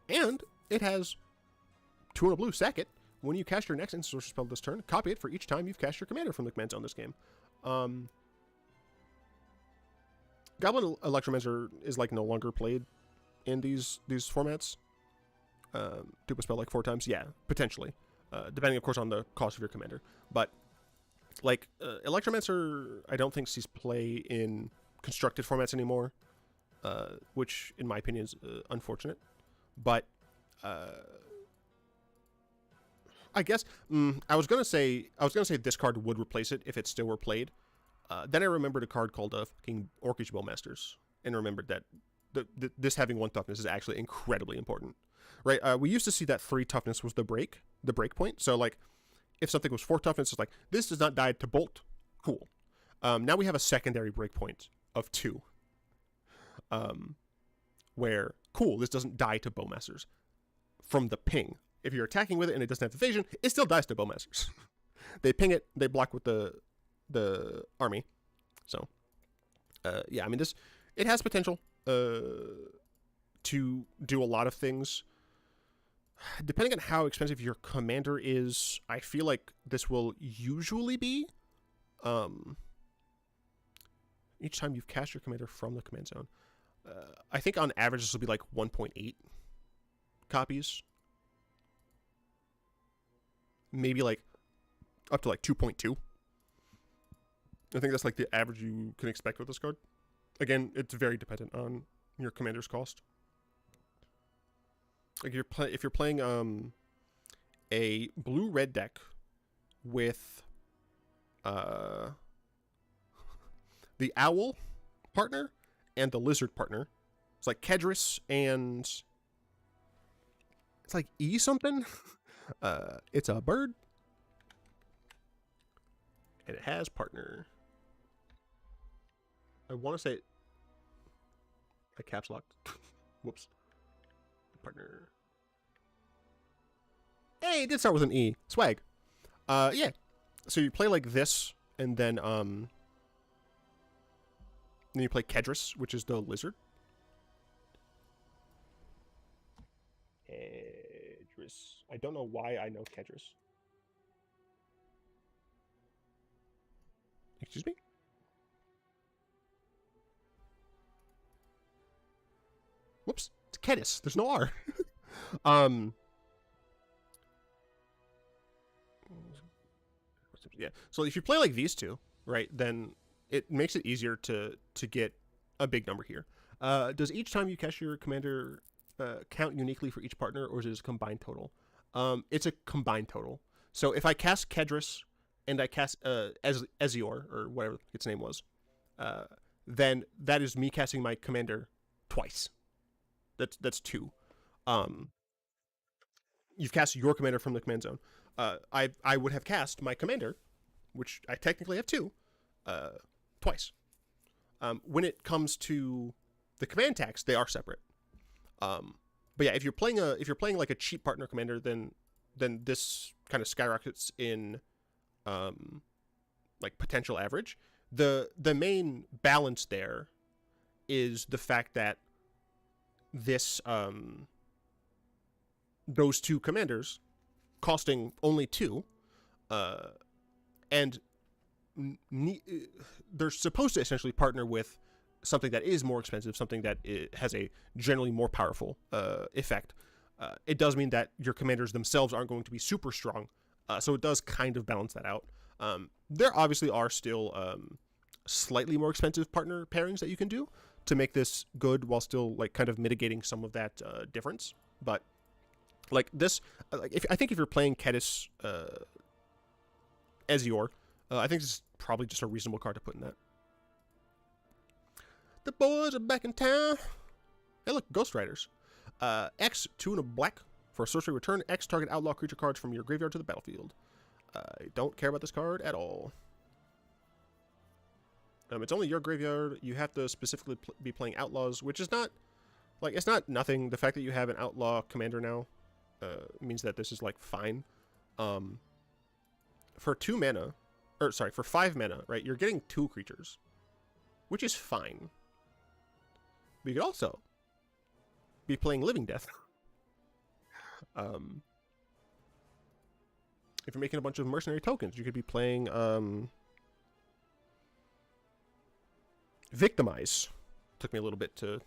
and it has 2 and a blue. Sack it. When you cast your next instant sorcery spell this turn, copy it for each time you've cast your commander from the command zone this game. Goblin Electromancer is like no longer played in these formats. Do a spell like 4 times, yeah, potentially. depending, of course, on the cost of your commander. But like Electromancer, I don't think sees play in constructed formats anymore, which, in my opinion, is unfortunate. But I guess I was gonna say this card would replace it if it still were played. Then I remembered a card called fucking Orcish Bowmasters, and remembered that this having 1 toughness is actually incredibly important, right? We used to see that 3 toughness was the break point. So like, if something was 4 toughness, it's like this does not die to bolt. Cool. Now we have a secondary break point of 2, where cool, this doesn't die to Bowmasters from the ping. If you're attacking with it and it doesn't have evasion, it still dies to Bowmasters. They ping it, they block with the army. So yeah, I mean, it has potential to do a lot of things. Depending on how expensive your commander is, I feel like this will usually be each time you've cast your commander from the command zone. I think on average this will be like 1.8 copies. Maybe like up to like 2.2. I think that's like the average you can expect with this card. Again, it's very dependent on your commander's cost. Like if you're playing a blue-red deck with the owl partner and the lizard partner, it's like Kedris and it's like E something. It's a bird and it has partner. I want to say I caps locked. Whoops. Partner. Hey, it did start with an E. Swag. Yeah. So you play like this, and then you play Kedris, which is the lizard. Kedris. I don't know why I know Kedris. Excuse me? Whoops. It's Kedis. There's no R. Yeah. So if you play like these two, right, then it makes it easier to get a big number here. Does each time you cast your commander count uniquely for each partner, or is it a combined total? It's a combined total. So if I cast Kedris and I cast Ezior, or whatever its name was, then that is me casting my commander twice. That's 2. You've cast your commander from the command zone. I would have cast my commander, which I technically have 2, twice. When it comes to the command tax, they are separate. But yeah, if you're playing like a cheap partner commander, then this kind of skyrockets in like potential average. The main balance there is the fact that this those 2 commanders costing only 2, and they're supposed to essentially partner with something that is more expensive, something that has a generally more powerful effect. It does mean that your commanders themselves aren't going to be super strong, so it does kind of balance that out. There obviously are still slightly more expensive partner pairings that you can do to make this good while still like kind of mitigating some of that difference. But like this, I think if you're playing Kedis Ezior, I think this is probably just a reasonable card to put in that. The boys are back in town. Hey, look, Ghost Riders. X, 2 and a black. For a sorcery, return X target outlaw creature cards from your graveyard to the battlefield. I don't care about this card at all. It's only your graveyard. You have to specifically be playing Outlaws, which is not, like, it's not nothing. The fact that you have an Outlaw commander now means that this is, like, fine. For 2 mana, or sorry, for 5 mana, right, you're getting 2 creatures, which is fine. But you could also be playing Living Death. If you're making a bunch of mercenary tokens, you could be playing Victimize. Took me a little bit to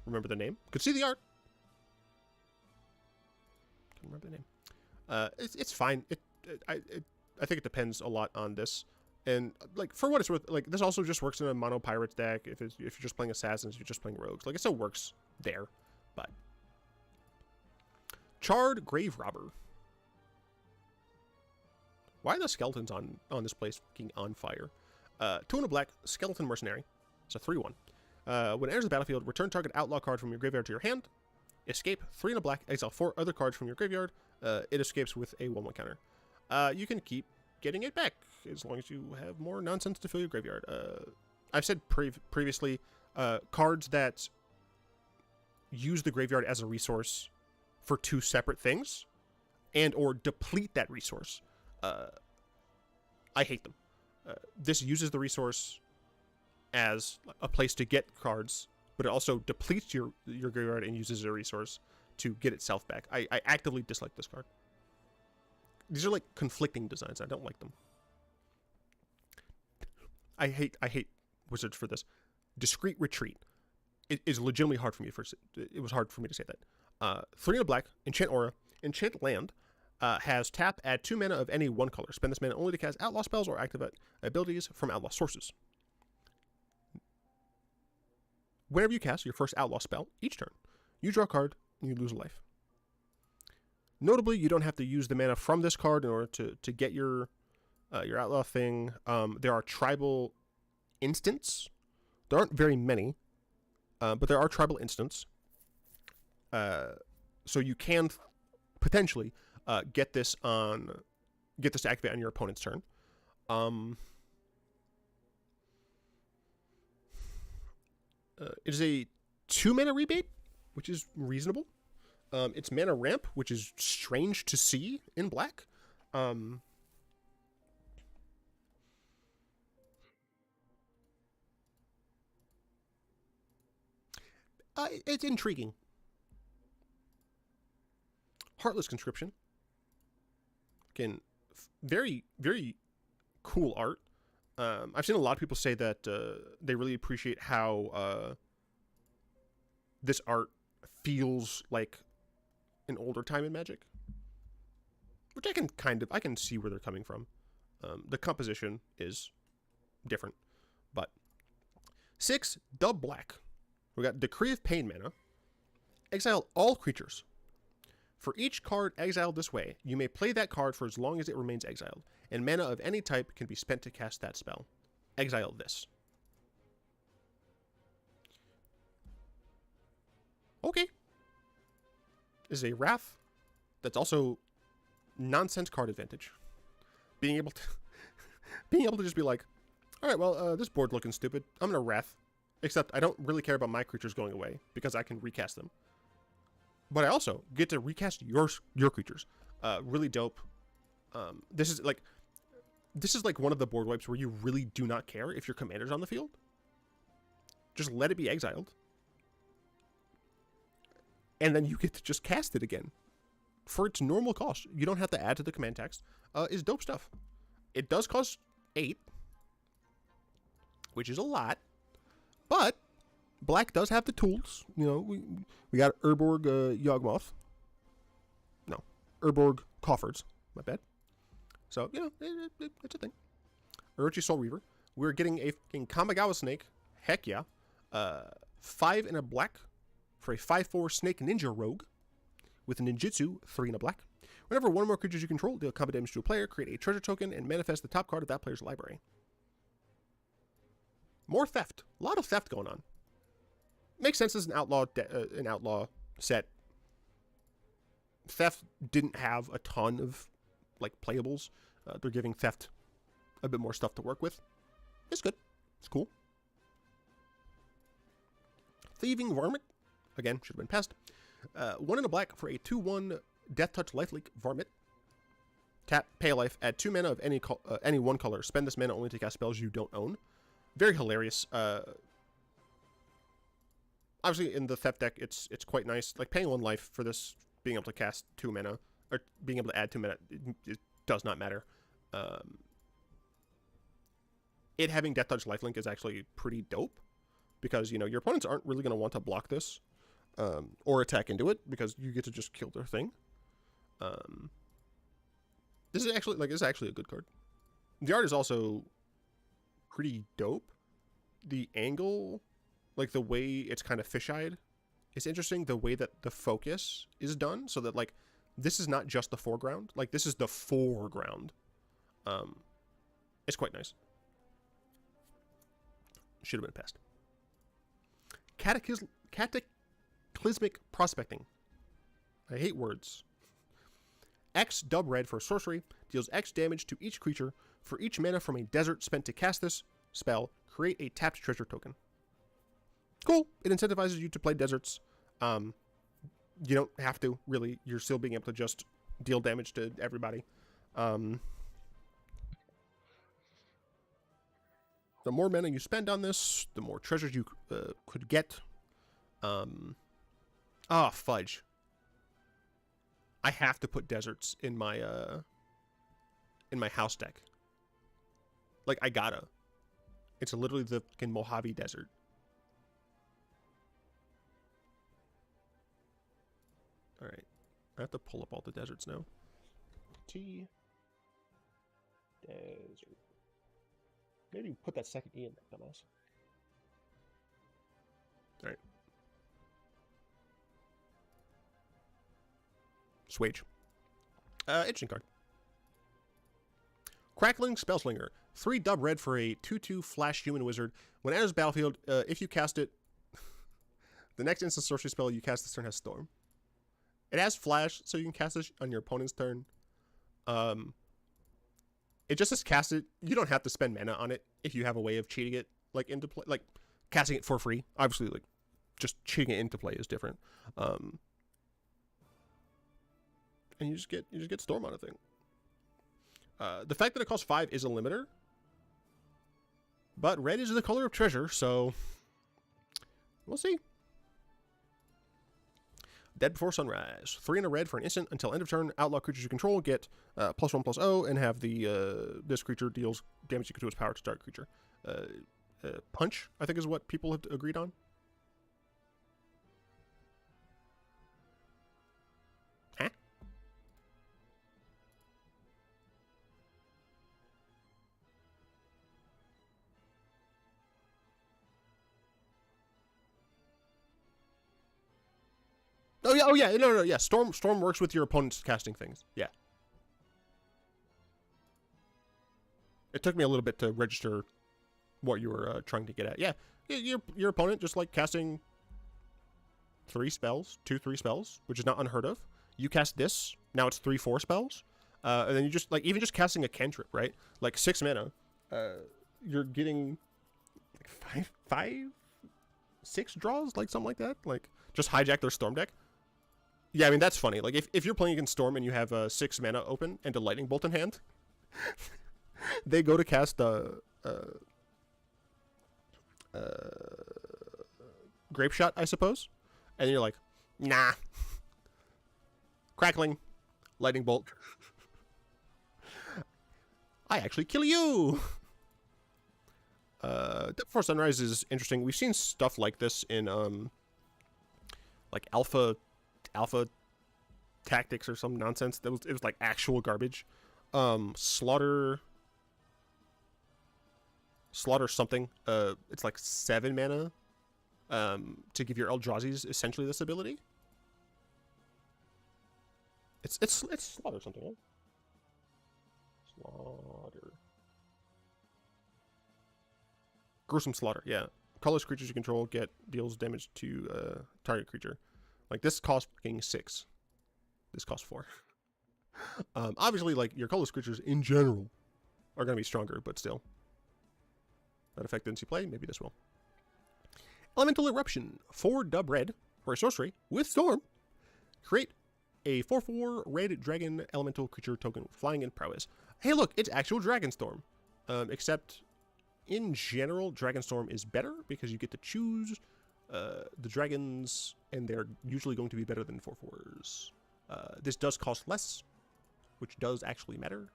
remember the name. Could see the art. Couldn't remember the name. It's fine. I think it depends a lot on this. And like for what it's worth, like this also just works in a mono pirates deck. If you're just playing assassins, if you're just playing rogues, like it still works there. But Charred Grave Robber. Why are the skeletons on this place fucking on fire? 2 and a black skeleton mercenary. It's a 3/1. When it enters the battlefield, return target outlaw card from your graveyard to your hand. Escape 3 and a black. Exile 4 other cards from your graveyard. It escapes with a 1/1 counter. You can keep getting it back as long as you have more nonsense to fill your graveyard. I've said previously, cards that use the graveyard as a resource for 2 separate things and or deplete that resource, I hate them. This uses the resource as a place to get cards, but it also depletes your graveyard and uses a resource to get itself back. I actively dislike this card. These are like conflicting designs. I don't like them. I hate Wizards for this. Discreet Retreat. It is legitimately hard for me. It was hard for me to say that. 3 and a black. Enchant Aura. Enchant Land. Has tap, add 2 mana of any 1 color. Spend this mana only to cast outlaw spells or activate abilities from outlaw sources. Whenever you cast your first outlaw spell, each turn, you draw a card and you lose a life. Notably, you don't have to use the mana from this card in order to get your outlaw thing. There are tribal instants. There aren't very many, but there are tribal instants. So you can potentially get this to activate on your opponent's turn. It is a 2 mana rebate, which is reasonable. It's mana ramp, which is strange to see in black. It's intriguing. Heartless Conscription. Again, very, very cool art. I've seen a lot of people say that they really appreciate how this art feels like an older time in Magic, which I can see where they're coming from. The composition is different, but 6 dub black. We got Decree of Pain mana. Exile all creatures. For each card exiled this way, you may play that card for as long as it remains exiled, and mana of any type can be spent to cast that spell. Exile this. Okay. This is a Wrath that's also nonsense card advantage. Being able to just be like, all right, well, this board looking stupid. I'm gonna Wrath, except I don't really care about my creatures going away because I can recast them. But I also get to recast your creatures. Really dope. This is like one of the board wipes where you really do not care if your commander's on the field. Just let it be exiled. And then you get to just cast it again. For its normal cost. You don't have to add to the command text. Is dope stuff. It does cost 8. Which is a lot. But black does have the tools. You know, we got Urborg Yawgmoth. No. Urborg Coffords. My bad. So, you know, it's a thing. Orochi Soul Reaver. We're getting a Kamigawa Snake. Heck yeah. 5 and a black for a 5/4 Snake Ninja Rogue. With Ninjutsu, 3 and a black. Whenever one or more creatures you control deal combat damage to a player, create a treasure token and manifest the top card of that player's library. More theft. A lot of theft going on. Makes sense as an outlaw set. Theft didn't have a ton of like playables. They're giving theft a bit more stuff to work with. It's good. It's cool. Thieving Varmint. Again, should have been passed. 1 and a black for a 2/1 Death Touch Lifelink Varmint. Tap, pay a life, add 2 mana of any 1 color. Spend this mana only to cast spells you don't own. Very hilarious. Obviously, in the theft deck, it's quite nice. Like, paying 1 life for this, being able to cast 2 mana, or being able to add 2 mana, it does not matter. It having Death Touch Lifelink is actually pretty dope, because, you know, your opponents aren't really going to want to block this, or attack into it, because you get to just kill their thing. This is actually a good card. The art is also pretty dope. The angle, like the way it's kind of fisheyed, is interesting. The way that the focus is done, so that like this is not just the foreground. Like this is the foreground. It's quite nice. Should have been passed. Cataclysmic Prospecting. I hate words. X dub red for sorcery deals X damage to each creature. For each mana from a desert spent to cast this spell, create a tapped treasure token. Cool. It incentivizes you to play deserts. You don't have to, really. You're still being able to just deal damage to everybody. The more mana you spend on this, the more treasures you could get. Fudge. I have to put deserts in my house deck. Like, I gotta. It's literally the fucking Mojave Desert. Alright. I have to pull up all the deserts now. Desert. Maybe put that second E in there, dumbass. Alright. Swage. Interesting card. Crackling Spellslinger. 3 dub red for a 2/2 flash human wizard. When it enters battlefield, if you cast it, the next instant sorcery spell you cast this turn has Storm. It has flash, so you can cast it on your opponent's turn. It just says cast it. You don't have to spend mana on it if you have a way of cheating it like into play, like casting it for free. Obviously, like just cheating it into play is different. And you just get Storm on a thing. The fact that it costs 5 is a limiter, but red is the color of treasure, so we'll see. Dead Before Sunrise. 3 in a red for an instant until end of turn. Outlaw creatures you control get +1/+0 and have the this creature deals damage equal to its power to target creature. Punch, I think, is what people have agreed on. Huh? Oh yeah, no, yeah. Storm works with your opponent's casting things. Yeah. It took me a little bit to register what you were trying to get at. Yeah, your opponent just like casting 3 spells, 2-3 spells, which is not unheard of. You cast this, now it's 3-4 spells, and then you just like even just casting a cantrip, right? Like 6 mana, you're getting like 6 draws, like something like that. Like just hijack their Storm deck. Yeah, I mean, that's funny. Like, if you're playing against Storm and you have 6 mana open and a Lightning Bolt in hand, they go to cast Grape Shot, I suppose, and you're like, nah. Crackling, Lightning Bolt. I actually kill you! Dead Before Sunrise is interesting. We've seen stuff like this in, like, Alpha Tactics or some nonsense. It was like actual garbage. Slaughter something. It's like 7 mana. To give your Eldrazi's essentially this ability. It's slaughter something, right? Slaughter. Gruesome Slaughter, yeah. Colorless creatures you control deals damage to target creature. Like, this costs fucking 6. This costs 4. Obviously, like, your colorless creatures in general are going to be stronger, but still. That effect didn't see play, maybe this will. Elemental Eruption. 4 dub red for a sorcery with Storm. Create a 4/4 red dragon elemental creature token with flying and prowess. Hey, look, it's actual Dragonstorm. Except, in general, Dragonstorm is better because you get to choose the dragons, and they're usually going to be better than 4/4s. This does cost less, which does actually matter.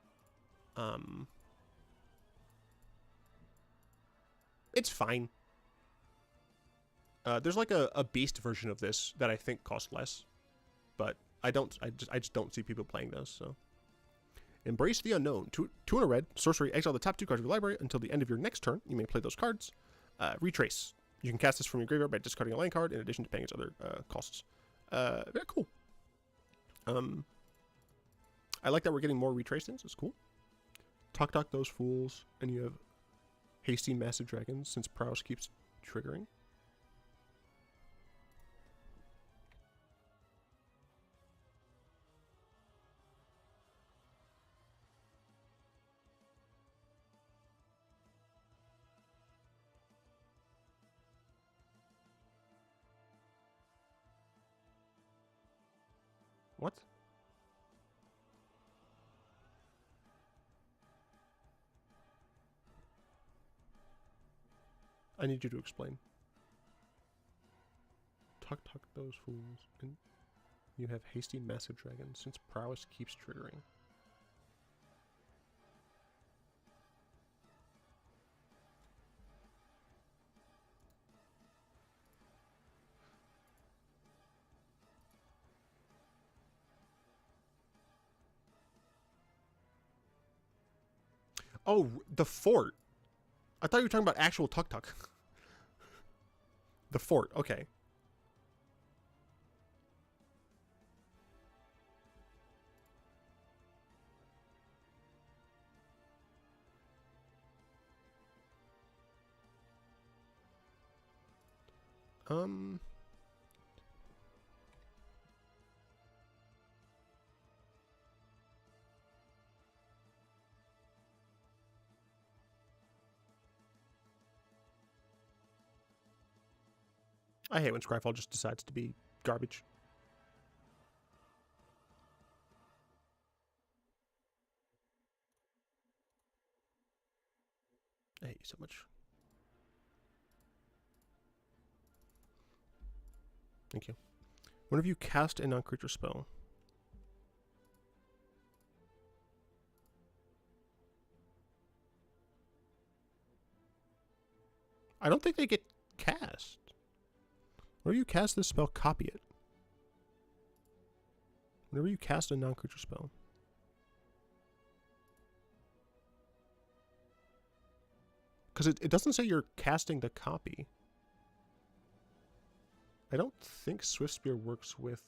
It's fine. There's like a beast version of this that I think costs less, but I just don't see people playing those. So Embrace the unknown. Two in a red. Sorcery. Exile the top 2 cards of your library until the end of your next turn. You may play those cards. Retrace. You can cast this from your graveyard by discarding a land card in addition to paying its other costs. Very cool. I like that we're getting more retrace things. It's cool. Talk those fools, and you have hasty massive dragons since prowess keeps triggering. What? I need you to explain. Talk those fools, and you have hasty massive dragons since prowess keeps triggering. Oh, the fort. I thought you were talking about actual Tuk. The fort, okay. I hate when Scryfall just decides to be garbage. I hate you so much. Thank you. Whenever you cast a non-creature spell, I don't think they get cast. Whenever you cast this spell, copy it. Whenever you cast a non-creature spell. Because it doesn't say you're casting the copy. I don't think Swift Spear works with...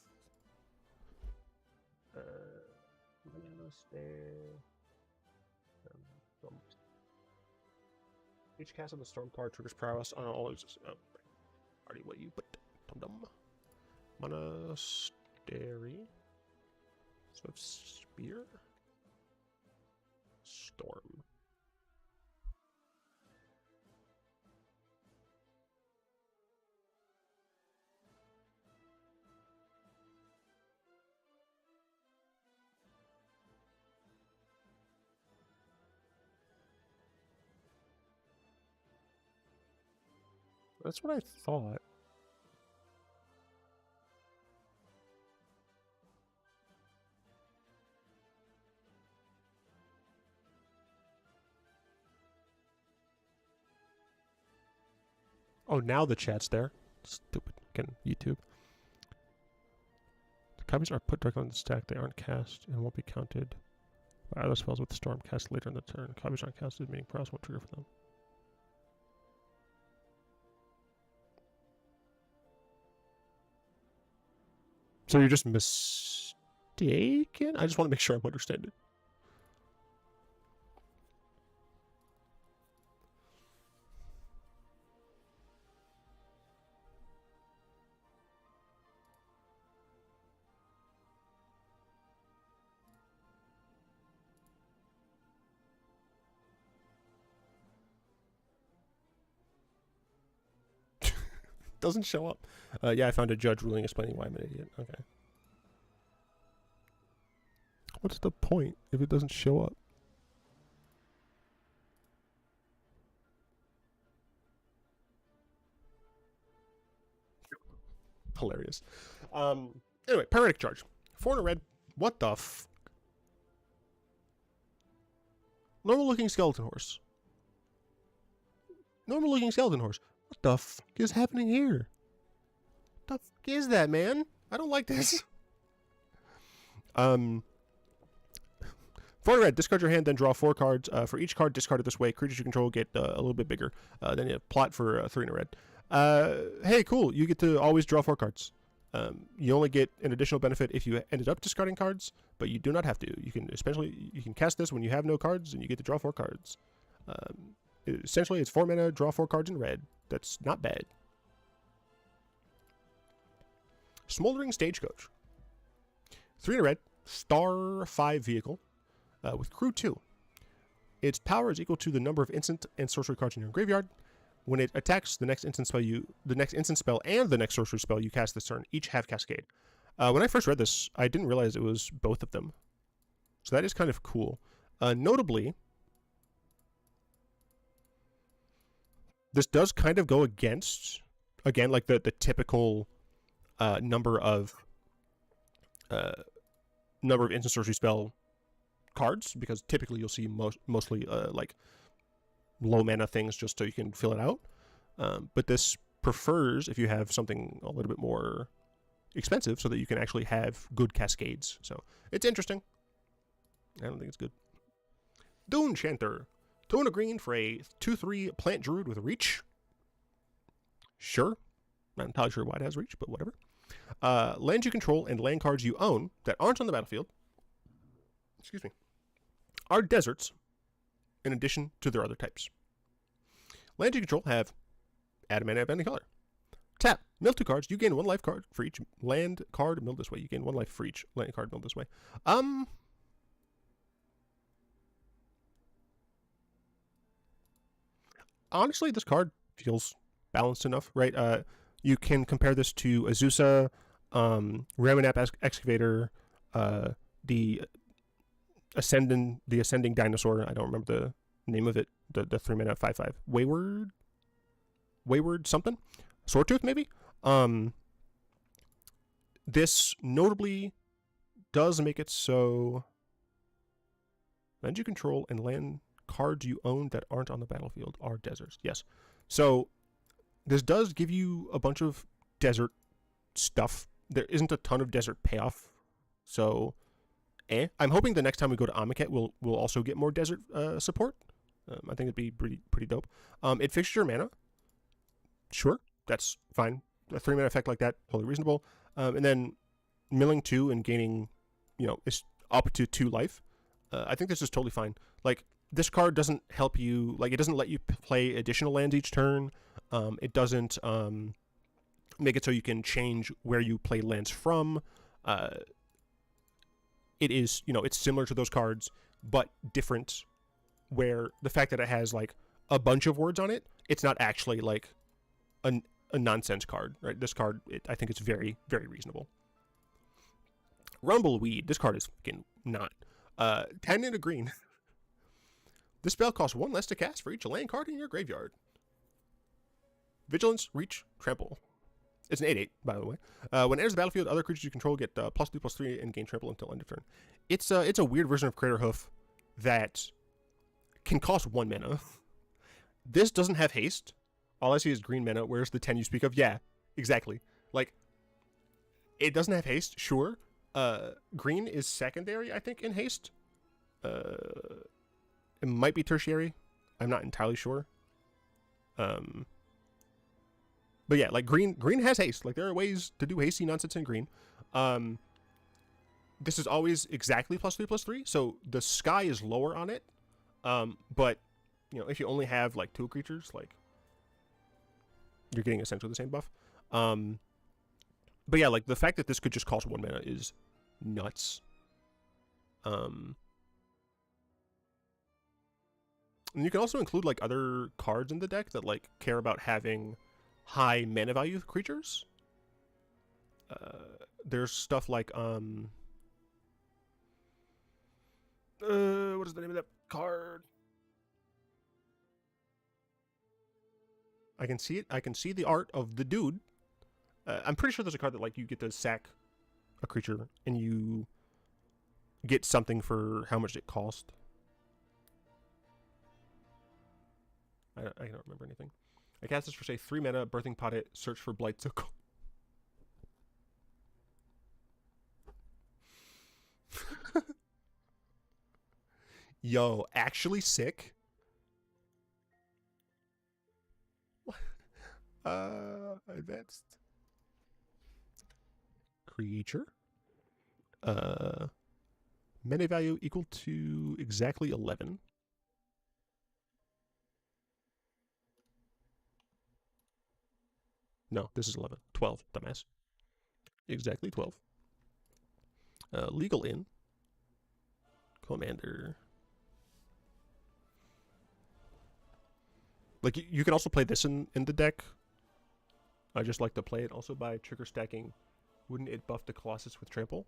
Each cast of the Storm card triggers prowess on all existing... Oh, already what you put. Dum-dum. Monastery. Swift Spear. Storm. That's what I thought. Oh, now the chat's there. Stupid. Again, YouTube. The copies are put directly on the stack. They aren't cast and won't be counted by other spells with Storm cast later in the turn. Copies aren't casted, meaning prowess won't trigger for them. So you're just mistaken? I just want to make sure I'm understanding. Doesn't show up. Yeah, I found a judge ruling explaining why I'm an idiot. Okay. What's the point if it doesn't show up? Hilarious. Anyway, Paralytic Charge. 4 in a red. What the f... Normal looking skeleton horse. Normal looking skeleton horse. What the f is happening here? What the f is that, man? I don't like this. 4 red, discard your hand, then draw 4 cards. For each card discarded this way, creatures you control get a little bit bigger. Then you plot for 3 in a red. Hey, cool. You get to always draw 4 cards. You only get an additional benefit if you ended up discarding cards, but you do not have to. You can cast this when you have no cards, and you get to draw 4 cards. Essentially, it's 4 mana, draw 4 cards in red. That's not bad. Smoldering Stagecoach. 3 in a red, star 5 vehicle. With crew 2. Its power is equal to the number of instant and sorcery cards in your graveyard. When it attacks, the next instant spell and the next sorcery spell you cast this turn each have Cascade. When I first read this, I didn't realize it was both of them. So that is kind of cool. Notably, this does kind of go against, again, like the typical number of instant sorcery spell cards, because typically you'll see mostly like low mana things just so you can fill it out. But this prefers if you have something a little bit more expensive so that you can actually have good cascades. So it's interesting. I don't think it's good. Dune Chanter. 2 and a green for a 2/3 plant druid with reach. Sure. Not entirely sure why it has reach, but whatever. Lands you control and land cards you own that aren't on the battlefield, excuse me, are deserts in addition to their other types. Lands you control have add a mana of any color. Tap, mill 2 cards, you gain 1 life card for each land card milled this way. You gain 1 life for each land card milled this way. Honestly, this card feels balanced enough, right? You can compare this to Azusa, Ramanap Excavator, the Ascending Dinosaur. I don't remember the name of it. The 3-mana 5/5 Wayward something, Swordtooth maybe. This notably does make it so land you control and land cards you own that aren't on the battlefield are deserts. Yes, so this does give you a bunch of desert stuff. There isn't a ton of desert payoff, so I'm hoping the next time we go to Amonkhet, we'll also get more desert support. I think it'd be pretty dope. It fixes your mana. Sure, that's fine. A 3-mana effect like that, totally reasonable. And then milling 2 and gaining, is up to 2 life. I think this is totally fine. Like, this card doesn't help you, like, it doesn't let you play additional lands each turn. It doesn't make it so you can change where you play lands from. It is, it's similar to those cards, but different, where the fact that it has, like, a bunch of words on it, it's not actually, like, a nonsense card, right? This card, I think it's very, very reasonable. Rumbleweed. This card is fucking not. 10 and a green. This spell costs 1 less to cast for each land card in your graveyard. Vigilance, Reach, Trample. It's an 8/8, by the way. When it enters the battlefield, other creatures you control get +2/+3 and gain Trample until end of turn. It's a weird version of Crater Hoof that can cost 1 mana. This doesn't have haste. All I see is green mana. Where's the 10 you speak of? Yeah, exactly. Like, it doesn't have haste, sure. Green is secondary, I think, in haste. It might be tertiary. I'm not entirely sure. But yeah, like, green has haste. Like, there are ways to do hasty nonsense in green. This is always exactly +3/+3, so the sky is lower on it. But, if you only have, like, 2 creatures, like, you're getting essentially the same buff. But yeah, like, the fact that this could just cost 1 mana is nuts. And you can also include, like, other cards in the deck that, like, care about having high mana value creatures. There's stuff like, what is the name of that card? I can see it. I can see the art of the dude. I'm pretty sure there's a card that, like, you get to sack a creature and you get something for how much it cost. I don't remember anything. I cast this for, say, 3 mana, Birthing Pot it, search for Blight Sickle. Yo, actually sick. Advanced creature. Mana value equal to exactly 11. No, this is 11. 12, dumbass. Exactly 12. Legal in. Commander. Like, you can also play this in the deck. I just like to play it also by trigger stacking. Wouldn't it buff the Colossus with trample?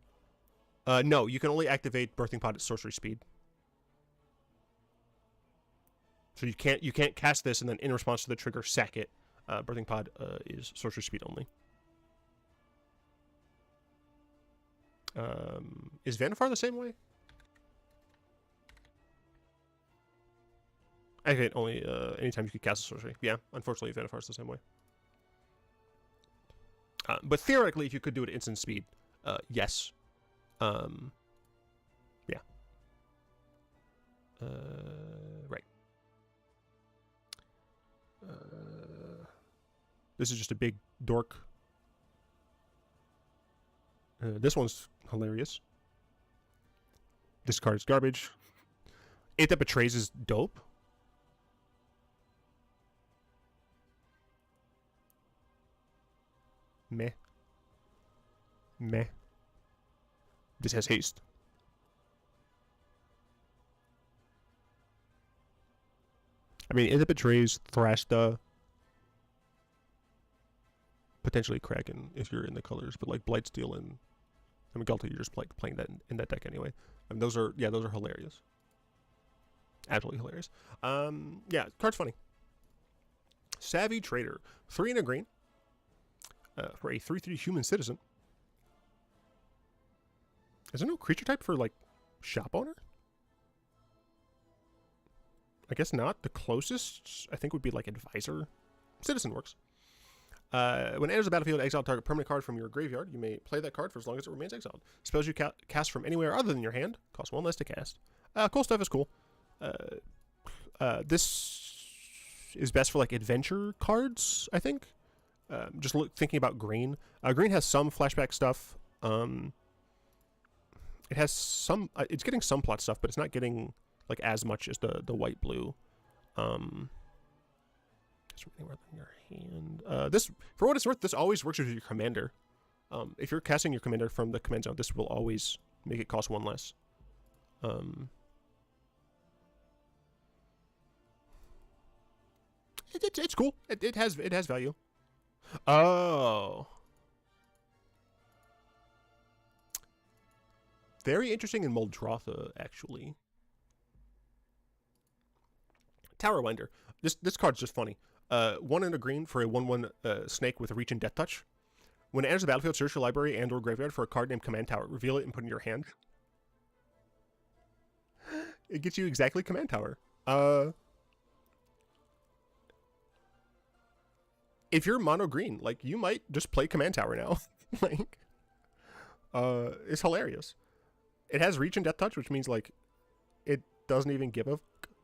No, you can only activate Birthing Pod at sorcery speed. So you can't cast this and then in response to the trigger sack it. Birthing Pod is sorcery speed only. Is Vanifar the same way? I think only anytime you can cast a sorcery. Yeah, unfortunately Vanifar's the same way. But theoretically, if you could do it at instant speed, yes. Yeah. Right. This is just a big dork. This one's hilarious. This card is garbage. It That Betrays is dope. Meh. Meh. This has haste. I mean, It That Betrays, Thrashta, potentially Kraken if you're in the colors, but like Blightsteel and Galta, you're just playing that in that deck anyway. I mean, those are hilarious. Absolutely hilarious. Yeah, card's funny. Savvy Trader, 3 and a green. For a 3/3 human citizen. Is there no creature type for, like, shop owner? I guess not. The closest, I think, would be, like, advisor. Citizen works. When it enters the battlefield, exile target permanent card from your graveyard. You may play that card for as long as it remains exiled. Spells you cast from anywhere other than your hand cost 1 less to cast. Cool stuff is cool. This is best for, like, adventure cards, I think. Just thinking about green. Green has some flashback stuff. It has some. It's getting some plot stuff, but it's not getting like as much as the white blue. It's anywhere in your hand. This, for what it's worth, this always works with your commander. If you're casting your commander from the command zone, this will always make it cost 1 less. It's cool. It has value. Oh. Very interesting in Muldrotha, actually. Tower Winder. This card's just funny. 1 and a green for a 1/1 snake with reach and death touch. When it enters the battlefield, search your library and or graveyard for a card named Command Tower. Reveal it and put it in your hand. It gets you exactly Command Tower. If you're mono green, like, you might just play Command Tower now. Like, it's hilarious. It has reach and death touch, which means, like, it doesn't even give a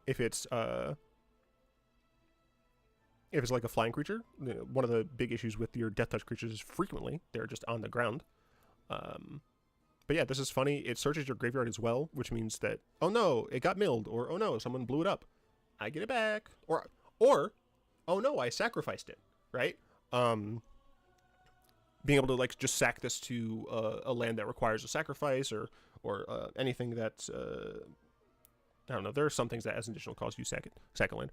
if it's like a flying creature. One of the big issues with your death touch creatures is frequently they're just on the ground. But yeah, this is funny. It searches your graveyard as well, which means that, oh no, it got milled, or oh no, someone blew it up. I get it back. Or oh no, I sacrificed it. Right? Being able to, like, just sack this to a land that requires a sacrifice, or anything that I don't know. There are some things that as an additional cost you sack a land.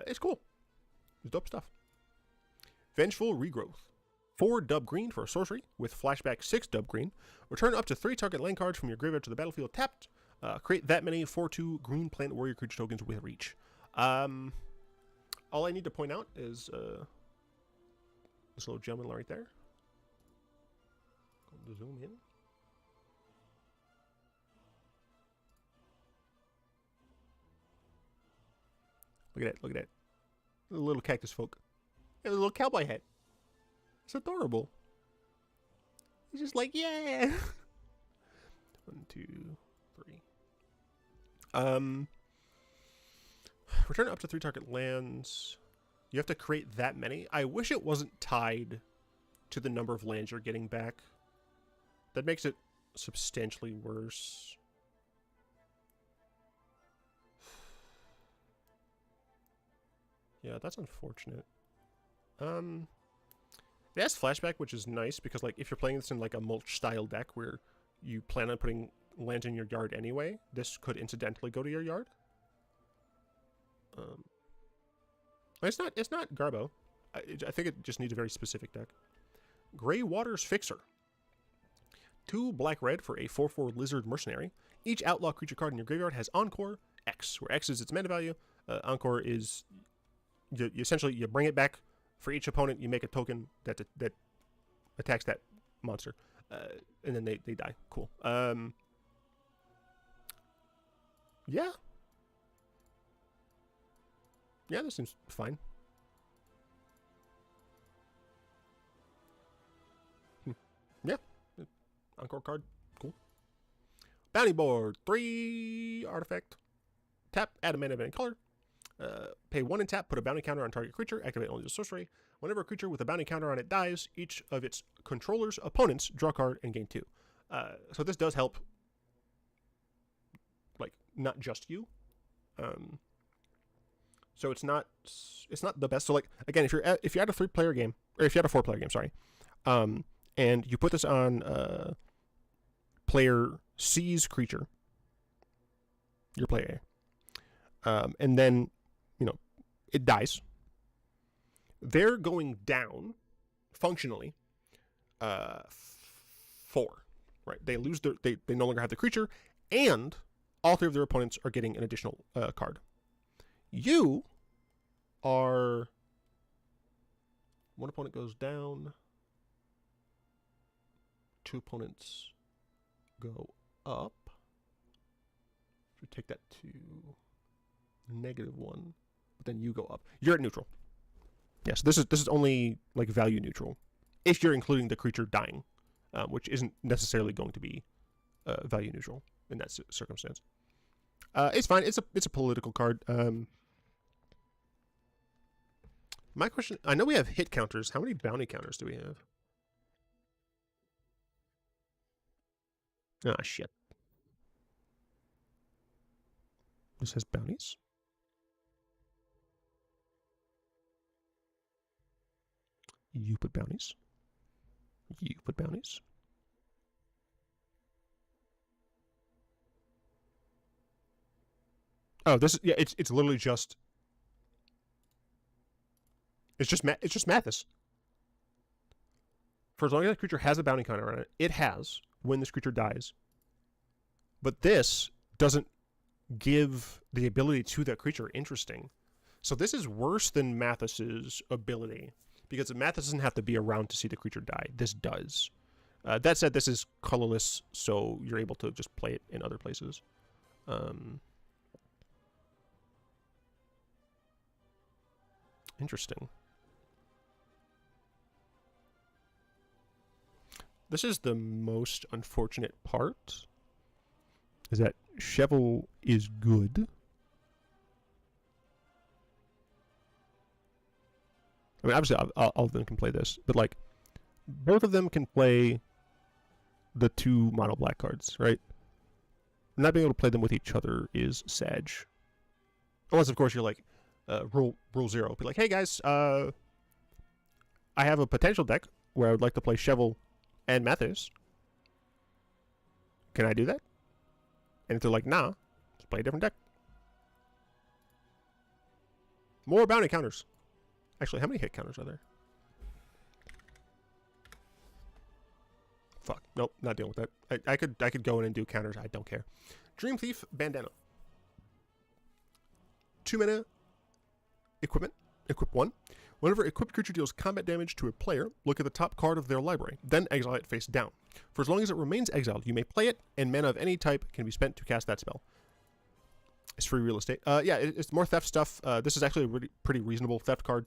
It's cool. It's dope stuff. Vengeful Regrowth. 4 dub green for a sorcery with flashback 6 dub green. Return up to 3 target land cards from your graveyard to the battlefield tapped. Create that many 4/2 green plant warrior creature tokens with reach. All I need to point out is this little gentleman right there. Zoom in. Look at that, look at that. The little cactus folk. And a little cowboy hat. It's adorable. He's just like, yeah. 1, 2, 3. Return up to 3 target lands. You have to create that many. I wish it wasn't tied to the number of lands you're getting back. That makes it substantially worse. Yeah, that's unfortunate. It has flashback, which is nice because, like, if you're playing this in like a mulch style deck where you plan on putting lands in your yard anyway, this could incidentally go to your yard. It's not Garbo. I think it just needs a very specific deck. Grey Waters Fixer. 2 black-red for a 4/4 Lizard Mercenary. Each outlaw creature card in your graveyard has Encore X, where X is its mana value. Encore is you essentially you bring it back for each opponent. You make a token that attacks that monster, and then they die. Cool. Yeah. Yeah, this seems fine. Yeah. Encore card. Cool. Bounty board. 3 artifact. Tap. Add a mana of any color. Pay 1 and tap. Put a bounty counter on target creature. Activate only the sorcery. Whenever a creature with a bounty counter on it dies, each of its controller's opponents draw a card and gain 2. So this does help. Like, not just you. So it's not the best. So like again, if you're at a 3-player game, or if you had a 4-player game, sorry, and you put this on player C's creature, your player A, and then it dies. They're going down functionally 4, right? They lose they no longer have the creature, and all 3 of their opponents are getting an additional card. You are... One opponent goes down. 2 opponents go up. Should take that to -1. But then you go up. You're at neutral. Yes, this is only like value neutral. If you're including the creature dying, which isn't necessarily going to be value neutral in that circumstance. It's fine. It's a political card. My question, I know we have hit counters. How many bounty counters do we have? Ah, shit. This has bounties? You put bounties. You put bounties. Oh, this is, yeah, it's literally just... It's just Mathis. For as long as that creature has a bounty counter on it, it has when this creature dies. But this doesn't give the ability to that creature. Interesting. So this is worse than Mathis's ability, because Mathis doesn't have to be around to see the creature die. This does. That said, this is colorless, so you're able to just play it in other places. Interesting. This is the most unfortunate part, is that Cheval is good. I mean, obviously, all of them can play this, but like, both of them can play the 2 mono black cards, right? Not being able to play them with each other is sad. Unless, of course, you're like, rule 0. Be like, hey guys, I have a potential deck where I would like to play Cheval and Mathis. Can I do that? And if they're like, nah, let's play a different deck. More bounty counters. Actually, how many hit counters are there? Fuck. Nope, not dealing with that. I could go in and do counters. I don't care. Dream Thief Bandana. 2 mana. Equipment. Equip 1. Whenever equipped creature deals combat damage to a player, look at the top card of their library, then exile it face down. For as long as it remains exiled, you may play it, and mana of any type can be spent to cast that spell. It's free real estate. Yeah, it's more theft stuff. This is actually a really pretty reasonable theft card.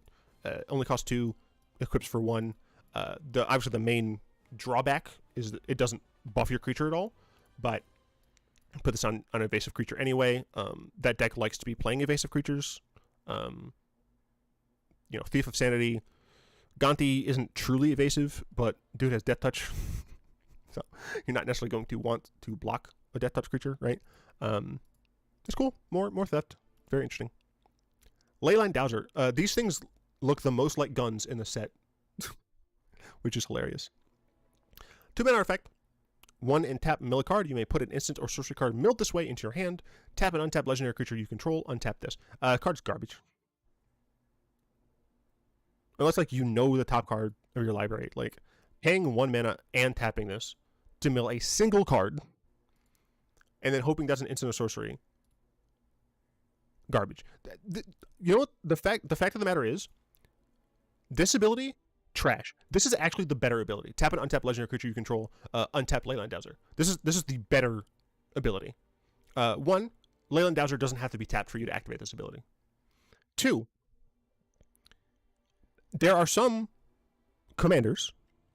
Only costs 2, equips for 1. Obviously the main drawback is that it doesn't buff your creature at all, but put this on an evasive creature anyway. That deck likes to be playing evasive creatures, Thief of Sanity. Gonti isn't truly evasive, but dude has Death Touch. So you're not necessarily going to want to block a Death Touch creature, right? It's cool. More theft. Very interesting. Leyline Dowser. These things look the most like guns in the set, which is hilarious. 2-mana artifact. 1 and tap mill a card. You may put an instant or sorcery card milled this way into your hand. Tap an untapped legendary creature you control. Untap this. Card's garbage. Unless the top card of your library. Like paying 1 mana and tapping this to mill a single card, and then hoping that's an instant or sorcery. Garbage. You know what? The fact of the matter is, this ability, trash. This is actually the better ability. Tap an untapped legendary creature you control. Untap Leyline Dowser. This is the better ability. 1, Leyline Dowser doesn't have to be tapped for you to activate this ability. 2, there are some commanders,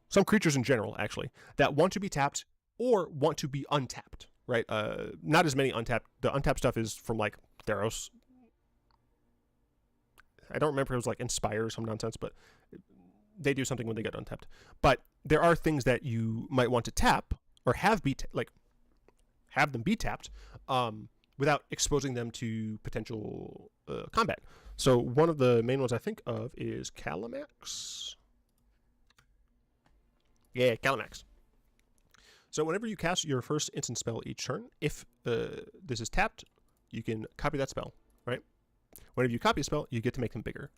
some creatures in general, actually, that want to be tapped or want to be untapped, right? Not as many untapped. The untapped stuff is from, Theros. I don't remember if it was, Inspire or some nonsense, but they do something when they get untapped. But there are things that you might want to tap or have them be tapped without exposing them to potential combat. So one of the main ones I think of is Calamax. Yeah, Calamax. So whenever you cast your first instant spell each turn, if this is tapped, you can copy that spell, right? Whenever you copy a spell, you get to make them bigger.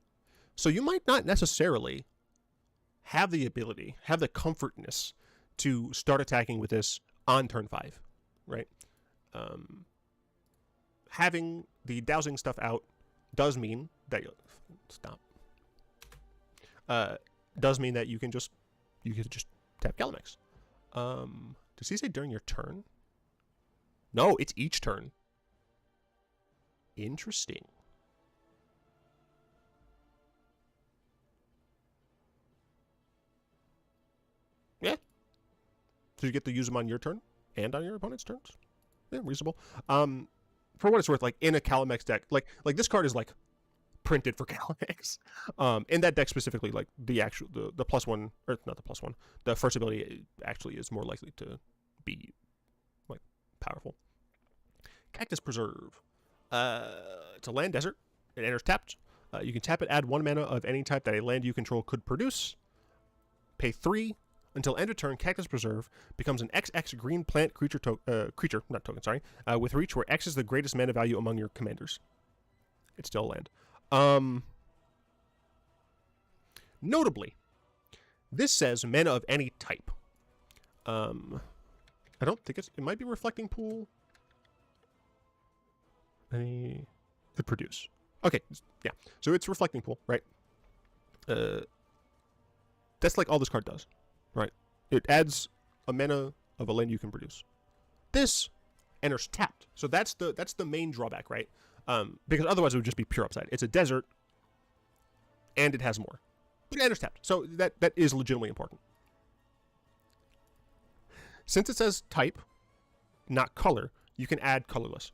So you might not necessarily have the ability, have the comfortness to start attacking with this on turn 5, right? Having the dowsing stuff out does mean that does mean that you can just tap Calamax. Does he say during your turn? No, it's each turn. Interesting. Yeah. So you get to use them on your turn and on your opponent's turns. Yeah, reasonable. For what it's worth, in a Calamax deck, like this card is printed for Calamax. In that deck specifically, the +1, or not the +1, the first ability actually is more likely to be powerful. Cactus Preserve. It's a land desert. It enters tapped. You can tap it, add 1 mana of any type that a land you control could produce. Pay 3. Until end of turn, Cactus Preserve becomes an XX green plant creature, with reach where X is the greatest mana value among your commanders. It's still land. Notably, this says mana of any type. I don't think it might be Reflecting Pool. Any could produce. Okay, yeah. So it's Reflecting Pool, right? That's all this card does. Right, it adds a mana of a land you can produce. This enters tapped, so that's the main drawback, right? Because otherwise it would just be pure upside. It's a desert, and it has more, but it enters tapped, so that is legitimately important. Since it says type, not color, you can add colorless.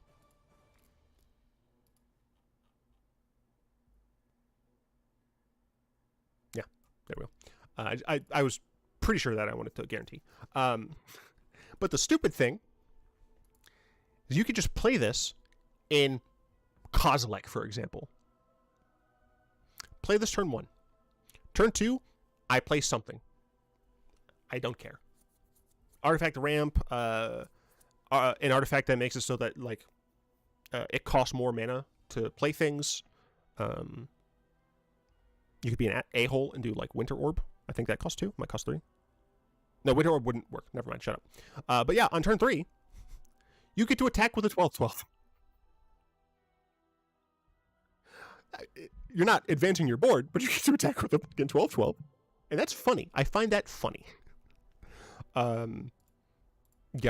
Yeah, there we go. I was pretty sure that I wanted to guarantee. But the stupid thing is you could just play this in Kozilek, for example. Play this turn 1. Turn 2, I play something. I don't care. Artifact ramp, an artifact that makes it so that it costs more mana to play things. You could be an a-hole and do Winter Orb. I think that costs 2. Might cost 3. No, Winter Orb wouldn't work. Never mind. Shut up. But yeah, on turn 3, you get to attack with a 12/12. You're not advancing your board, but you get to attack with a 12/12, and that's funny. I find that funny. Yeah,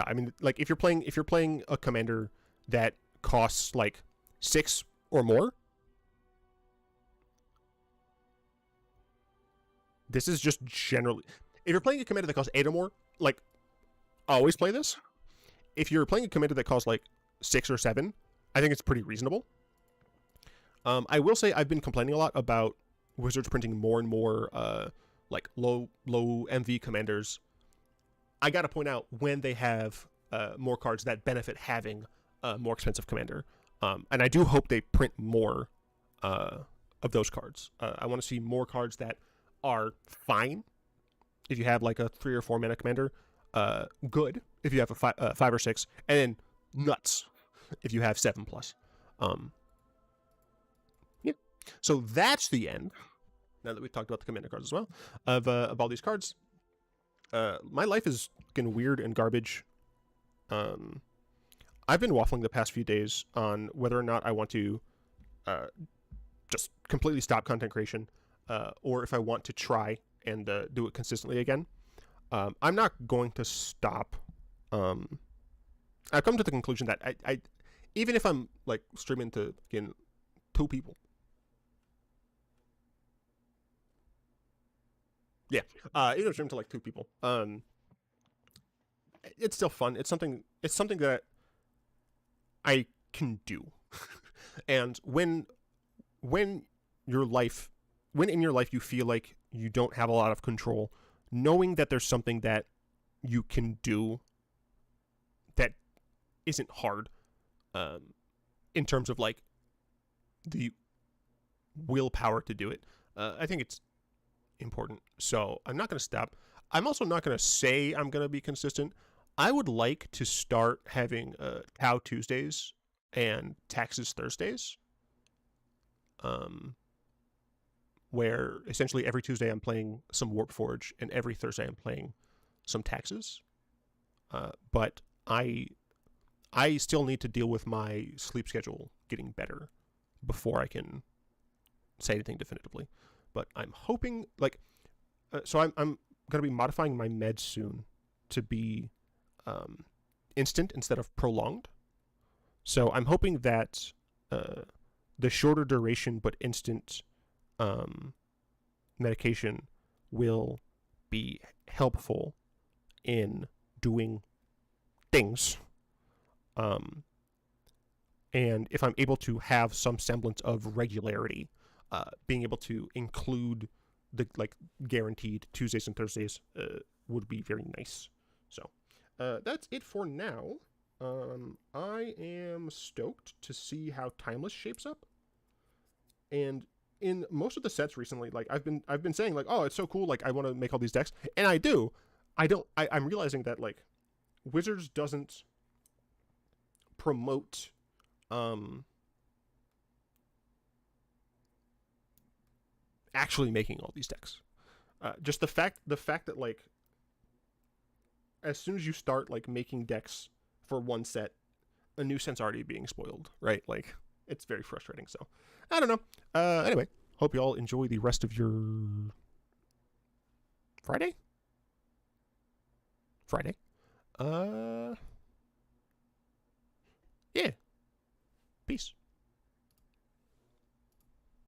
I mean, if you're playing a commander that costs 6 or more, this is just generally. If you're playing a commander that costs 8 or more, always play this. If you're playing a commander that costs 6 or 7, I think it's pretty reasonable. I will say I've been complaining a lot about Wizards printing more and more like low MV commanders. I gotta point out when they have more cards that benefit having a more expensive commander, and I do hope they print more of those cards. I want to see more cards that are fine if you have like a 3 or 4 mana commander, good if you have a 5 or 6, and then nuts if you have 7+. Yeah. So that's the end. Now that we've talked about the commander cards as well, of all these cards. My life is getting weird and garbage. I've been waffling the past few days on whether or not I want to just completely stop content creation, or if I want to try and do it consistently again. I'm not going to stop. I've come to the conclusion that I even if I'm like streaming to again 2 people. Yeah, even if I'm streaming to like 2 people. It's still fun. It's something that I can do. And when in your life you feel like you don't have a lot of control, knowing that there's something that you can do that isn't hard, in terms of like the willpower to do it, I think it's important. So I'm not going to stop. I'm also not going to say I'm going to be consistent. I would like to start having Cow Tuesdays and Taxes Thursdays, where essentially every Tuesday I'm playing some Warp Forge and every Thursday I'm playing some Taxes. But I still need to deal with my sleep schedule getting better before I can say anything definitively. But I'm hoping, like, so I'm going to be modifying my meds soon to be instant instead of prolonged. So I'm hoping that the shorter duration but instant medication will be helpful in doing things. And if I'm able to have some semblance of regularity, being able to include the like guaranteed Tuesdays and Thursdays would be very nice. So that's it for now. I am stoked to see how Timeless shapes up. And in most of the sets recently, like I've been saying like, oh, it's so cool, like I want to make all these decks, and I do. I'm realizing that like Wizards doesn't promote actually making all these decks. Just the fact that like as soon as you start like making decks for one set, a new set's already being spoiled, right? Like it's very frustrating. So I don't know. Anyway, hope you all enjoy the rest of your Friday.